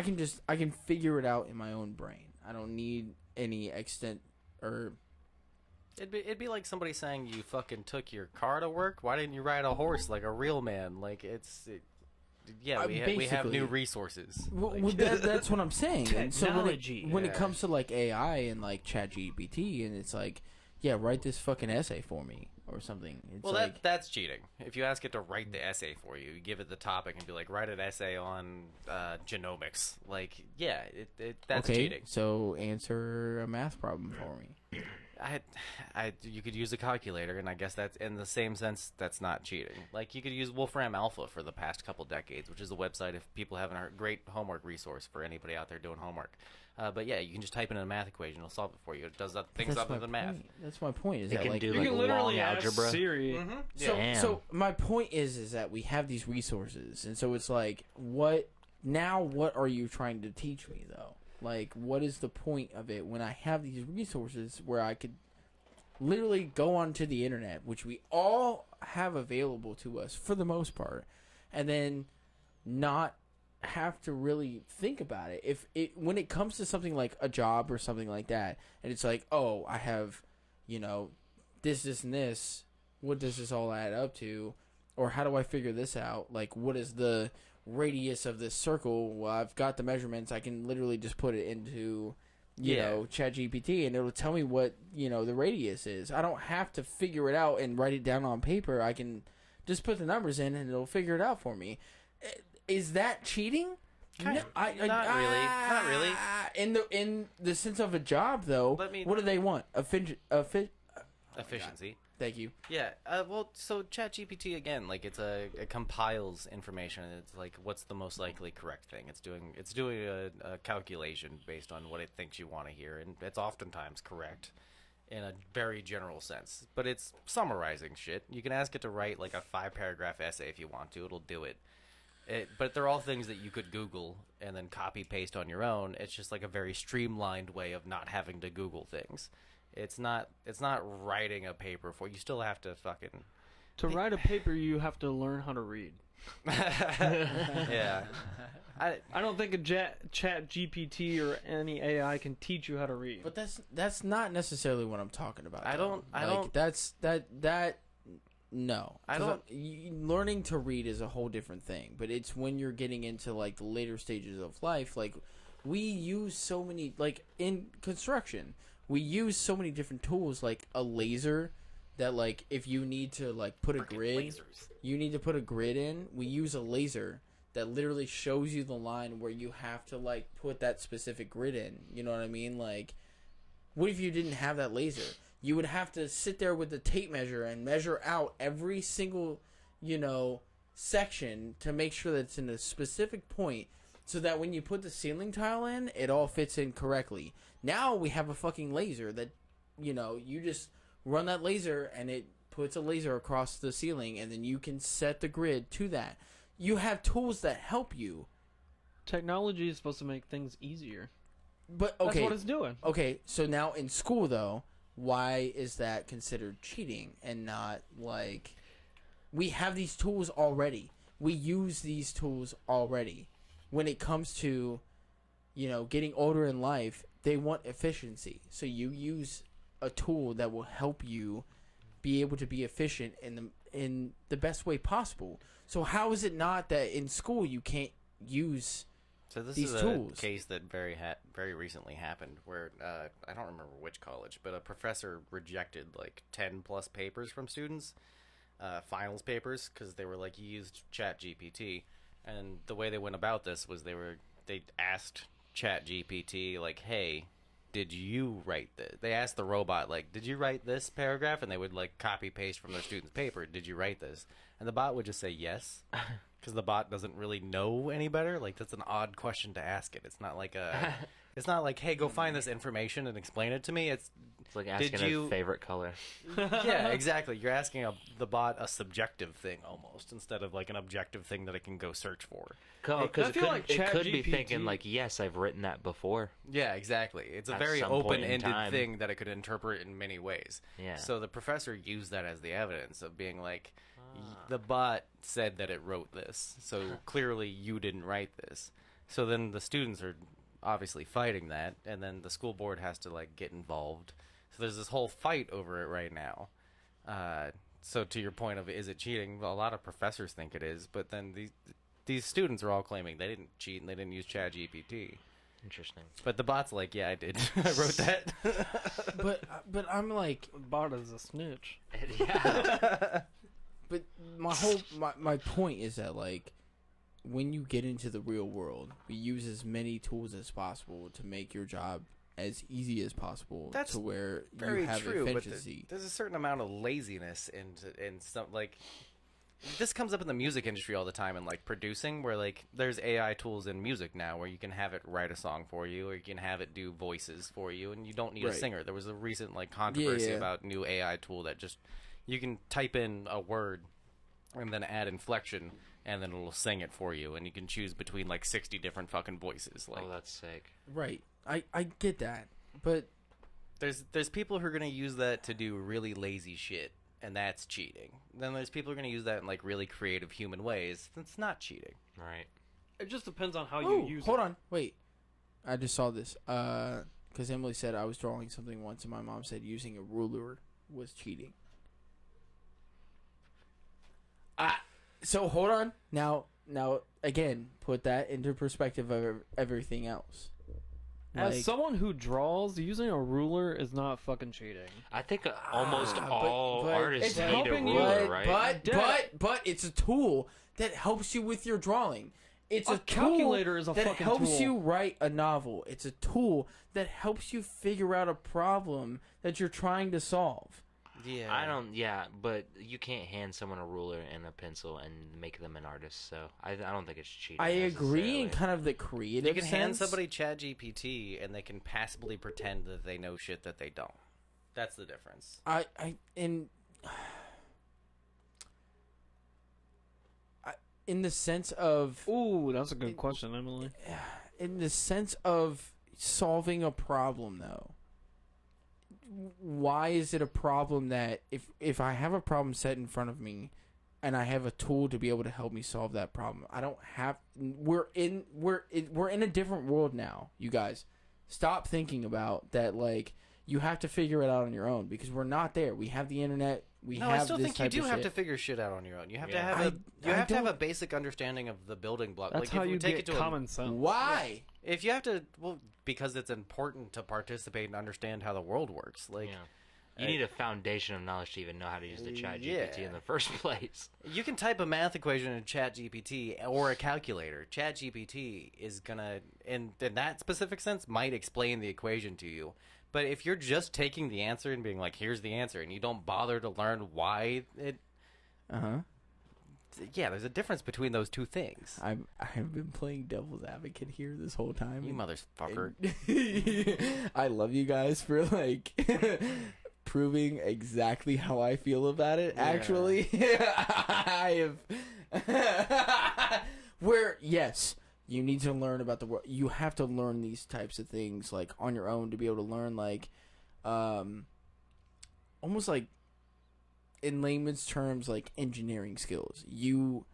can figure it out in my own brain. I don't need any extent or. It'd be like somebody saying you fucking took your car to work. Why didn't you ride a horse like a real man? Like we have new resources. Well, that's what I'm saying. And so Technology. when it comes to like AI and like ChatGPT, and it's like, yeah, write this fucking essay for me or something. It's well, like, that's cheating. If you ask it to write the essay for you, you give it the topic and be like, write an essay on genomics. Like, yeah, that's cheating. So answer a math problem for me. You could use a calculator, and I guess that's in the same sense that's not cheating. Like you could use Wolfram Alpha for the past couple decades, which is a website if people haven't heard, great homework resource for anybody out there doing homework. But yeah, you can just type in a math equation; it'll solve it for you. It does things other than math. That's my point. Is It that can like do You like can literally long ask algebra. Siri. Mm-hmm. So my point is that we have these resources, and so it's like, what are you trying to teach me though? Like, what is the point of it when I have these resources where I could literally go onto the internet, which we all have available to us for the most part, and then not have to really think about it. When it comes to something like a job or something like that, and it's like, oh, I have, you know, this, and this. What does this all add up to? Or how do I figure this out? Like, what is the radius of this circle? Well, I've got the measurements. I can literally just put it into, you know, ChatGPT, and it'll tell me what, you know, the radius is. I don't have to figure it out and write it down on paper. I can just put the numbers in, and it'll figure it out for me. Is that cheating? Not really. In the sense of a job, though, what do they want? Efficiency. Thank you. Yeah. Well, so ChatGPT again, like it compiles information. And it's like, what's the most likely correct thing? It's doing a calculation based on what it thinks you want to hear, and it's oftentimes correct in a very general sense. But it's summarizing shit. You can ask it to write like a 5-paragraph essay if you want to. It'll do it. But they're all things that you could Google and then copy paste on your own. It's just like a very streamlined way of not having to Google things. It's not writing a paper for you. Still have to fucking To write a paper, you have to learn how to read. yeah. I don't think a chat GPT or any AI can teach you how to read. But that's not necessarily what I'm talking about. I though. don't. That. No, I don't. Learning to read is a whole different thing. But it's when you're getting into like the later stages of life. Like we use so many, like in construction, we use so many different tools, like a laser. That like if you need to like put a grid, you need to put a grid in. We use a laser that literally shows you the line where you have to like put that specific grid in. You know what I mean? Like, what if you didn't have that laser? You would have to sit there with the tape measure and measure out every single, section to make sure that it's in a specific point, so that when you put the ceiling tile in, it all fits in correctly. Now we have a fucking laser that, you just run that laser and it puts a laser across the ceiling, and then you can set the grid to that. You have tools that help you. Technology is supposed to make things easier. But okay, that's what it's doing. Okay, so now in school though, why is that considered cheating and not like we have these tools already? We use these tools already. When it comes to, getting older in life, they want efficiency. So you use a tool that will help you be able to be efficient in the best way possible. So how is it not that in school you can't use these tools? A case that very recently happened where I don't remember which college, but a professor rejected like 10 plus papers from students, finals papers, because they were like, you used Chat GPT. And the way they went about this was they asked Chat GPT like, hey, did you write this? They asked the robot, like, did you write this paragraph? And they would, like, copy paste from their student's paper. Did you write this? And the bot would just say yes, because the bot doesn't really know any better. Like, that's an odd question to ask it. It's not like it's not like, hey, go find this information and explain it to me. It's like asking a favorite color. Yeah, exactly. You're asking the bot a subjective thing almost, instead of like an objective thing that it can go search for. Because it could be thinking like, yes, I've written that before. Yeah, exactly. It's a very open-ended thing that it could interpret in many ways. Yeah. So the professor used that as the evidence of being like, the bot said that it wrote this, so clearly you didn't write this. So then the students are obviously fighting that, and then the school board has to like get involved. So there's this whole fight over it right now. So to your point of, is it cheating? Well, a lot of professors think it is, but then these students are all claiming they didn't cheat and they didn't use ChatGPT. Interesting. But the bot's like, yeah, I did. I wrote that. but I'm like, the bot is a snitch. Yeah. But my point is that like, when you get into the real world, we use as many tools as possible to make your job as easy as possible. That's to where very you have true, efficiency. but there's a certain amount of laziness in some, like, this comes up in the music industry all the time, and like producing, where like there's AI tools in music now where you can have it write a song for you, or you can have it do voices for you, and you don't need a singer. There was a recent like controversy about new AI tool that just, you can type in a word and then add inflection, and then it'll sing it for you, and you can choose between like 60 different fucking voices. Like, oh, that's sick. Right. I get that, but there's people who are gonna use that to do really lazy shit, and that's cheating. Then there's people who are gonna use that in like really creative human ways. That's not cheating. Right. It just depends on how you use it. Hold on, wait. I just saw this. Because Emily said I was drawing something once, and my mom said using a ruler was cheating. So hold on. Now again, put that into perspective of everything else. As someone who draws, using a ruler is not fucking cheating. I think almost all artists it's need a helping you, ruler, right? But it's a tool that helps you with your drawing. It's a calculator is a that fucking helps tool. you write a novel. It's a tool that helps you figure out a problem that you're trying to solve. Yeah. But you can't hand someone a ruler and a pencil and make them an artist, so I don't think it's cheating. I agree in kind of the creative You can sense. hand somebody ChatGPT and they can passably pretend that they know shit that they don't. That's the difference. In the sense of... Ooh, that's a good question, Emily. In the sense of solving a problem, though. Why is it a problem that if I have a problem set in front of me, and I have a tool to be able to help me solve that problem. I don't have. We're in a different world now, you guys. Stop thinking about that. Like, you have to figure it out on your own, because we're not there. We have the internet. I still think you do have to figure shit out on your own. You have to have a basic understanding of the building block. That's like, how if you take get it to common sense. Why? If you have to, well, because it's important to participate and understand how the world works. Like, you need a foundation of knowledge to even know how to use the chat GPT in the first place. You can type a math equation in chat GPT or a calculator. Chat GPT is gonna, in that specific sense, might explain the equation to you. But if you're just taking the answer and being like, here's the answer, and you don't bother to learn why it... Yeah, there's a difference between those two things. I've been playing devil's advocate here this whole time. You motherfucker. I love you guys for, like, proving exactly how I feel about it. Yeah. Actually, I have... Where, yes... You need to learn about the world. You have to learn these types of things, like, on your own to be able to learn, like, almost like, in layman's terms, like, engineering skills. You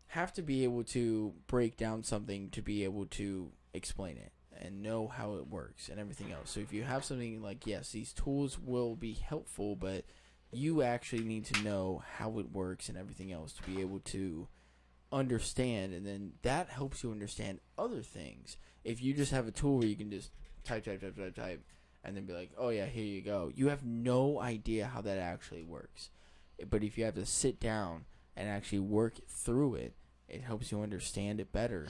have to be able to break down something to be able to explain it and know how it works and everything else. So if you have something like, yes, these tools will be helpful, but you actually need to know how it works and everything else to be able to understand, and then that helps you understand other things. If you just have a tool where you can just type, and then be like, oh yeah, here you go, you have no idea how that actually works. But if you have to sit down and actually work through it, it helps you understand it better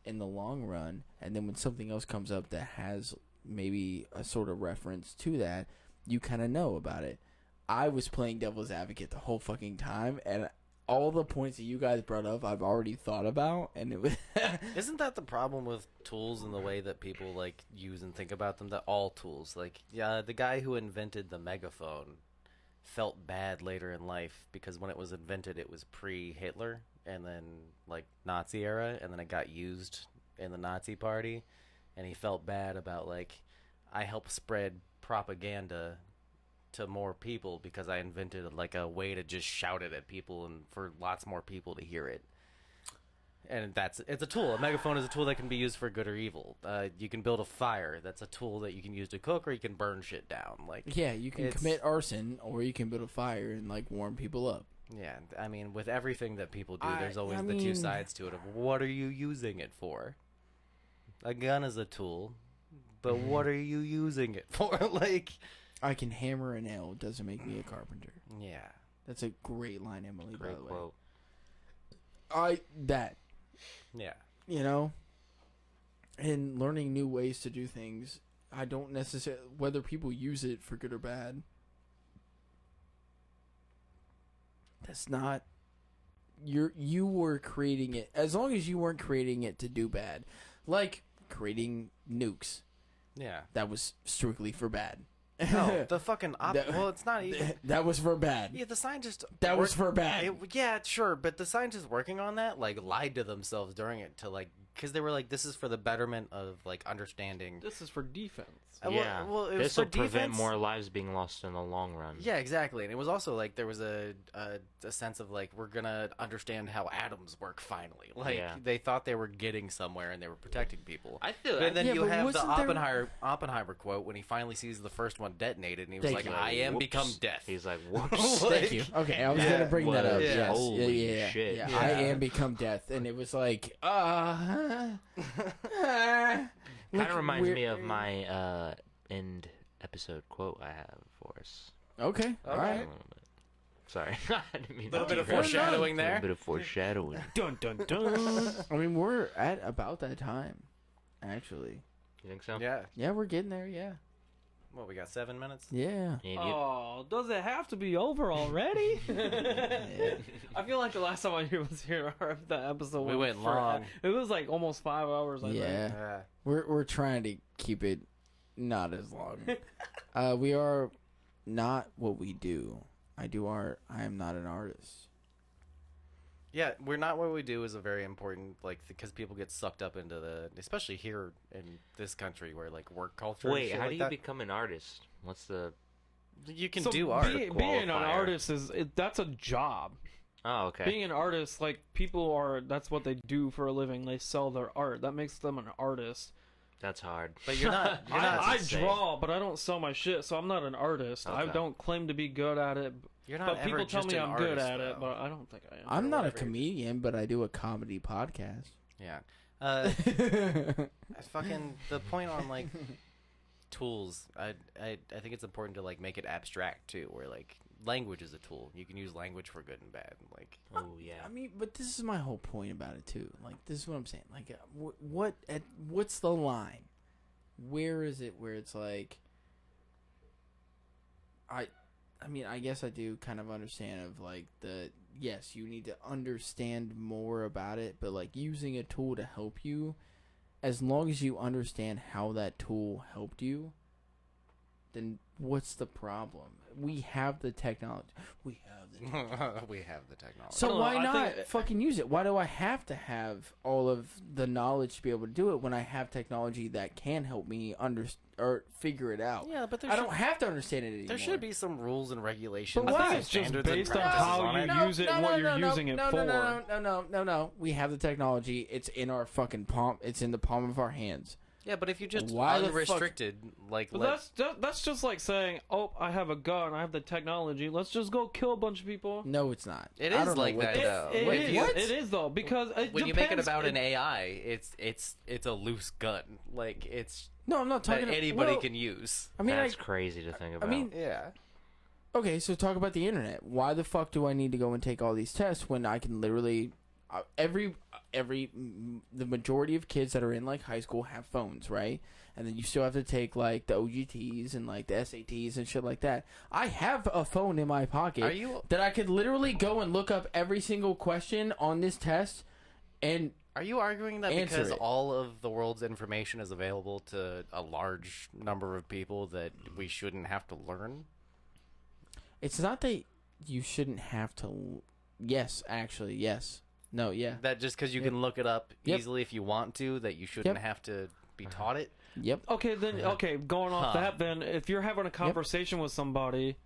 in the long run. And then when something else comes up that has maybe a sort of reference to that, you kind of know about it. I was playing devil's advocate the whole fucking time, and all the points that you guys brought up, I've already thought about, and it was... Isn't that the problem with tools and the way that people, like, use and think about them? That all tools, like, yeah, the guy who invented the megaphone felt bad later in life because when it was invented, it was pre-Hitler and then, like, Nazi era, and then it got used in the Nazi party, and he felt bad about, like, I helped spread propaganda to more people because I invented, like, a way to just shout it at people and for lots more people to hear it. And it's a tool. A megaphone is a tool that can be used for good or evil. You can build a fire. That's a tool that you can use to cook, or you can burn shit down. Like, yeah, you can commit arson, or you can build a fire and, like, warm people up. Yeah, I mean, with everything that people do, there's always the two sides to it of what are you using it for? A gun is a tool, but what are you using it for? Like, I can hammer a nail. It doesn't make me a carpenter. Yeah. That's a great line, Emily, by the way. Quote. Yeah. You know? And learning new ways to do things. I don't necessarily... Whether people use it for good or bad. That's not... You were creating it... As long as you weren't creating it to do bad. Like creating nukes. Yeah. That was strictly for bad. No, the fucking well, it's not even. That was for bad. Yeah, the scientists. That was for bad. Yeah, sure, but the scientists working on that, like, lied to themselves during it to, like, because they were like, this is for the betterment of, like, understanding. This is for defense. Yeah, well, it was this for will prevent defense. more lives being lost in the long run. Yeah, exactly. And it was also like there was a sense of, like, we're gonna understand how atoms work finally. Like, they thought they were getting somewhere and they were protecting people. I feel. But then you have the Oppenheimer quote when he finally sees the first one detonated, and he was like, "I am become death." He's like, "Whoops." Thank you. Okay, I was gonna bring that up. Yes. Holy shit. Yeah. I am become death, and it was like, Kind of reminds me of my end episode quote I have for us. Okay. All right. Sorry. I didn't mean a little bit of foreshadowing there. A little bit of foreshadowing. Dun dun dun. I mean, we're at about that time, actually. You think so? Yeah. Yeah, we're getting there. Yeah. What, we got 7 minutes? Yeah. Oh, does it have to be over already? I feel like the last time I was here, the episode we went long. It was like almost 5 hours. I think. Yeah. We're trying to keep it not as long. We are not what we do. I do art. I am not an artist. Yeah, we're not what we do is a very important, like, because people get sucked up into the, especially here in this country where, like, work culture. Wait, and shit how like do you become an artist? What's the? You can do art. Being an artist that's a job. Oh, okay. Being an artist, like, people are, that's what they do for a living. They sell their art. That makes them an artist. That's hard. But you're not. You're not I draw, but I don't sell my shit, so I'm not an artist. I Okay. don't claim to be good at it. You're not But ever people tell just me an I'm good artist, at it, though. but I don't think I am. I'm not a whatever. comedian, but I do a comedy podcast. Yeah. Fucking the point on like tools. I think it's important to like make it abstract too, where like language is a tool. You can use language for good and bad. Like, Oh yeah. I mean, but this is my whole point about it too. Like, this is what I'm saying. Like, what's the line? Where is it? Where it's like, I mean, I guess I do kind of understand of like yes, you need to understand more about it, but like using a tool to help you, as long as you understand how that tool helped you, then what's the problem? We have the technology. We have the technology. we have the technology. So I don't know, why I not think- fucking use it? Why do I have to have all of the knowledge to be able to do it when I have technology that can help me or figure it out? Yeah, but I don't have to understand it anymore. There should be some rules and regulations. But I why? think it's just standards and based on practices how on you it. use it and what you're using it for. No. We have the technology. It's in our fucking palm. It's in the palm of our hands. Yeah, but if you just Why the fuck- unrestricted, like, But that's just like saying, oh, I have a gun, I have the technology, let's just go kill a bunch of people. No, it's not. It I is don't know like what that, the- though. It When is. you- It is though, because it when you make it depends- about an AI, it's a loose gun. Like it's No, I'm not that talking. anybody well, can use. I mean, That's crazy to think about. I mean, Yeah. okay, so talk about the internet. Why the fuck do I need to go and take all these tests when I can literally the majority of kids that are in like high school have phones, right? And then you still have to take like the OGTs and like the SATs and shit like that. I have a phone in my pocket Are you that I could literally go and look up every single question on this test and Are you arguing that Answer because it. all of the world's information is available to a large number of people that we shouldn't have to learn? it's not that you shouldn't have to. Yes, actually, yes. No, yeah. That just because you Yep. can look it up Yep. easily if you want to, that you shouldn't Yep. have to be taught it? Yep. Okay, then going off Huh. that, then if you're having a conversation with somebody,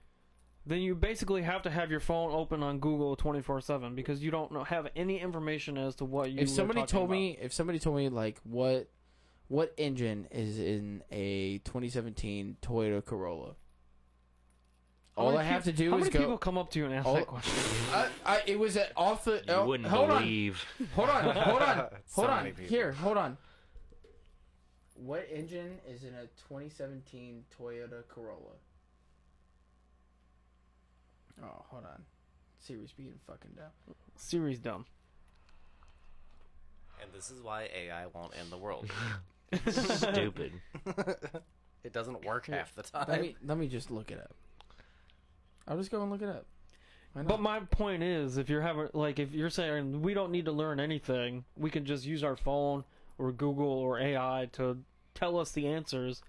then you basically have to have your phone open on Google 24/7 because you don't have any information as to what you. If somebody were talking told me like what engine is in a 2017 Toyota Corolla, all I have to do How is many go. people come up to you and ask all- that question? It was off the. you wouldn't hold believe. Hold on. So Hold many on. people. Here, hold on. What engine is in a 2017 Toyota Corolla? Oh, hold on. Siri's being fucking dumb. Siri's dumb. And this is why AI won't end the world. Stupid. It doesn't work half the time. Let me just look it up. I'll just go and look it up. Why not? But my point is, if you're saying we don't need to learn anything, we can just use our phone or Google or AI to tell us the answers.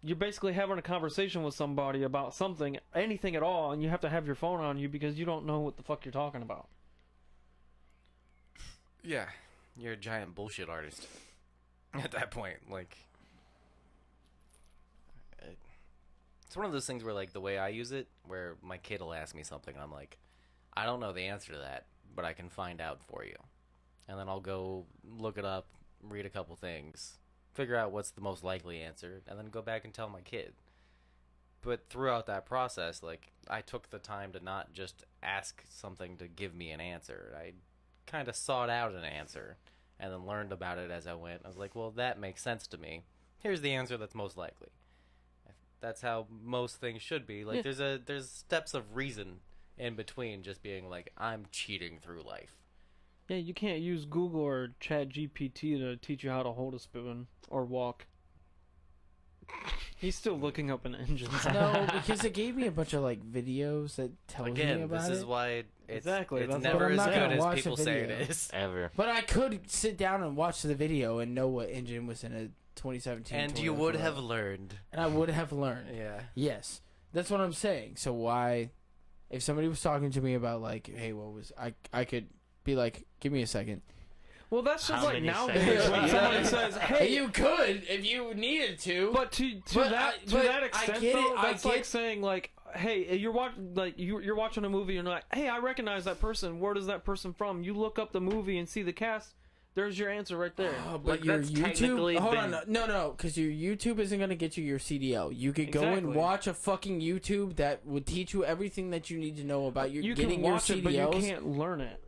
You're basically having a conversation with somebody about something, anything at all, and you have to have your phone on you because you don't know what the fuck you're talking about. Yeah, you're a giant bullshit artist. At that point, like, it's one of those things where, like, the way I use it, where my kid will ask me something, and I'm like, I don't know the answer to that, but I can find out for you. And then I'll go look it up, read a couple things, figure out what's the most likely answer, and then go back and tell my kid. But throughout that process, like, I took the time to not just ask something to give me an answer. I kind of sought out an answer and then learned about it as I went. I was like, well, that makes sense to me. Here's the answer that's most likely. That's how most things should be. Like, there's steps of reason in between just being like, I'm cheating through life. Yeah, you can't use Google or Chat GPT to teach you how to hold a spoon or walk. He's still looking up an engine. No, because it gave me a bunch of like videos that tells me Again, about this it. is why Exactly, it's that's never what I'm as not good gonna as watch people the say it video. is. Ever. But I could sit down and watch the video and know what engine was in a 2017. And Toyota you would Corolla. have learned. And I would have learned. Yeah. Yes, that's what I'm saying. So why, if somebody was talking to me about like, hey, what was I could be like, give me a second. Well, that's just How like many nowadays seconds? when somebody says, "Hey," You could if you needed to. but to But that but to that I extent, get it, though, I that's like get- saying like hey, you're watching a movie, and you're like, hey, I recognize that person. Where is that person from? You look up the movie and see the cast. There's your answer right there. But your YouTube, hold on, no, because your YouTube isn't gonna get you your CDL. You could go and watch a fucking YouTube that would teach you everything that you need to know about you getting can watch your CDLs. it, but you can't learn it.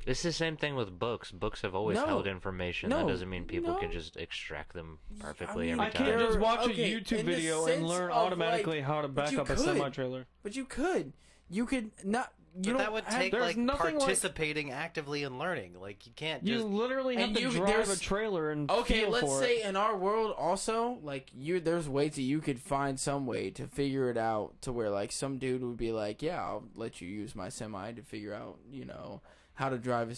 It's the same thing with books. Books have always held information. That doesn't mean people can just extract them perfectly every time. I can't just watch a YouTube video and learn automatically how to back up a semi-trailer. But you could. You could not. But that would take participating actively in learning. Like you can't. You literally have to drive a trailer and okay. Let's say in our world also, like there's ways that you could find some way to figure it out to where like some dude would be like, yeah, I'll let you use my semi to figure out, how to drive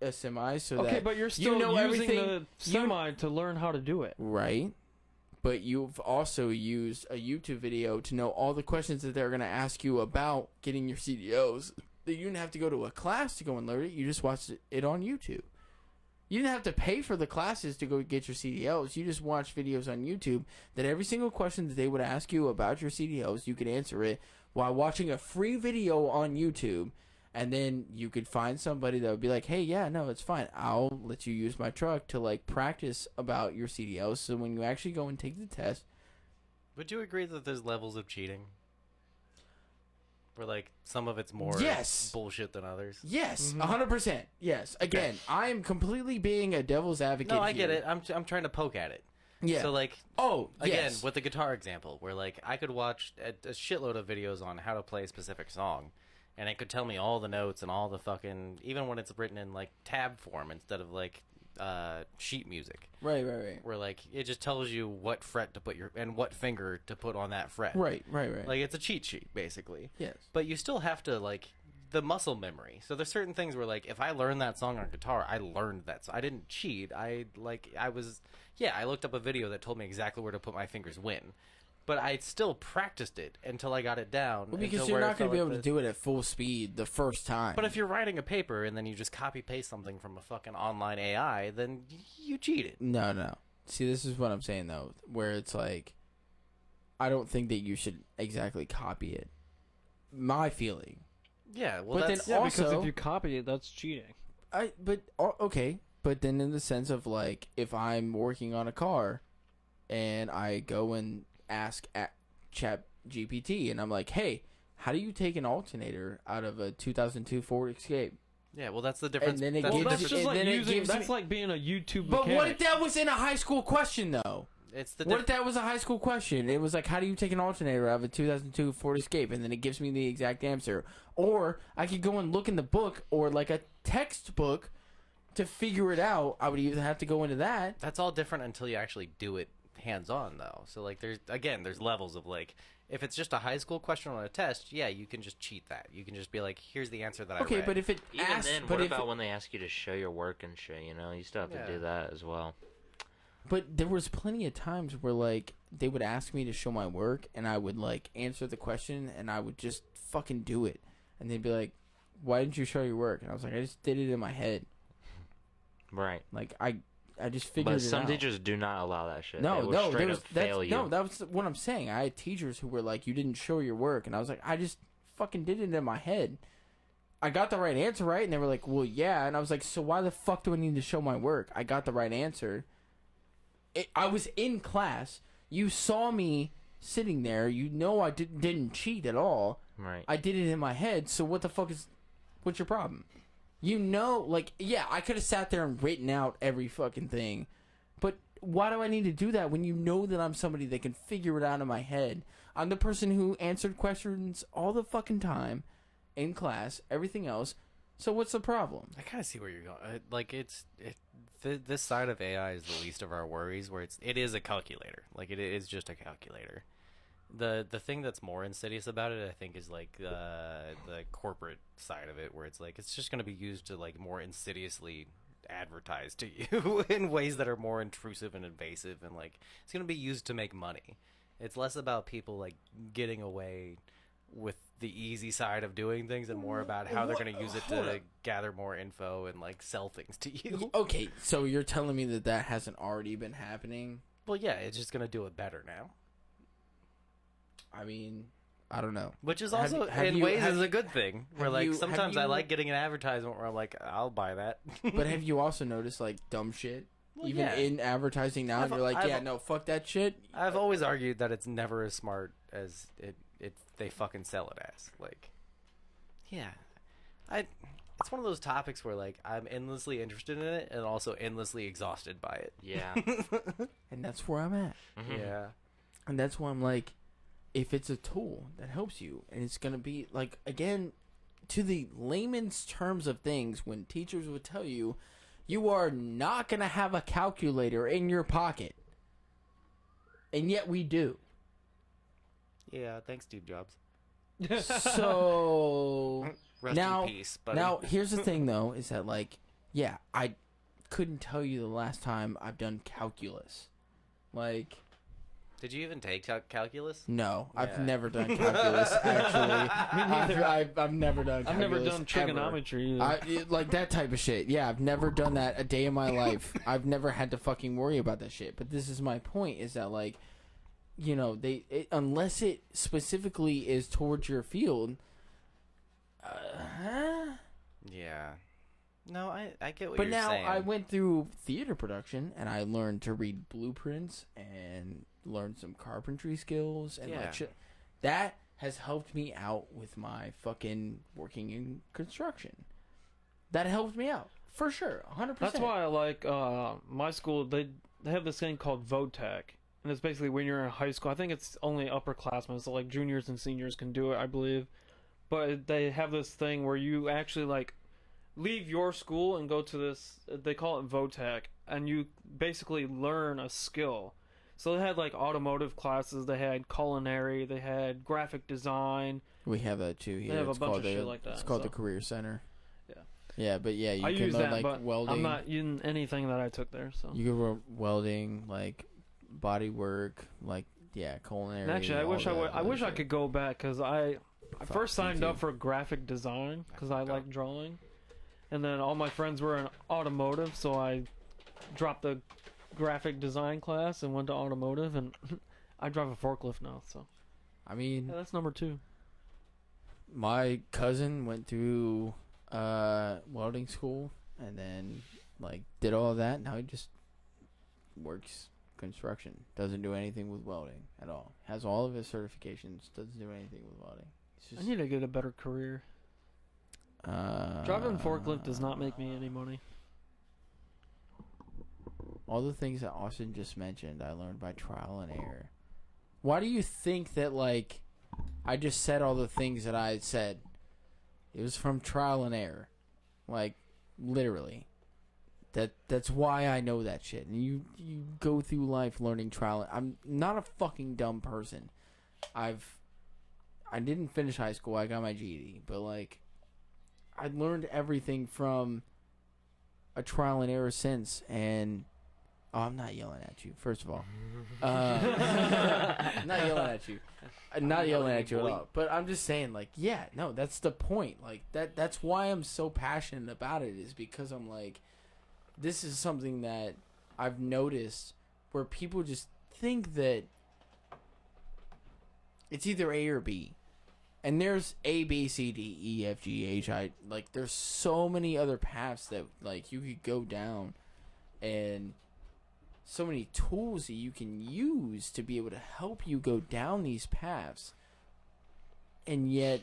a semi. So okay, but you're still using everything, the semi to learn how to do it, right? But you've also used a YouTube video to know all the questions that they're going to ask you about getting your CDOs. You didn't have to go to a class to go and learn it. You just watched it on YouTube. You didn't have to pay for the classes to go get your CDLs. You just watched videos on YouTube that every single question that they would ask you about your CDLs, you could answer it while watching a free video on YouTube. And then you could find somebody that would be like, hey, yeah, no, it's fine. I'll let you use my truck to, like, practice about your CDLs. So when you actually go and take the test. Would you agree that there's levels of cheating? Where, like, some of it's more bullshit than others? Yes, 100%. Yes. Again, I am completely being a devil's advocate No, I get it. I'm trying to poke at it. Yeah. So, like, again, with the guitar example, where, like, I could watch a shitload of videos on how to play a specific song. And it could tell me all the notes and all the fucking... Even when it's written in, like, tab form instead of, like, sheet music. Right. Where, like, it just tells you what fret to put and what finger to put on that fret. Right. Like, it's a cheat sheet, basically. Yes. But you still have to, like... The muscle memory. So there's certain things where, like, if I learned that song on guitar, I learned that. So I didn't cheat. I looked up a video that told me exactly where to put my fingers when. But I still practiced it until I got it down. Well, because you're not going to be able to do it at full speed the first time. But if you're writing a paper and then you just copy-paste something from a fucking online AI, then you cheated. No. See, this is what I'm saying, though, where it's like, I don't think that you should exactly copy it. My feeling. Yeah, well, but then also, because if you copy it, that's cheating. Okay. But then in the sense of, like, if I'm working on a car and I go and ask at Chat GPT and I'm like, hey, how do you take an alternator out of a 2002 Ford Escape? Yeah, well, that's the difference. And then that's like being a YouTube But mechanic. what if that was in a high school question, though? What if that was a high school question? It was like, how do you take an alternator out of a 2002 Ford Escape? And then it gives me the exact answer. Or I could go and look in the book or like a textbook to figure it out. I would either have to go into that. That's all different until you actually do it hands-on, though. So, like, there's levels of, like, if it's just a high school question on a test, yeah, you can just cheat that. You can just be like, here's the answer that I read. Okay, but if it even asks... then, what about when they ask you to show your work and shit, You still have to do that as well. But there was plenty of times where, like, they would ask me to show my work, and I would, like, answer the question, and I would just fucking do it. And they'd be like, why didn't you show your work? And I was like, I just did it in my head. Right. Like, I just figured it out. But some teachers do not allow that shit. No, straight up fail you. No, that was what I'm saying. I had teachers who were like, you didn't show your work. And I was like, I just fucking did it in my head. I got the right answer, right? And they were like, well, yeah. And I was like, so why the fuck do I need to show my work? I got the right answer. I was in class. You saw me sitting there. I didn't cheat at all. Right. I did it in my head. So what's your problem? I could have sat there and written out every fucking thing. But why do I need to do that when you know that I'm somebody that can figure it out in my head? I'm the person who answered questions all the fucking time in class, everything else. So what's the problem? I kind of see where you're going. This side of AI is the least of our worries, where it is a calculator. Like, it is just a calculator. The thing that's more insidious about it, I think, is like the corporate side of it, where it's like it's just going to be used to like more insidiously advertise to you in ways that are more intrusive and invasive, and like it's going to be used to make money. It's less about people like getting away with the easy side of doing things and more about how they're going to use it to gather more info and like sell things to you. Okay, so you're telling me that hasn't already been happening? Well, yeah, it's just going to do it better now. I mean, I don't know. Which is Have- also, have in you- ways, have is you- a good thing. Where, have like, you- have sometimes I you- like getting an advertisement where I'm like, I'll buy that. But have you also noticed like dumb shit? Well, Even yeah. in advertising now, and you're like, yeah, no, fuck that shit. I've always argued that it's never as smart as they fucking sell it as. Like, yeah, it's one of those topics where like I'm endlessly interested in it and also endlessly exhausted by it. Yeah. And that's where I'm at. Mhm. Yeah. And that's why I'm like, if it's a tool that helps you, and it's gonna be like, again, to the layman's terms of things, when teachers would tell you, you are not gonna have a calculator in your pocket, and yet we do. Yeah. Thanks, Steve Jobs. So Rest now, in peace. Buddy. now here's the thing though, is that like, yeah, I couldn't tell you the last time I've done calculus. Like, did you even take calculus? no, I've Yeah. never done calculus. Actually, I've never done. I've never calculus, done ever. trigonometry. Either. Like that type of shit. Yeah, I've never done that a day in my life. I've never had to fucking worry about that shit. But this is my point: is that like, you know, unless it specifically is towards your field. Yeah. No, I get what But you're now saying. I went through theater production and I learned to read blueprints and learned some carpentry skills and Yeah. like shit. That has helped me out with my fucking working in construction. That helped me out for sure, 100%. That's why I like my school. They have this thing called VOTEC, and it's basically when you're in high school. I think it's only upperclassmen, so like juniors and seniors can do it, I believe. But they have this thing where you actually like leave your school and go to this. They call it VOTEC, and you basically learn a skill. So they had like automotive classes, they had culinary, they had graphic design. We have that too here. They have a It's bunch called of shit like that, It's called the so. Career Center. Yeah. Yeah, but yeah, you I can use learn that, like but welding. I'm not using anything that I took there. So You can learn welding, like body work, like culinary. and actually, I all wish I that would. I other wish I shit. could go back because I Fuck, first me signed too. up for graphic design because I like drawing, and then all my friends were in automotive, so I dropped the graphic design class and went to automotive, and I drive a forklift now. So I mean, yeah, that's number 2. my cousin went through welding school and then like did all of that. Now he just works construction. Doesn't do anything with welding at all. Has all of his certifications. Doesn't do anything with welding. It's I just need to get a better career. Driving forklift does not make me any money. All the things that Austin just mentioned, I learned by trial and error. Why do you think that, like, I just said all the things that I had said? It was from trial and error. Like, literally. That's why I know that shit. And you go through life learning trial. I'm not a fucking dumb person. I didn't finish high school. I got my GED. But, like, I learned everything from a trial and error since. And oh, I'm not yelling at you, first of all. I'm not yelling at you. I'm not yelling at you at all. But I'm just saying, like, yeah, no, that's the point. Like, that's why I'm so passionate about it, is because I'm like, this is something that I've noticed where people just think that it's either A or B. And there's A, B, C, D, E, F, G, H, I. Like, there's so many other paths that, like, you could go down. And so many tools that you can use to be able to help you go down these paths. And yet,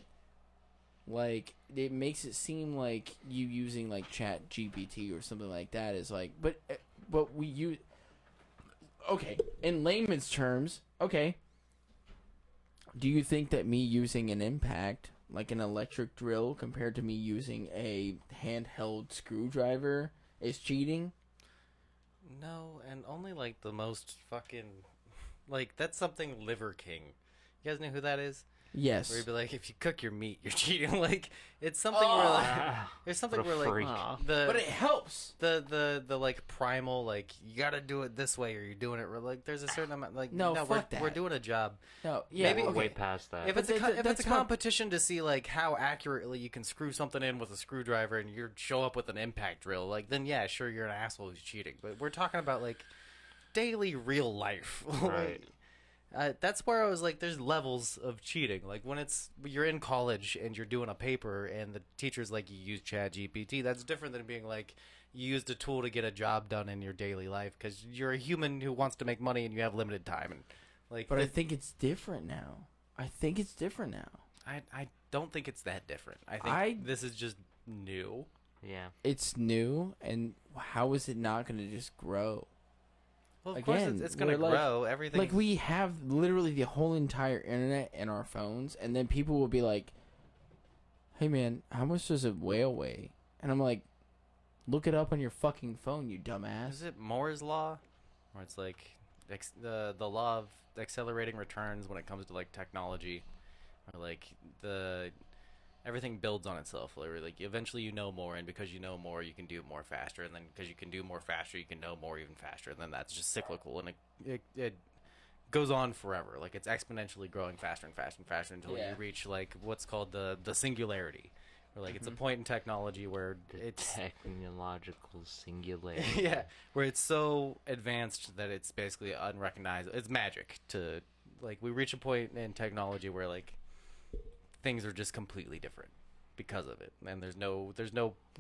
like, it makes it seem like you using, like, Chat GPT or something like that is like, but we use, okay, in layman's terms, okay, do you think that me using an impact, like an electric drill, compared to me using a handheld screwdriver is cheating? No, and only like the most fucking, like, that's something Liver King. You guys know who that is? Yes. Where he'd be like, if you cook your meat, you're cheating. Like, it's something where like, there's something What a where freak. like the But it helps. the like primal, like, you gotta do it this way or you're doing it like there's a certain amount, like, No, fuck we're that. doing a job. No, yeah, Maybe- okay. Way past that. If But it's if it's that's a my- competition to see like how accurately you can screw something in with a screwdriver and you show up with an impact drill, like, then yeah, sure, you're an asshole who's cheating. But we're talking about like daily real life. Right. That's where I was like, there's levels of cheating. Like when you're in college and you're doing a paper and the teacher's like, you use ChatGPT. That's different than being like, you used a tool to get a job done in your daily life because you're a human who wants to make money and you have limited time. And like, But I think it's different now. I don't think it's that different. I think this is just new. Yeah. It's new, and how is it not going to just grow? Well, of Again, course it's going to we're like- grow. Everything. Like, we have literally the whole entire internet in our phones, and then people will be like, hey, man, how much does a whale weigh? And I'm like, look it up on your fucking phone, you dumbass. Is it Moore's law, where it's like the law of accelerating returns when it comes to like technology, or like everything builds on itself. Like eventually you know more, and because you know more, you can do more faster, and then because you can do more faster, you can know more even faster, and then that's just cyclical, and it goes on forever. Like it's exponentially growing faster and faster and faster until you reach like what's called the singularity. Or like it's a point in technology where it's technological singularity. Yeah, where it's so advanced that it's basically unrecognizable. It's magic to like we reach a point in technology where like things are just completely different because of it, and there's no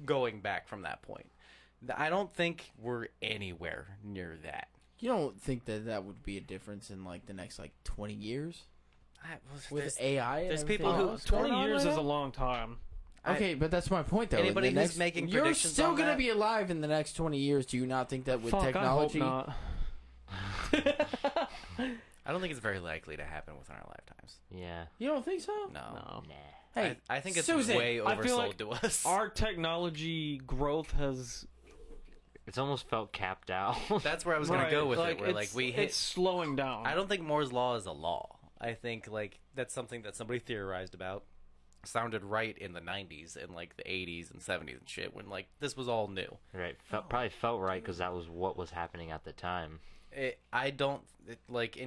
going back from that point. I don't think we're anywhere near that. You don't think that would be a difference in like the next like 20 years with AI? And there's everything people who- else going 20 on years right is a now? long time. Okay, but that's my point, though. Anybody The who's next- making you're predictions still on gonna that? be alive in the next 20 years. Do you not think that with Fuck, technology? I hope not. I don't think it's very likely to happen within our lifetimes. Yeah. You don't think so? No. No. Nah. Hey, I think it's Susan, way I feel oversold like to us. Our technology growth has It's almost felt capped out. That's where I was gonna go with it. Where like we hit. it's slowing down. I don't think Moore's law is a law. I think like that's something that somebody theorized about. Sounded right in the 90s and like the 80s and 70s and shit when like this was all new. Right. Probably felt right because that was what was happening at the time. And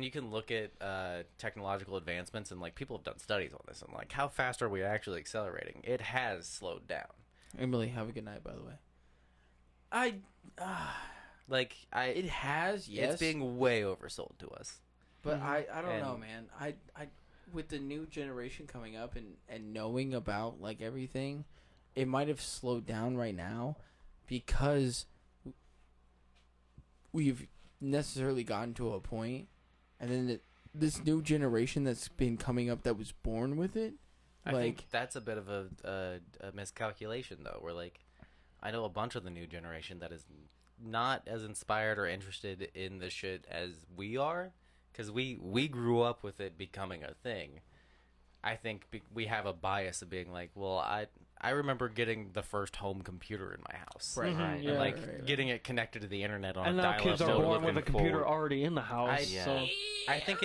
you can look at technological advancements and like people have done studies on this and like how fast are we actually accelerating? It has slowed down. Emily, have a good night, by the way. It has, yes. It's being way oversold to us. But I don't know, And- man. I with the new generation coming up and knowing about like everything, it might have slowed down right now because we've necessarily gotten to a point, and then this new generation that's been coming up that was born with it. I think that's a bit of a miscalculation though. Where like I know a bunch of the new generation that is not as inspired or interested in the shit as we are. Because we grew up with it becoming a thing. I think we have a bias of being like, well, I remember getting the first home computer in my house. Right. Right. Yeah. And getting it connected to the internet on and a now dial-up kids are modem. born with a looking computer forward. already in the house. So I think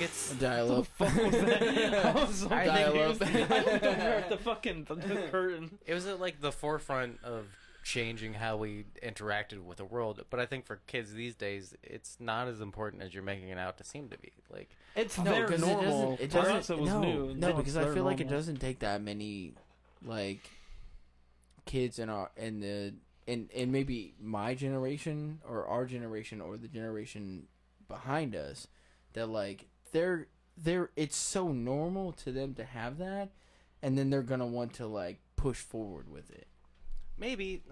it's dial up. I was so Dial-up. confused. I looked over at the fucking the curtain. it was at like the forefront of changing how we interacted with the world. But I think for kids these days, it's not as important as you're making it out to seem to be. Like It's No, their 'cause normal. it For doesn't. us, it was no, new. no, Now it's because I their feel like it normal. doesn't take that many, like, kids in maybe my generation or our generation or the generation behind us that like they're it's so normal to them to have that, and then they're gonna want to like push forward with it. maybe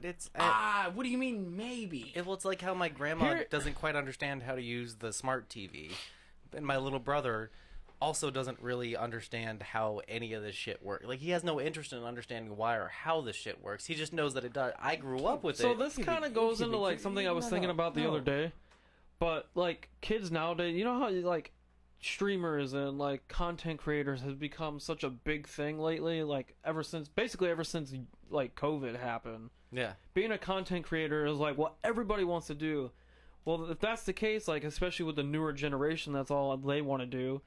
it's What do you mean maybe? well, it's like how my grandma Here- doesn't quite understand how to use the smart TV, and my little brother also doesn't really understand how any of this shit works. Like he has no interest in understanding why or how this shit works. He just knows that it does. I grew up with So it. this kind of goes into like something I was thinking about the other day. But like kids nowadays, you know how like streamers and like content creators has become such a big thing lately, like ever since like COVID happened. Yeah. Being a content creator is like what everybody wants to do. Well, if that's the case, like especially with the newer generation, that's all they want to do.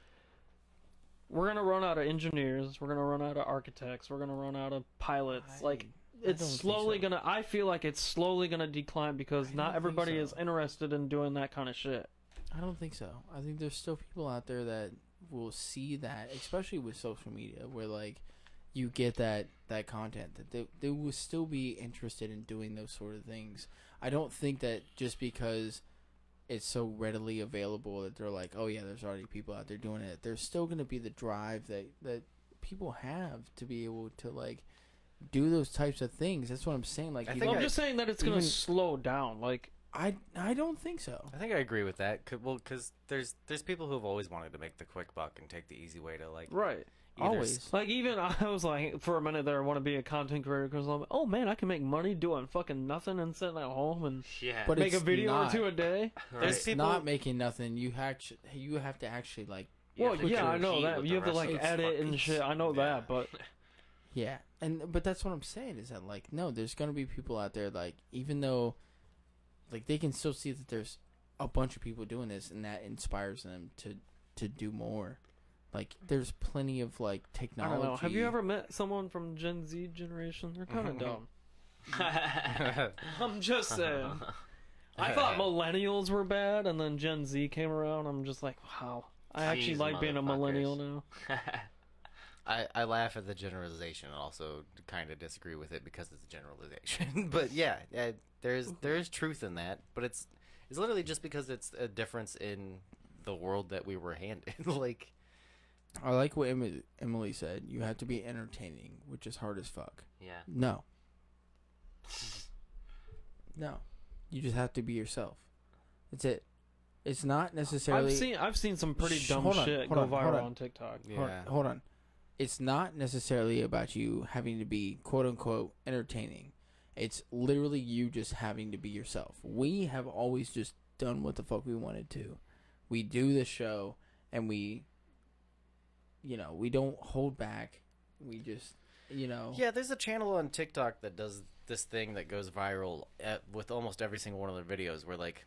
We're gonna run out of engineers. We're gonna run out of architects. We're gonna run out of pilots. Like it's don't think slowly so. gonna. I feel like it's slowly gonna decline because don't not think everybody so. is interested in doing that kind of shit. I don't think so. I think there's still people out there that will see that, especially with social media, where like you get that content that they will still be interested in doing those sort of things. I don't think that just because it's so readily available that they're like, oh yeah, there's already people out there doing it. There's still going to be the drive that people have to be able to like do those types of things. That's what I'm saying. Like, I'm just saying that it's going to slow down. Like, I don't think so. I think I agree with that. Because there's people who've always wanted to make the quick buck and take the easy way to like Always. Like, even I was like, for a minute there, I want to be a content creator because I'm like, oh man, I can make money doing fucking nothing and sitting at home and but make a video or two a day. There's It's not making nothing. You have to actually like. Well, yeah, I know that. You have to like edit and shit. I know that, but yeah, but that's what I'm saying is that like no, there's gonna be people out there like even though like they can still see that there's a bunch of people doing this and that inspires them to do more. Like, there's plenty of, like, technology. I don't know. Have you ever met someone from Gen Z generation? They're kind of dumb. I'm just saying. I thought millennials were bad, and then Gen Z came around. I'm just like, wow. I actually like being a millennial now. I laugh at the generalization and also kind of disagree with it because it's a generalization. But yeah, there's truth in that. But it's literally just because it's a difference in the world that we were handed. Like, I like what Emily said. You have to be entertaining, which is hard as fuck. Yeah. No. No. You just have to be yourself. That's it. It's not necessarily... I've seen some pretty dumb shit go viral on TikTok. Yeah. Hold on. It's not necessarily about you having to be quote-unquote entertaining. It's literally you just having to be yourself. We have always just done what the fuck we wanted to. We do the show, and we don't hold back. We just, Yeah, there's a channel on TikTok that does this thing that goes viral with almost every single one of their videos where, like,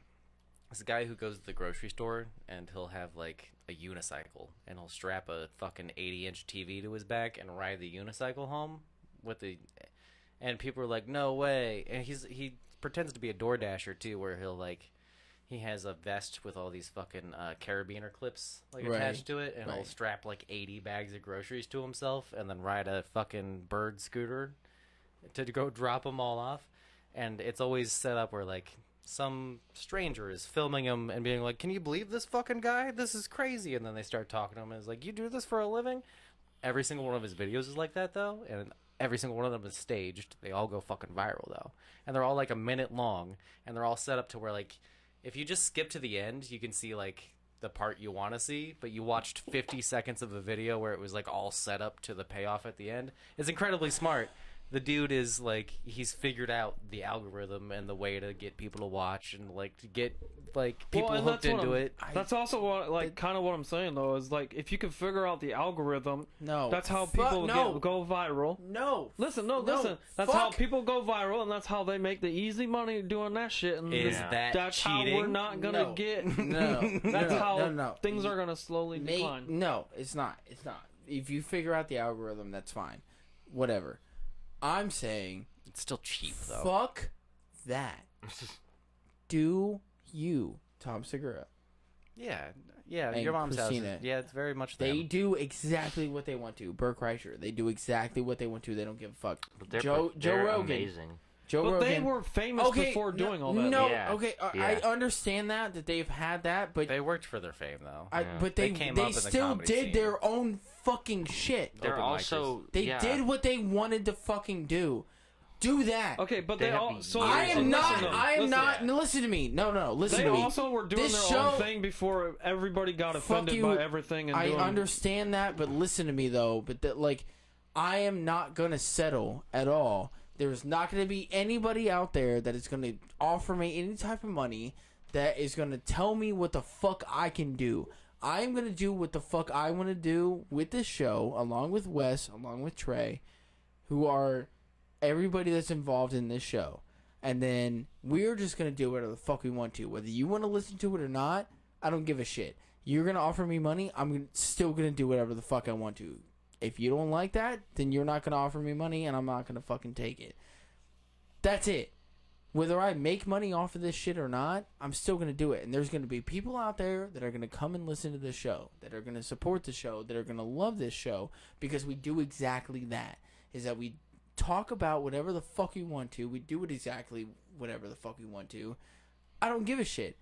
this guy who goes to the grocery store and he'll have, like, a unicycle and he'll strap a fucking 80-inch TV to his back and ride the unicycle home with the... And people are like, no way. And he pretends to be a DoorDasher, too, where he'll, like... He has a vest with all these fucking carabiner clips attached to it, and he'll strap like 80 bags of groceries to himself, and then ride a fucking bird scooter to go drop them all off. And it's always set up where like some stranger is filming him and being like, "Can you believe this fucking guy? This is crazy." And then they start talking to him, and it's like, "You do this for a living?" Every single one of his videos is like that though, and every single one of them is staged. They all go fucking viral though, and they're all like a minute long, and they're all set up to where like. If you just skip to the end, you can see, like, the part you want to see, but you watched 50 seconds of a video where it was, like, all set up to the payoff at the end. It's incredibly smart. The dude is, like, he's figured out the algorithm and the way to get people to watch and, like, to get, like, people hooked into it. That's also what, like, kind of what I'm saying, though, is, like, if you can figure out the algorithm, that's how people go viral. No. Listen. That's how people go viral, and that's how they make the easy money doing that shit. And that's cheating? How we're not going to get... No. That's how things are going to slowly decline. No, it's not. It's not. If you figure out the algorithm, that's fine. Whatever. I'm saying... It's still cheap, though. Fuck that. Do you, Tom Segura. Yeah, your mom's Christina, house. Yeah, it's very much them. They do exactly what they want to. Burke Reicher, they do exactly what they want to. They don't give a fuck. But Joe Rogan. Amazing. But they were famous before doing all that. No, I understand that they've had that, but they worked for their fame though. But they still did their own fucking shit. They're also did what they wanted to fucking do. Do that. Okay, but they also... I am not... Listen to me. No, listen to me. They also were doing their own thing before everybody got offended by everything. And I understand that, but listen to me, though. But, I am not going to settle at all. There's not going to be anybody out there that is going to offer me any type of money that is going to tell me what the fuck I can do. I am going to do what the fuck I want to do with this show, along with Wes, along with Trey, who are... everybody that's involved in this show. And then we're just going to do whatever the fuck we want to. Whether you want to listen to it or not, I don't give a shit. You're going to offer me money, I'm still going to do whatever the fuck I want to. If you don't like that, then you're not going to offer me money and I'm not going to fucking take it. That's it. Whether I make money off of this shit or not, I'm still going to do it. And there's going to be people out there that are going to come and listen to this show, that are going to support the show, that are going to love this show because we do exactly that. Is that we talk about whatever the fuck we want to. We do it exactly whatever the fuck we want to. I don't give a shit.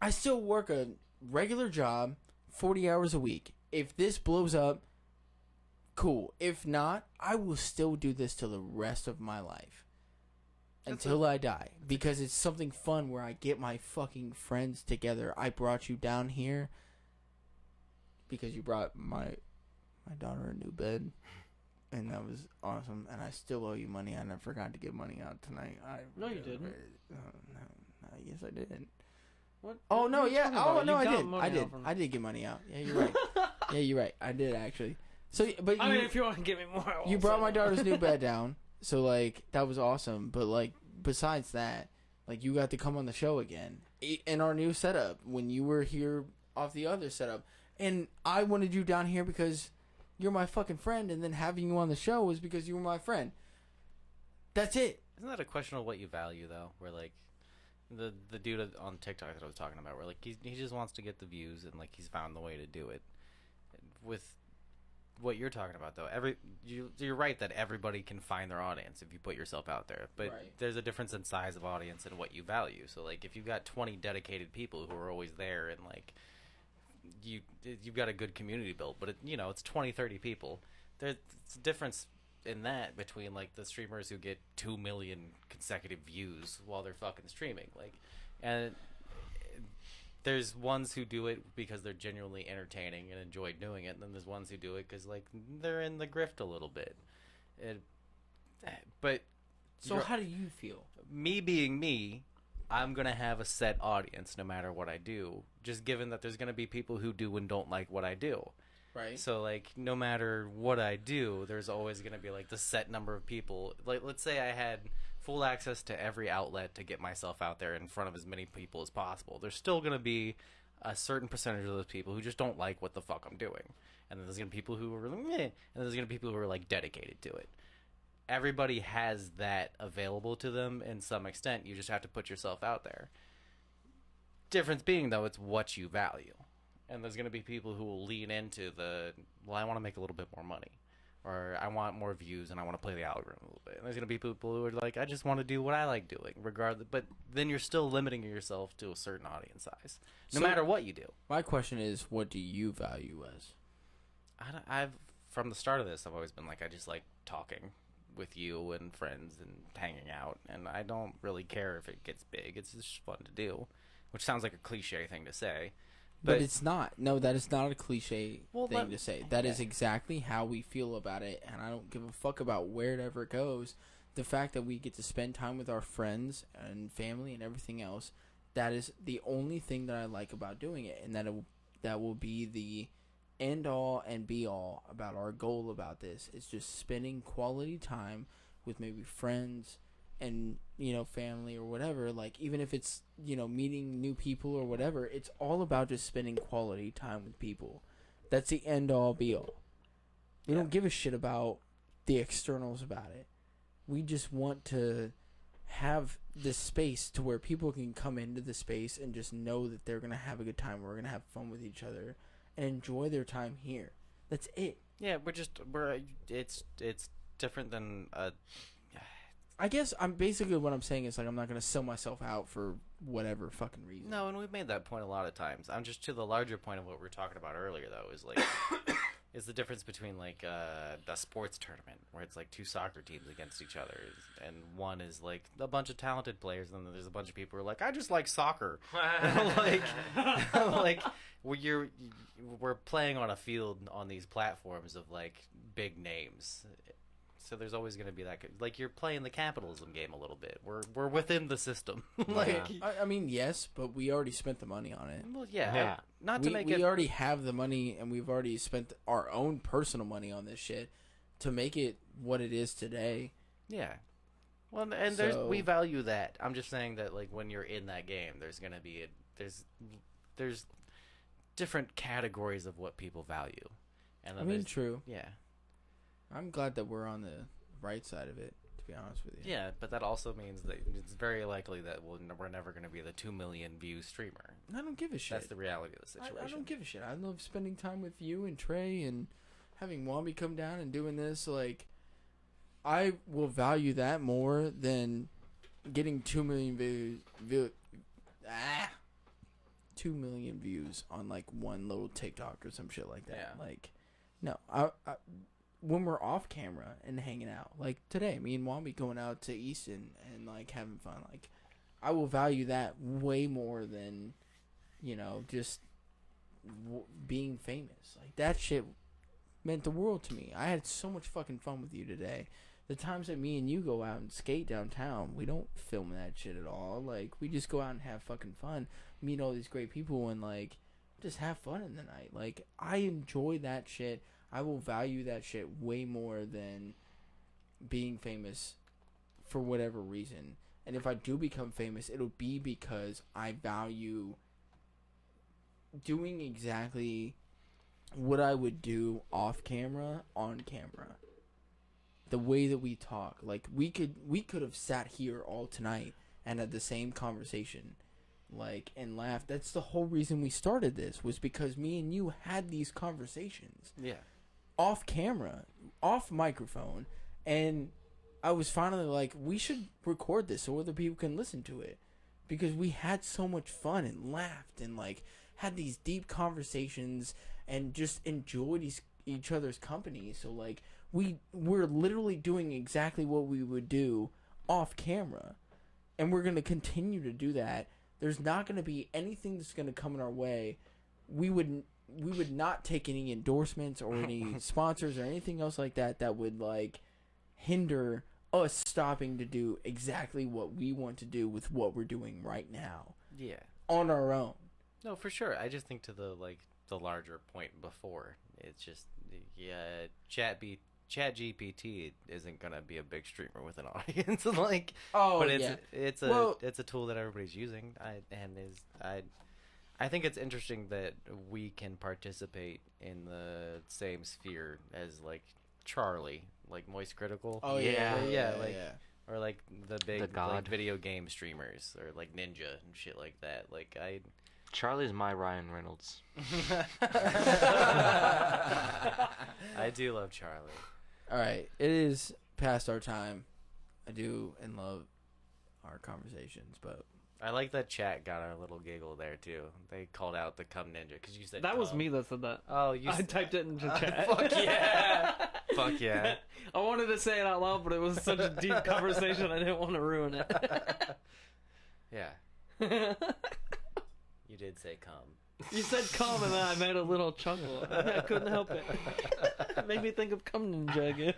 I still work a regular job, 40 hours a week. If this blows up, cool. If not, I will still do this till the rest of my life. Until I die. Because it's something fun where I get my fucking friends together. I brought you down here because you brought my daughter a new bed. And that was awesome. And I still owe you money. I forgot to give money out tonight. No, you didn't. No, yes, I did. What? Oh, no, What are you yeah. talking Oh, about? no, You I got did. money I out did. from- I did give money out. Yeah, you're right. Yeah, you're right. I did, actually. So, but I mean, if you want to give me more, I you will brought say my that. daughter's new bed down. So, like, that was awesome. But, like, besides that, like, you got to come on the show again in our new setup when you were here off the other setup. And I wanted you down here because you're my fucking friend, and then having you on the show was because you were my friend. That's it. Isn't that a question of what you value, though? Where, like, the dude on TikTok that I was talking about, where, like, he just wants to get the views, and, like, he's found the way to do it. With what you're talking about, though, you're right that everybody can find their audience if you put yourself out there. But Right. there's a difference in size of audience and what you value. So, like, if you've got 20 dedicated people who are always there and, like, you've got a good community built, but it's 20, 30 people. There's a difference in that between, like, the streamers who get 2 million consecutive views while they're fucking streaming, like, and there's ones who do it because they're genuinely entertaining and enjoy doing it, and then there's ones who do it because, like, they're in the grift a little bit. But So how do you feel? me being me, I'm going to have a set audience no matter what I do, just given that there's going to be people who do and don't like what I do. Right. So, like, no matter what I do, there's always going to be, like, the set number of people. Like, let's say I had full access to every outlet to get myself out there in front of as many people as possible. There's still going to be a certain percentage of those people who just don't like what the fuck I'm doing. And then there's going to be people who are really meh, and then there's going to be people who are, like, dedicated to it. Everybody has that available to them in some extent. You just have to put yourself out there. Difference being, though, it's what you value. And there's going to be people who will lean into I want to make a little bit more money. Or I want more views and I want to play the algorithm a little bit. And there's going to be people who are like, I just want to do what I like doing, regardless. But then you're still limiting yourself to a certain audience size, no matter what you do. My question is, what do you value as? I've from the start of this, I've always been like, I just like talking with you and friends and hanging out. And I don't really care if it gets big. It's just fun to do, which sounds like a cliche thing to say. But it's not. No, that is not a cliche Well, thing to say. That is exactly how we feel about it, and I don't give a fuck about where it ever goes. The fact that we get to spend time with our friends and family and everything else, that is the only thing that I like about doing it, and that will be the end all and be all about our goal about this. It's just spending quality time with maybe friends and, family or whatever. Like, even if it's, meeting new people or whatever, it's all about just spending quality time with people. That's the end all be all. We don't give a shit about the externals about it. We just want to have this space to where people can come into the space and just know that they're going to have a good time. We're going to have fun with each other and enjoy their time here. That's it. Yeah, it's different than I guess what I'm saying is, like, I'm not going to sell myself out for whatever fucking reason. No, and we've made that point a lot of times. I'm just to the larger point of what we were talking about earlier, though, is like is the difference between like a sports tournament where it's like two soccer teams against each other, and one is like a bunch of talented players, and then there's a bunch of people who are like, I just like soccer, like we're playing on a field on these platforms of like big names. So there's always going to be that, like, you're playing the capitalism game a little bit. We're within the system. Like, I mean, yes, but we already spent the money on it. well, yeah. Not to make we it. already have the money, and we've already spent our own personal money on this shit to make it what it is today. Yeah. Well, and we value that. I'm just saying that, like, when you're in that game, there's going to be there's different categories of what people value. And I mean, true. Yeah. I'm glad that we're on the right side of it, to be honest with you. Yeah, but that also means that it's very likely that we're never going to be the 2 million view streamer. I don't give a shit. That's the reality of the situation. I don't give a shit. I love spending time with you and Trey and having Wombie come down and doing this. Like, I will value that more than getting 2 million views. 2 million views on like one little TikTok or some shit like that. Yeah. Like, no, I when we're off camera and hanging out, like today, me and Wombie going out to Easton and like having fun, like I will value that way more than, you know, just being famous. Like that shit meant the world to me. I had so much fucking fun with you today. The times that me and you go out and skate downtown, we don't film that shit at all. Like, we just go out and have fucking fun, meet all these great people, and, like, just have fun in the night. Like, I enjoy that shit. I will value that shit way more than being famous for whatever reason. And if I do become famous, it'll be because I value doing exactly what I would do off camera, on camera. The way that we talk, like we could have sat here all tonight and had the same conversation, like, and laughed. That's the whole reason we started this, was because me and you had these conversations. Yeah. Off camera, off microphone, and I was finally like, we should record this so other people can listen to it, because we had so much fun and laughed and like had these deep conversations and just enjoyed each other's company. So like we're literally doing exactly what we would do off camera, and we're going to continue to do that. There's not going to be anything that's going to come in our way. We would not take any endorsements or any sponsors or anything else like that would like hinder us stopping to do exactly what we want to do with what we're doing right now. Yeah. On our own. No, for sure. I just think to the larger point before, it's just, yeah, ChatGPT isn't gonna be a big streamer with an audience, like. Oh, but yeah. it's a tool that everybody's using. I think it's interesting that we can participate in the same sphere as like Charlie, like Moist Critical. Oh Yeah. Or like the big The god. like, video game streamers, or like Ninja and shit like that. Like Charlie's my Ryan Reynolds. I do love Charlie. All right, it is past our time. I do and love our conversations, but I like that chat got a little giggle there too. They called out the cum ninja because you said That was cum. me that said that. Oh, you. I typed it into chat. Fuck yeah! Fuck yeah! I wanted to say it out loud, but it was such a deep conversation, I didn't want to ruin it. Yeah, you did say cum. You said cum, and then I made a little chuckle. I couldn't help it. It made me think of cum ninja again.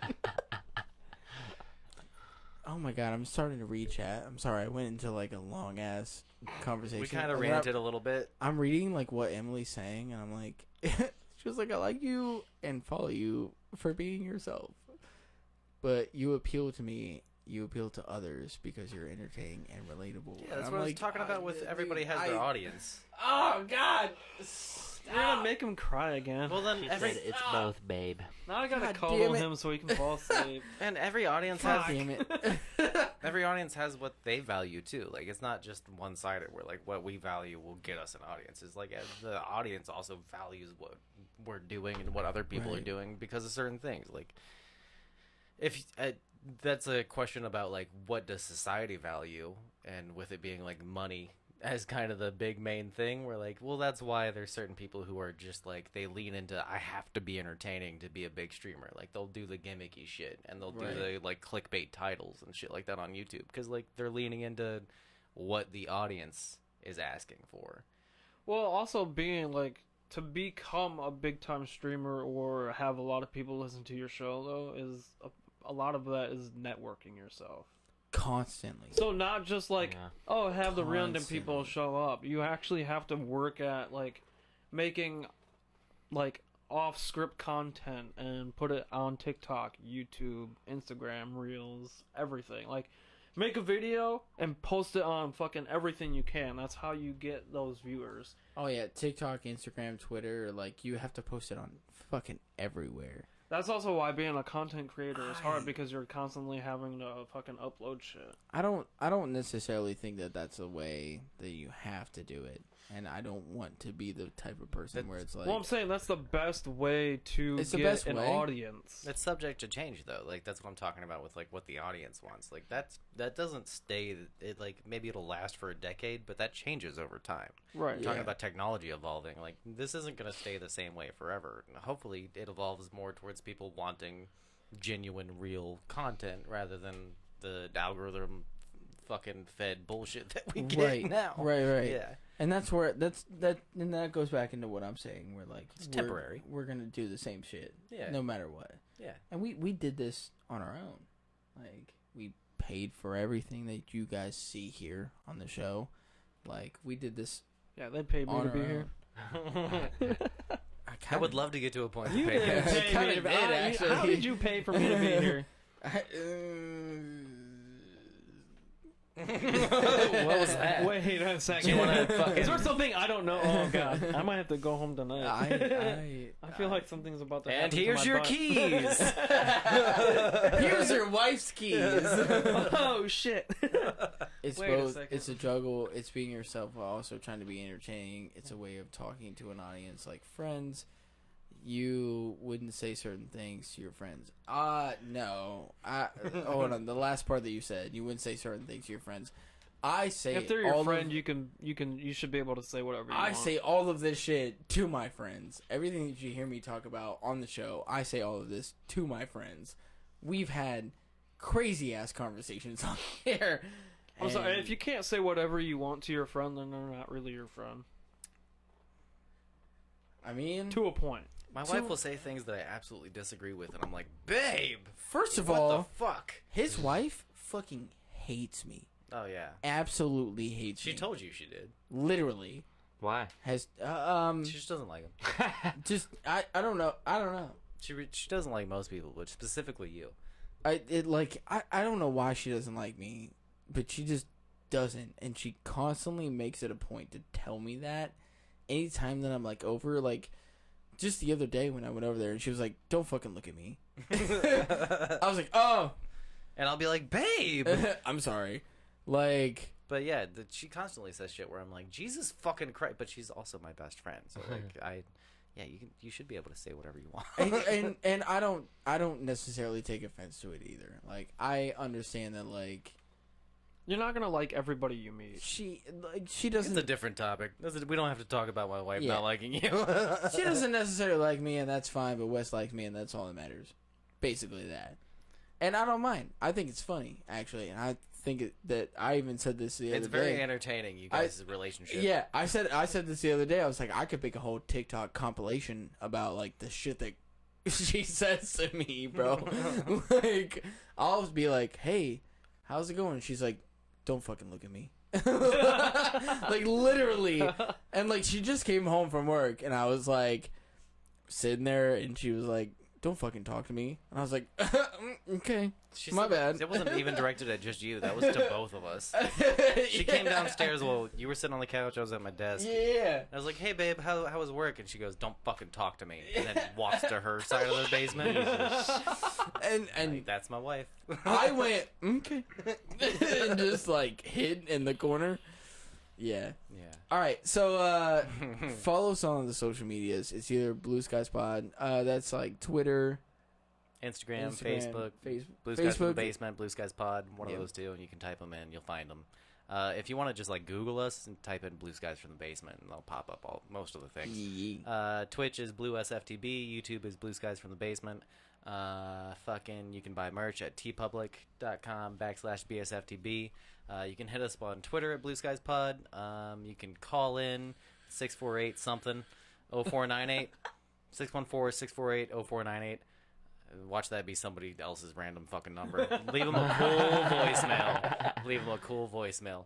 oh my god, I'm starting to read chat. I'm sorry, I went into like a long ass conversation. We kind of Like, ranted a little bit. I'm reading like what Emily's saying, and I'm like, she was like, I like you and follow you for being yourself, but you appeal to me. You appeal to others because you're entertaining and relatable. Yeah, And that's I'm what I was like, talking about with everybody has their audience. Oh god. You're gonna make him cry again. Well, then She every said it's both, babe. Now I gotta God cuddle damn it. him so he can fall asleep. and every audience God has damn it. every audience has what they value too. Like, it's not just one sided where like what we value will get us an audience. It's like the audience also values what we're doing and what other people are Right. doing because of certain things. Like, if that's a question about like what does society value, and with it being like money as kind of the big main thing, we're like, well, that's why there's certain people who are just like, they lean into, I have to be entertaining to be a big streamer. Like, they'll do the gimmicky shit, and they'll do Right. the like clickbait titles and shit like that on YouTube, because like they're leaning into what the audience is asking for. Well, also being like, to become a big time streamer or have a lot of people listen to your show though is a lot of that is networking yourself. Constantly. So not just like, Yeah. oh, have the random people Constantly. show up. You actually have to work at like making like off script content and put it on TikTok, YouTube, Instagram, Reels, everything. Like, make a video and post it on fucking everything you can. That's how you get those viewers. Oh yeah, TikTok, Instagram, Twitter, like you have to post it on fucking everywhere. That's also why being a content creator is hard, because you're constantly having to fucking upload shit. I don't necessarily think that that's a way that you have to do it, and I don't want to be the type of person where it's like. Well, I'm saying that's the best way to It's the get best an way. audience. It's subject to change, though. Like, that's what I'm talking about with, like, what the audience wants. Like, that doesn't stay. It, like, maybe it'll last for a decade, but that changes over time. Right. We're talking about technology evolving. Like, this isn't going to stay the same way forever. Hopefully, it evolves more towards people wanting genuine, real content rather than the algorithm fucking fed bullshit that we get now. Right. Yeah. And that's where and that goes back into what I'm saying. We're like, It's temporary. We're gonna do the same shit, Yeah. no matter what. Yeah. And we did this on our own. Like, we paid for everything that you guys see here on the show. Like, we did this. Yeah, they paid me on to be our here. own. I would love to get to a point. You to pay didn't that. pay kinda me to be did, actually. How did you pay for me to be here? What was that? Wait a second. Do you wanna fucking- Is there something I don't know? Oh god, I might have to go home tonight. I feel like something's about to And happen. here's to my your butt. keys. here's your wife's keys. Oh shit. It's Wait a both. second. It's a juggle. It's being yourself while also trying to be entertaining. It's a way of talking to an audience like friends. You wouldn't say certain things to your friends. No. Hold on. The last part that you said, you wouldn't say certain things to your friends. I say If they're your all friend, of, you should be able to say whatever you I want. say all of this shit to my friends. Everything that you hear me talk about on the show, I say all of this to my friends. We've had crazy ass conversations on here. I'm sorry, and- if you can't say whatever you want to your friend, then they're not really your friend. I mean, To a point. My wife will say things that I absolutely disagree with, and I'm like, babe. first of what all, the fuck? his wife fucking hates me. Oh yeah. Absolutely hates me. She told you she did. Literally Why? has She just doesn't like him. just I don't know. She doesn't like most people, but specifically you. I don't know why she doesn't like me, but she just doesn't, and she constantly makes it a point to tell me that anytime that I'm like over, like just the other day when I went over there and she was like, "Don't fucking look at me." I was like, "Oh," And I'll be like, babe. I'm sorry. Like, But yeah, she constantly says shit where I'm like, Jesus fucking Christ. But she's also my best friend, so like you should be able to say whatever you want. and I don't necessarily take offense to it either. Like, I understand that, like, You're not gonna like everybody you meet. she It's doesn't a different topic. We don't have to talk about my wife Yeah. not liking you. she doesn't necessarily like me, and that's fine. But Wes likes me, and that's all that matters. Basically that, and I don't mind. I think it's funny, actually, and I think that I even said this the other It's day. very entertaining, you guys' relationship. Yeah, I said this the other day. I was like, I could make a whole TikTok compilation about like the shit that she says to me, bro. Like, I'll always be like, "Hey, how's it going?" She's like, "Don't fucking look at me." Like, literally. And like, she just came home from work, and I was like sitting there, and she was like, "Don't fucking talk to me." And I was like, "Okay, my bad." It wasn't even directed at just you. That was to both of us. She came downstairs while you were sitting on the couch. I was at my desk. Yeah. I was like, "Hey, babe, how was work?" And she goes, "Don't fucking talk to me." And then walks to her side of the basement. And Like, that's my wife. I went, "Okay," and just like hid in the corner. Yeah. Yeah. All right. So follow us on the social medias. It's either Blue Skies Pod. That's like Twitter, Instagram, Facebook, Facebook, Blue Skies from the Facebook. Basement, Blue Skies Pod, one Yep. of those two, and you can type them in. You'll find them. If you want to just like Google us and type in Blue Skies from the Basement, and they'll pop up most of the things. Yeah. Twitch is Blue SFTB. YouTube is Blue Skies from the Basement. You can buy merch at tpublic.com/BSFTB. You can hit us up on Twitter at Blue Skies Pod. You can call in 648 something 0498 614-648-0498. Watch that be somebody else's random fucking number. Leave them a cool voicemail.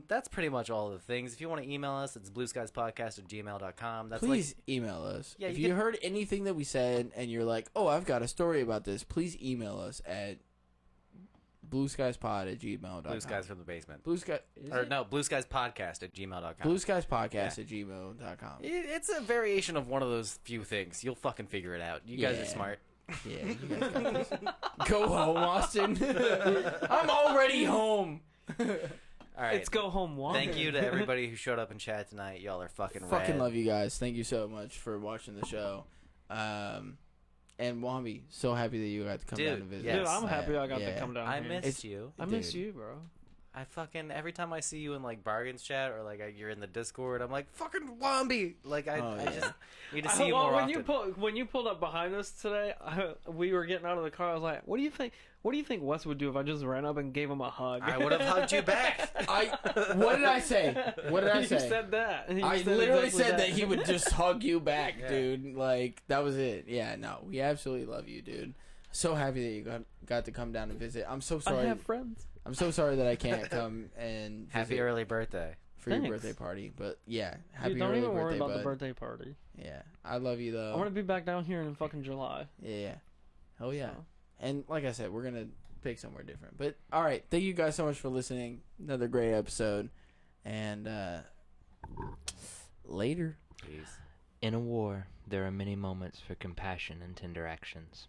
That's pretty much all of the things. If you want to email us, it's blueskiespodcast@gmail.com. That's Please email us. Yeah, if you you can- heard anything that we said and you're like, "Oh, I've got a story about this," please email us at blueskiespod@gmail.com. Blue Skies from the Basement. Blue Sky. No, blueskiespodcast@gmail.com. Blueskiespodcast@gmail.com. It's a variation of one of those few things. You'll fucking figure it out. You guys are Yeah. smart. Yeah, you guys got this. Go home, Austin. I'm already home. All right. It's go home one. Thank you to everybody who showed up in chat tonight. Y'all are fucking rad. Fucking love you guys. Thank you so much for watching the show. And Wombie, so happy that you got to come down and visit. yes. Dude, I'm happy I got Yeah. to come down I here. missed you. I miss Dude. you, bro. I fucking every time I see you in like bargains chat or like you're in the Discord, I'm like fucking Wombie. Like I just need to see you more when often. when you pulled up behind us today, we were getting out of the car. I was like, "What do you think? What do you think Wes would do if I just ran up and gave him a hug?" I would have hugged you back. What did I say? What did I You say? said that. I said literally exactly said that he would just hug you back, Yeah. dude. Like, that was it. Yeah, no, we absolutely love you, dude. So happy that you got to come down and visit. I'm so I sorry. have friends. I'm so sorry that I can't come and Happy visit early birthday. for your Thanks. birthday party. But yeah, happy Dude, don't early even worry birthday, about bud. the birthday party. Yeah, I love you though. I want to be back down here in fucking July. Yeah. Oh yeah. So. And like I said, we're gonna pick somewhere different. But all right, thank you guys so much for listening. Another great episode, and later. Peace. In a war, there are many moments for compassion and tender actions.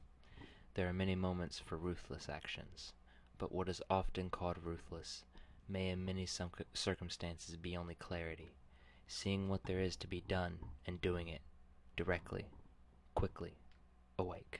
There are many moments for ruthless actions. But what is often called ruthless may in many circumstances be only clarity, seeing what there is to be done and doing it directly, quickly, awake.